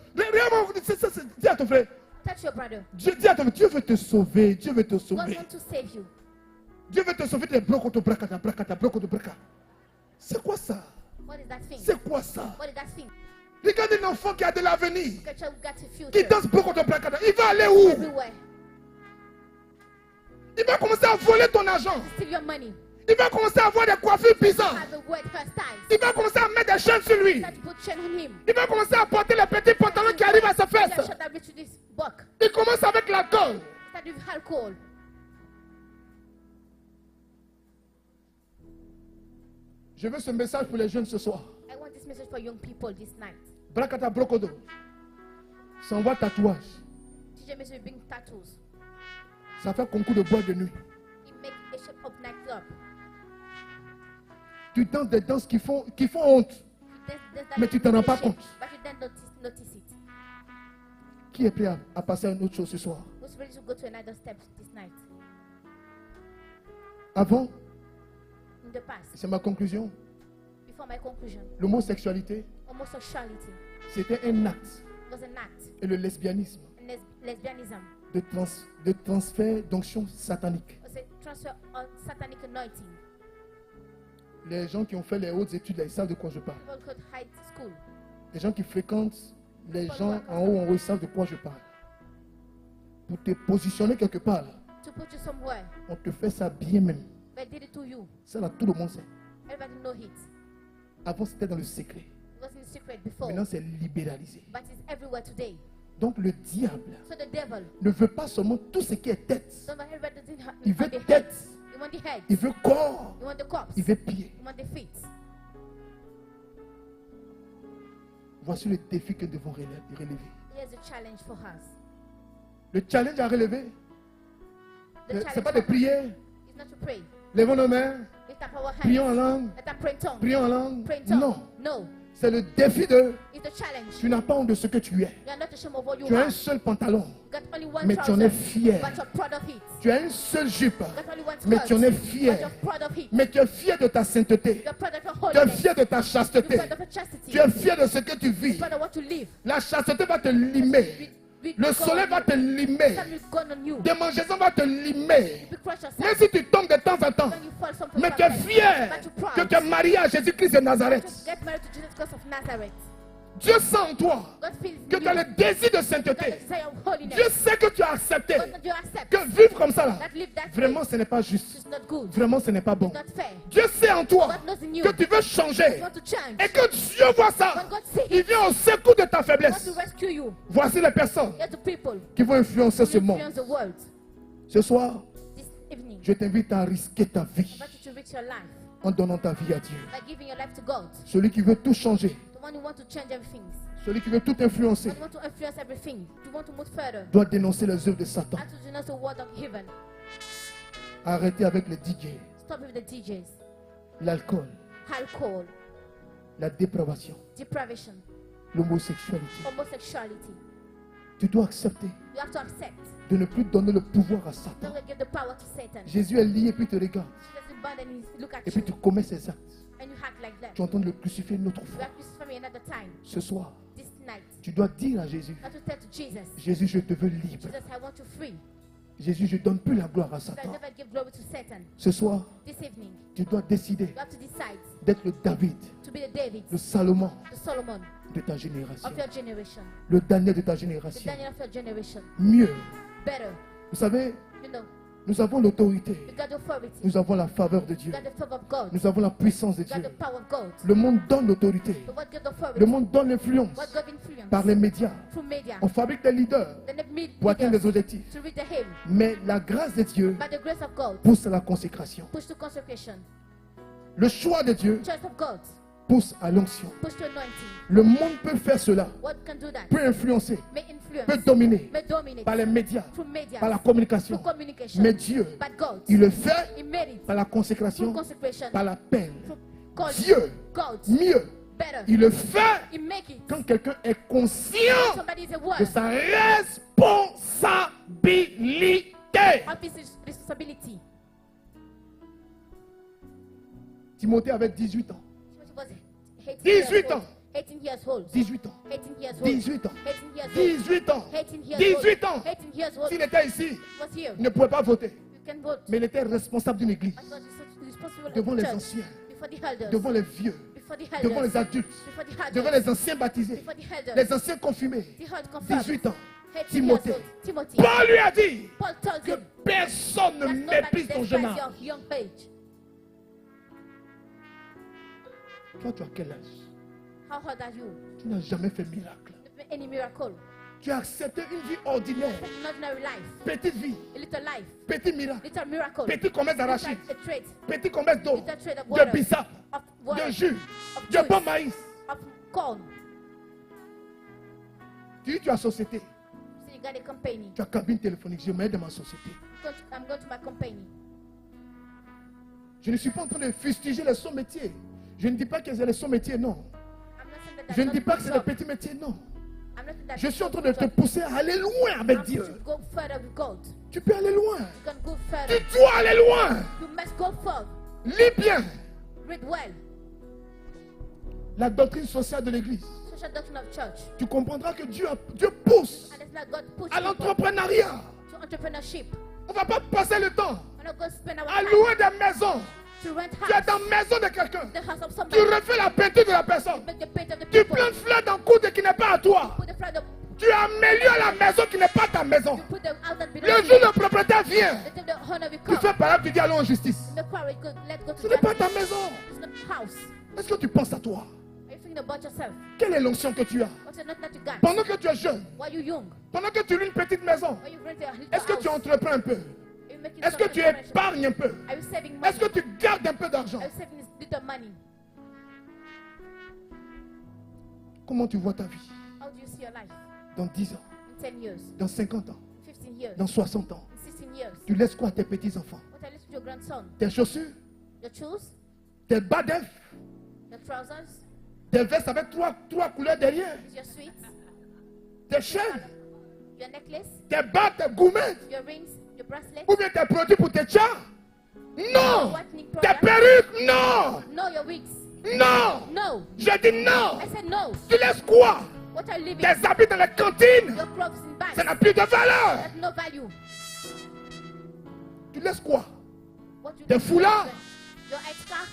Dis à ton frère, Touch your brother. dis à ton frère, Dieu veut te sauver, Dieu veut te God sauver. wants to save you. Dieu veut te sauver des brocoto, bracata, bracata, brocoto, bracata. C'est quoi ça? What is that thing? C'est quoi ça? What is that thing? Regarde un enfant qui a de l'avenir, Got you got a future. qui danse brocoto, bracata. Il va aller où? Everywhere. Il va commencer à voler ton argent. Steal your money. Il va commencer à avoir des coiffures bizarres. Have the word hairstyles. Il va commencer à mettre des chaînes sur lui. Start to put chain on him. Il va commencer à porter les petits pantalons qui arrivent à sa Yeah, fesse. shut up to this buck. Il commence avec l'alcool. Start with alcohol. Je veux ce message pour les jeunes ce soir. I want this message for young people this night. Bracata brocodo. Ça envoie tatouage. DJ Message bring tattoos. Ça fait concours de boîte de nuit. He make a shape of nightclub. Tu danses des danses qui font honte. Mais tu t'en rends pas compte. But you don't notice it. Qui est prêt à passer à une autre chose ce soir? Who's ready to go to another step this night? Avant, In the past, c'est ma conclusion, before my conclusion, l'homosexualité, homosexuality c'était un acte. was an act. Et le lesbianisme, And lesbianism de transfert d'onction satanique. was a transfer of satanic anointing. Les gens qui ont fait les hautes études, là, ils savent de quoi je parle. People could hide school. Les gens qui fréquentent les gens en haut, ils savent de quoi je parle. Pour te positionner quelque part, là, To put you somewhere. on te fait ça bien même. They did it to you. Ça, là, tout le monde sait. Everybody know it. Avant, c'était dans le secret. It was in secret before. Maintenant, c'est libéralisé. But it's everywhere today. Donc, le diable So the devil, ne veut pas seulement tout ce qui est tête. don't want everybody doesn't have Il veut the head. tête. You want the head. Il veut corps. You want the corpse. Il veut pied. You want the feet. Voici le défi que nous devons relever. Here's a challenge for us. Le challenge à relever, The ce n'est challenge pas de prier. is not to pray. Lèvons nos mains. Lift up our hands. Prions en langue. Let us pray in tongue. Prions en langue. Pray in tongue. Non. No. C'est le défi de... It's the challenge. Tu n'as pas honte de ce que tu es. You are not ashamed of what you Tu as un are. seul pantalon. You got only one Mais tu en trouser. es fier. But you're proud of it. Tu as une seule jupe. You got only one Mais skirt. tu en es But fier. you're proud of it. Mais tu es fier de ta sainteté. You're proud of your Tu es holiness. fier de ta You're chasteté. proud of your chastity. Tu es fier de ce que tu vis. You're proud of what you live. La chasteté va te limer. Le soleil va te limer. Sun will go on you. Démangeaison va te limer. You crush yourself. Même si tu tombes de temps en temps. When you fall some Mais tu es fier que tu es marié à Jésus-Christ de Nazareth. Get married to Jesus Christ of Nazareth. Dieu sent en toi God feels que tu as le désir de sainteté. desire of holiness. Dieu sait que tu as accepté God that you accept que vivre comme ça là, that live that vraiment way ce n'est pas juste. is not good. Vraiment ce n'est pas bon. It's not fair. Dieu sait en toi God knows in you. que tu veux changer. You want to change. Et que Dieu voit ça. When God sees Il it, vient au secours de ta He wants faiblesse. to rescue you. Voici les personnes Get the people qui vont influencer ce who monde. influence the world. Ce soir, This evening, je t'invite à risquer ta I vie. invite you to reach your life en donnant ta vie à Dieu. by giving your life to God. Celui qui veut tout changer, The one who wants to change everything. celui qui veut tout influencer, The one who wants to influence everything. The one to move further. doit dénoncer les œuvres de Satan. And to denounce the word of heaven. Arrêtez avec les DJ, Stop with the DJs. l'alcool, Alcohol. la dépravation, Deprivation. l'homosexualité. Homosexuality. Tu dois accepter You have to accept. de ne plus donner le pouvoir à Satan. Don't give the power to Satan. Jésus est lié et puis il te regarde. He doesn't bound and he look at Et puis you. tu commets ses actes. And you act like that. Tu entends le crucifier une autre You fois. are crucified me another time. Ce soir, This night. tu dois dire à Jésus, You have to tell to Jesus. Jésus, je te veux libre. Jesus, I want you free. Jésus, je donne plus la gloire à So I Satan. never give glory to Satan. Ce soir, This evening, tu dois décider you have to decide d'être le David, to be the David, le Salomon the Solomon de ta génération, of your generation, le Daniel de ta the génération. Daniel of your generation. Mieux, Better. vous savez, You know, nous avons l'autorité, you got the authority. nous avons la faveur de You Dieu, got the favor of God. You nous avons la puissance de got Dieu. the power of God. Le monde donne l'autorité, The word gives authority. le monde donne l'influence What God influence. par les médias. Through media. On fabrique des leaders Then they meet pour atteindre des leaders objectifs. to read the hymn. Mais la grâce de Dieu By the grace of God, pousse à la consécration. push to consecration. Le choix de Dieu Choice of God, pousse à l'onction. push to anointing. Le monde peut faire cela, What can do that? peut influencer, May influence. peut dominer May dominate. par les médias, Through media. par la communication. Through communication. Mais Dieu, But God, il le fait He made it. par la Through consécration, consecration. par la peine. Through calling. Dieu, God, mieux, better. il le fait He make it. quand quelqu'un est conscient Somebody is a de word. sa responsabilité. Of his responsibility. Timothée avait 18 ans. Timothy was 18 18 years ans. old. 18 years old. 18 ans. 18 years old. 18 ans. 18 years old. 18 ans. 18 years 18 old. ans. 18 years old. S'il était ici, Was here. il ne pouvait pas voter. You can vote. Mais il était responsable d'une église. But God is responsible of Devant the les church. anciens, Before the elders. devant les vieux, Before the devant elders. les adultes, Before the devant elders. les anciens baptisés, Before the elders. les anciens confirmés. The heart confirmed. 18 ans. 18 Timothée. years old. Timothy. Paul lui a dit Paul told que him personne ne that nobody méprise ton jeune despises âge. your young age. Toi, tu as quel âge? How old are you? Tu n'as jamais fait miracle. Any miracle? Tu as accepté une vie ordinaire. An ordinary life. Petite vie, A little life. petit miracle, Little miracle. petit commerce Little d'arachide, a trade. petit commerce d'eau, Little trade of de water. bissap, Of de water. jus, Of de juice. bon maïs. Of corn. Tu as société, So you got a company. tu as cabine téléphonique, je mets dans ma société. I'm going to my company. Je ne suis pas en train de fustiger les sons métiers. Je ne dis pas que c'est les sons métiers, non. I'm not saying that Je ne that's dis not pas a que good c'est les job. petits métiers, non. I'm not saying that Je it's suis en not train a de good te job. pousser à aller loin avec I'm Dieu. pushing you to go further with God. Tu peux aller loin. You can go Tu further. dois aller loin. You must go further. Lis bien Read well. la doctrine sociale de l'Église. Social doctrine of church. Tu comprendras que Dieu pousse And it's not God push à people l'entrepreneuriat. to entrepreneurship. On ne va pas passer le temps We're not going to spend our à time louer des maisons. to rent Tu es house. dans la maison de quelqu'un. The house of Tu somebody. refais la peinture de la personne. Make the paint of the Tu people. plantes fleurs dans le coude qui n'est pas à toi. Put the flood of, Tu améliores la maison qui n'est pas ta maison. put the house that Le belongs to jour you. le propriétaire vient, Let the honor be tu come. fais par exemple, tu dis allons en justice. The quarry good. Let's go Ce to n'est pas ta judgment. maison. It's not house. Est-ce que tu penses à toi? Are you thinking about yourself? Quelle est l'onction que tu as? What's the nothing that you got? Pendant que tu es jeune, While you young? pendant que tu loues une petite maison, While you rent a little est-ce que house? tu entreprends un peu? Are you making Est-ce que some tu preparation? épargnes un peu? Are you saving money? Est-ce que tu gardes un peu d'argent? Are you saving this little money? Comment tu vois ta vie? How do you see your life? Dans 10 ans, In 10 years, dans 50 ans, 15 years, dans 60 ans? in 16 years? Tu laisses quoi à tes petits-enfants? What are you to your grandson? Tes chaussures? Your shoes? Tes bas d'œuf? Your trousers? Tes vestes avec trois couleurs derrière? Is your sweets? Tes chaînes? Your necklace? Tes bagues, tes gourmettes? Your rings? Your bracelet? Ou bien tes produits pour tes chats? Non! Whitening Tes product? perruques? Non! No, your wigs. Non! No. Je dis non! I said no. Tu laisses quoi? What are you living? Tes habits dans les cantines? Your clothes in bags. Ça n'a plus de valeur! That's no value. Tu laisses quoi? What you Des do? foulards? Your headscarf?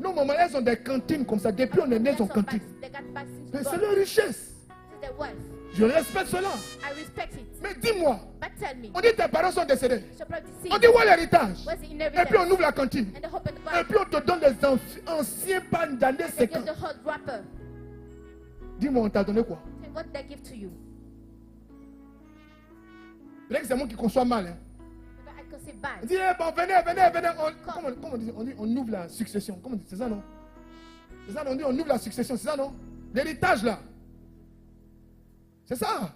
Non, maman, elles ont des cantines comme ça. Depuis on est né, elles ont Some cantine. bags. They got bags since Mais c'est birth. leur richesse. It's their wealth. Je respecte cela. I respect it. Mais dis-moi, But tell me, on dit tes parents sont décédés. so probably see. On dit où est l'héritage? Where's the Et inheritance? puis on ouvre la cantine. And the hope and the Et Bible. puis on te donne les anciens pannes d'années They give 50. the hot wrapper. Dis-moi, on t'a donné quoi? And what did they give to you? Peut-être que c'est moi qui conçois mal. Hein. But I receive back. On dit, eh bon, venez. Comment on dit? On ouvre la succession. Comment on dit? C'est ça, non? C'est ça, non? On dit, on ouvre la succession. C'est ça, non? L'héritage, là. C'est ça.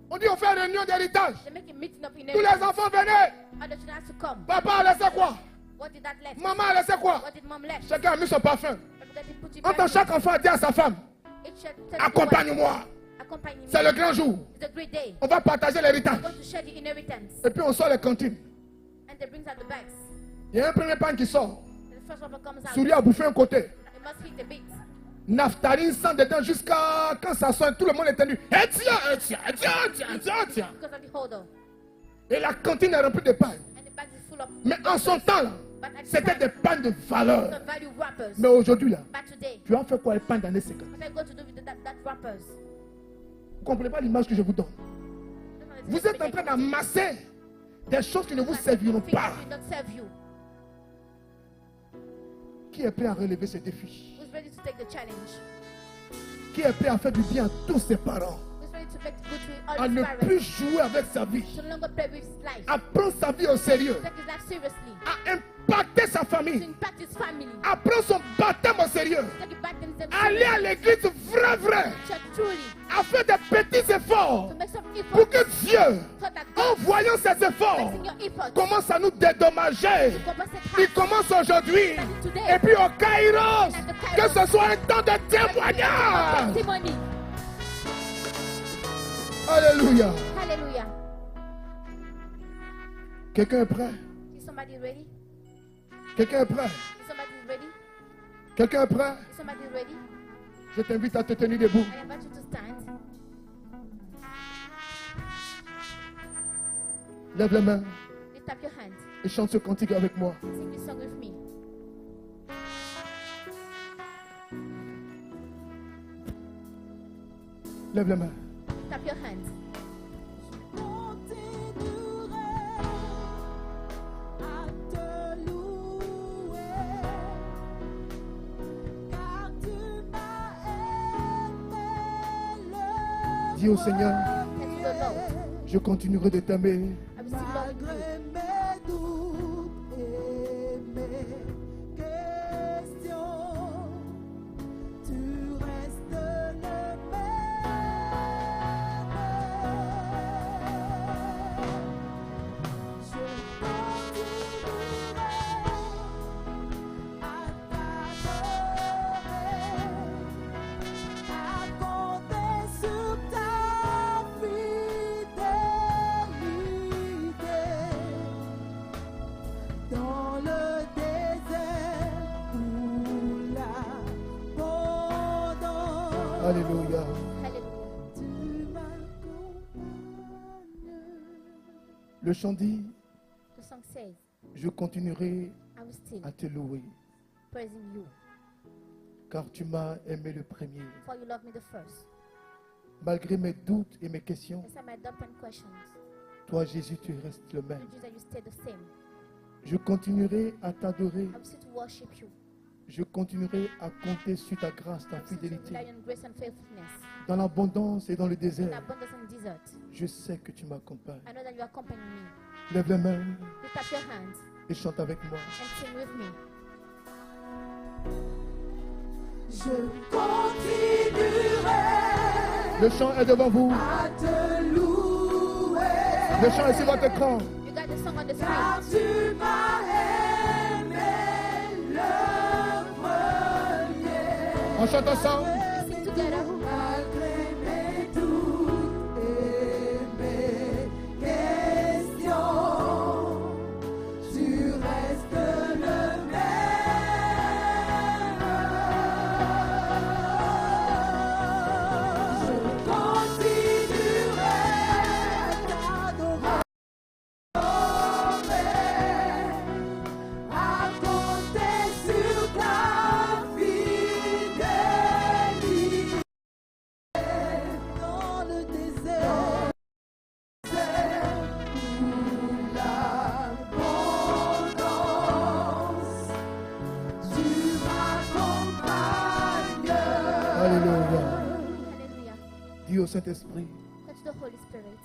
On dit, on fait une réunion d'héritage. They make a meeting of Tous inheritance. les enfants, venez. All the children have to come. Papa a laissé quoi? What did that left? Maman a laissé quoi? What did mom left? Chacun a mis son parfum. Everybody put it Entend back. chaque enfant dire à sa femme, Each child tell accompagne-moi. the accompany me. C'est le grand jour. It's a great day. On va partager l'héritage. We're going to share the inheritance. Et puis on sort les cantines. And they brings out the bags. Il y a un premier pan qui sort. And the first one comes out. Souris a bouffé un côté. It must hit the beat. Naphtaline sent dedans jusqu'à quand ça sonne, tout le monde est tenu. Eh tiens. Because of the holder. Et la cantine est remplie de pain. And the bag is full of. Mais en son temps, là, But at the c'était des time, pains de valeur. some value wrappers. Mais aujourd'hui, là, But today, tu as fait quoi les pains d'année 50? what are you going to do with that wrappers? Vous ne comprenez pas l'image que je vous donne. Vous êtes en train d'amasser des choses qui ne vous serviront pas. Will not serve you. Qui est prêt à relever ce défi? Who's ready to take the challenge? Qui est prêt à faire du bien à tous ses parents? Who's ready to make good to À all his ne parents? plus jouer avec sa vie? To no longer play with his life. À prendre sa vie au sérieux? Take his life seriously. À impacter sa To famille? impact his family. À prendre son baptême au sérieux? Take it back themselves. Aller à l'église vrai? Church truly. À faire des petits efforts To make some pour effort. que Dieu, So that en God, voyant ces efforts, placing your effort, commence à nous dédommager. compensate Il half. commence aujourd'hui. Et puis au Kairos, que ce soit un temps de témoignage. Testimony. Alléluia. Hallelujah. Quelqu'un est prêt? Is somebody ready? Quelqu'un est prêt? Is somebody ready? Quelqu'un est prêt? Is somebody ready? Je t'invite à te tenir debout. I invite you to stand. Lève les mains Lift up your hands. et chante ce cantique avec moi. Sing this song with me. Lève les mains. Lift up your hands. Continuerai à te louer, car tu m'as aimé. Dis au Seigneur, Tell to the Lord. je continuerai de t'aimer. I will still love you. Malgré mes doutes et mes questions, tu restes le même. Je continuerai à t'adorer, à compter sur ta fidélité dans le désert ou l'abondance. Alléluia. Hallelujah. Tu m'accompagnes. Le chant dit, The song says, je continuerai I will still à te louer, praising you, car tu m'as aimé le premier. for you love me the first. Malgré mes doutes et mes questions, Yes, I might doubt and questions. toi Jésus, tu restes le You même. Jesus, you stay the same. Je continuerai à t'adorer. I will still to worship you. Je continuerai à compter sur ta grâce, ta I will still to fidélité. rely on grace and faithfulness. Dans l'abondance et dans le In désert, abundance and desert. je sais que tu m'accompagnes. I know that you accompany me. Lève les mains Lift up your hands et chante avec moi. and sing with me. Je continuerai Le chant est devant vous. à te louer, Le chant est sur votre écran. You got the song on the car screen. tu m'as aimé le premier. On chante ensemble. Let's sing together. Malgré mes doutes et mes questions, tu restes le même. Je continuerai à t'adorer, à compter sur ta fidélité dans le désert où l'abondance, tu m'accompagnes. Alléluia. Hallelujah. Dis au Saint-Esprit, Touch the Holy Spirit.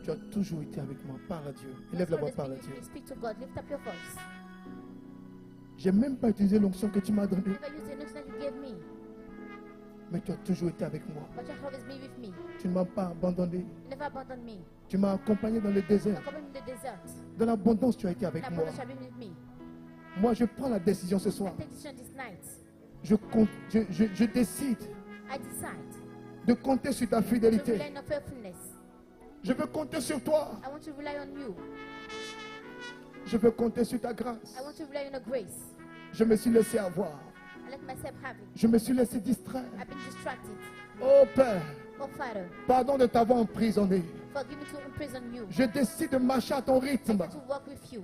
tu as toujours été avec moi. Parle à Dieu. God's Élève la voix, always parle à been Dieu. with you. Speak to God. Lift up your voice. J'ai même pas utilisé l'onction que tu m'as donnée, Never use the next that you gave me, mais tu as toujours été avec moi. but you have always been with me. Tu ne m'as pas abandonné. You never abandoned me. Tu m'as accompagné dans le You désert. come in the desert. Dans l'abondance, tu as été In avec moi. abundance, you have been with me. Moi, je prends la décision ce I soir. take decision this night. Je décide I decide de compter sur ta to fidélité. rely on your faithfulness. Je veux compter sur toi. I want to rely on you. Je veux compter sur ta grâce. I want to rely on your grace. Je me suis laissé avoir. I let myself have it. Je me suis laissé distraire. I've been distracted. Oh Père, Oh Father, pardon de t'avoir emprisonné. forgive me to imprison you. Je décide de marcher à ton I rythme. decide to walk with you.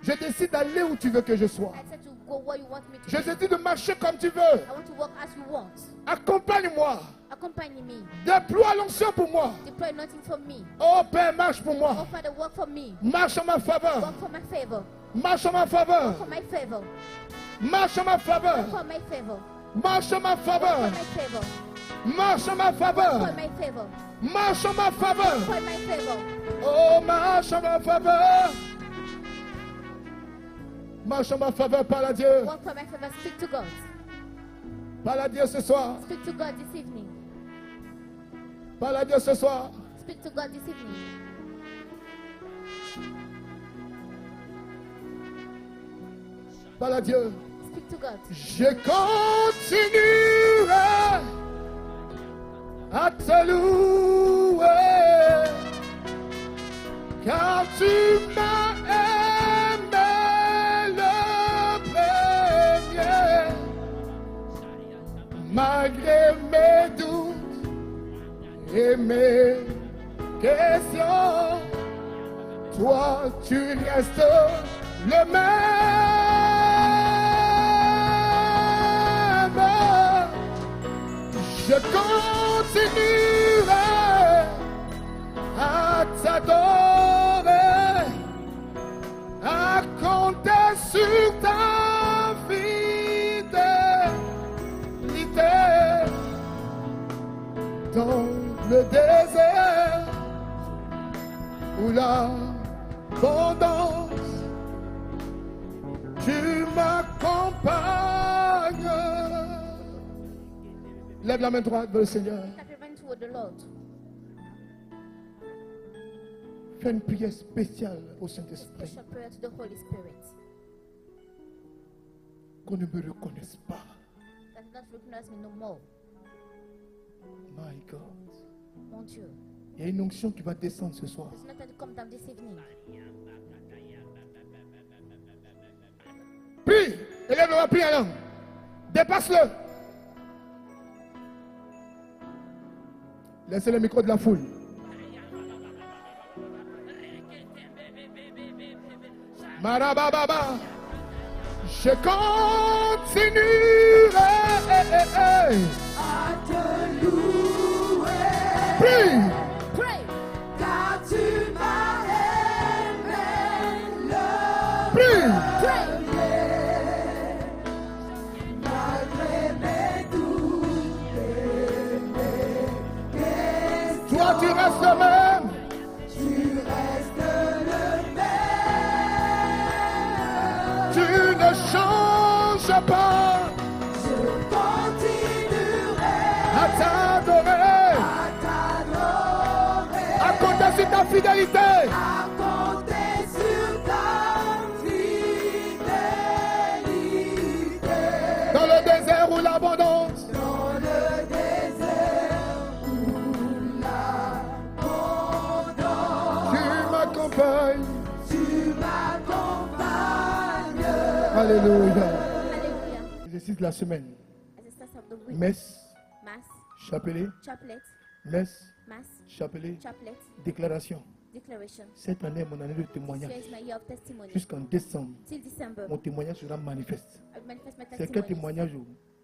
Je décide d'aller où tu veux que je sois. I decide to go where you want me to Je go. décide de marcher comme tu veux. I want to walk as you want. Accompagne-moi. Accompany me. Déploie l'onction pour moi. Deploy nothing for me. Oh Père, marche pour Oh moi. Father, work for me. Marche en ma faveur. Work for my favor. Marche en ma faveur. For my favor. Marche en ma faveur. For my favor. Marche en ma For faveur. my favor. Marche en ma For faveur. my favor. Marche en ma faveur. For my favor. Oh, marche en ma faveur. Marche en ma faveur, parle à Dieu. Work for my favor. Speak to God. Parle à Dieu ce soir. Speak to God this evening. Parle à Dieu ce soir. Speak to God this evening. Parle à Dieu. Speak to God. Je continuerai à te louer, car tu m'as aimé le premier, malgré mes doutes et mes questions. Toi, tu restes le même. Je continuerai à t'adorer, à compter sur ta fidélité dans le désert où l'abondance, tu m'accompagnes. Lève la main droite vers le Seigneur. Lift up your hand toward the Lord. Fais une prière spéciale au Saint-Esprit. Special prayer to the Holy Spirit. Qu'on ne me reconnaisse pas. That not recognize me no more. My God. Mon Dieu. Il y a une onction qui va descendre ce soir. It's not going to come down this evening. Prie. Élève la prie en langue. Dépasse-le. Laissez le micro de la foule. Marababa. Je continuerai À te louer, Prie. Pray. car tu m'as aimé le Prie. Pray. malgré mes doutes et mes Toi, tu restes le même. tu restes le même. Tu ne changes pas. Je continuerai À t'adorer. à t'adorer, À compter sur ta fidélité. à compter sur ta fidélité. Dans le désert où l'abondance. Dans le désert où l'abondance, Tu m'accompagnes. tu m'accompagnes. Alléluia. Hallelujah. Exercice de la semaine. As it starts of the week. Messe, Mass. chapelet, Chaplet. messe, Mass. chapelet, Chaplet. déclaration. Declaration. Cette année est mon année de This témoignage. year is my year of testimony. Jusqu'en décembre, Till December, mon témoignage sera manifeste. I will manifest my C'est quel testimony. témoignage?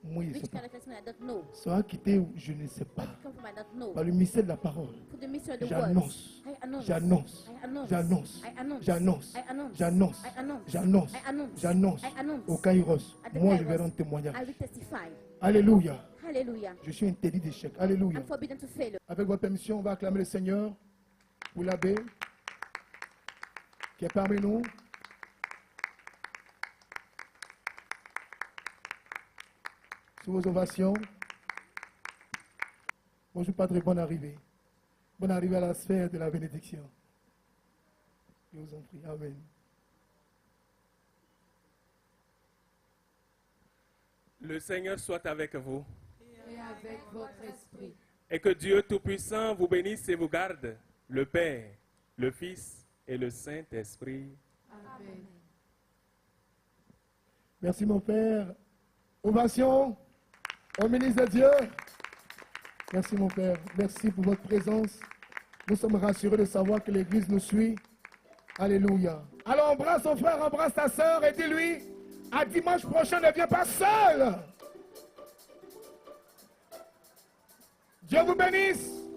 Moi, je ne sais Which pas. kind of testimony I don't know. Sera quitté ou je ne sais pas. Come from I don't know. Par le mystère de la parole. For the mystery of the J'annonce. words. I announce. J'annonce. I announce. J'annonce. I announce. J'annonce. I announce. J'annonce. I announce. J'annonce. I announce. J'annonce. I announce. Au Kairos. At the Moi, je Kairos. vais rendre témoignage. I will testify. Alléluia. Hallelujah. Je suis interdit d'échec. Alléluia. I'm forbidden to fail. Avec votre permission, on va acclamer le Seigneur. pour l'abbé qui est parmi nous. Sous vos ovations. Bonjour Padre, bonne arrivée. Bonne arrivée à la sphère de la bénédiction. Je vous en prie. Amen. Le Seigneur soit avec vous. Et avec votre esprit. Et que Dieu Tout-Puissant vous bénisse et vous garde, le Père, le Fils et le Saint-Esprit. Amen. Merci mon Père. Ovation au ministre de Dieu. Merci mon Père. Merci pour votre présence. Nous sommes rassurés de savoir que l'Église nous suit. Alléluia. Alors embrasse ton frère, embrasse ta soeur et dis-lui, à dimanche prochain, ne viens pas seul. Dieu vous bénisse.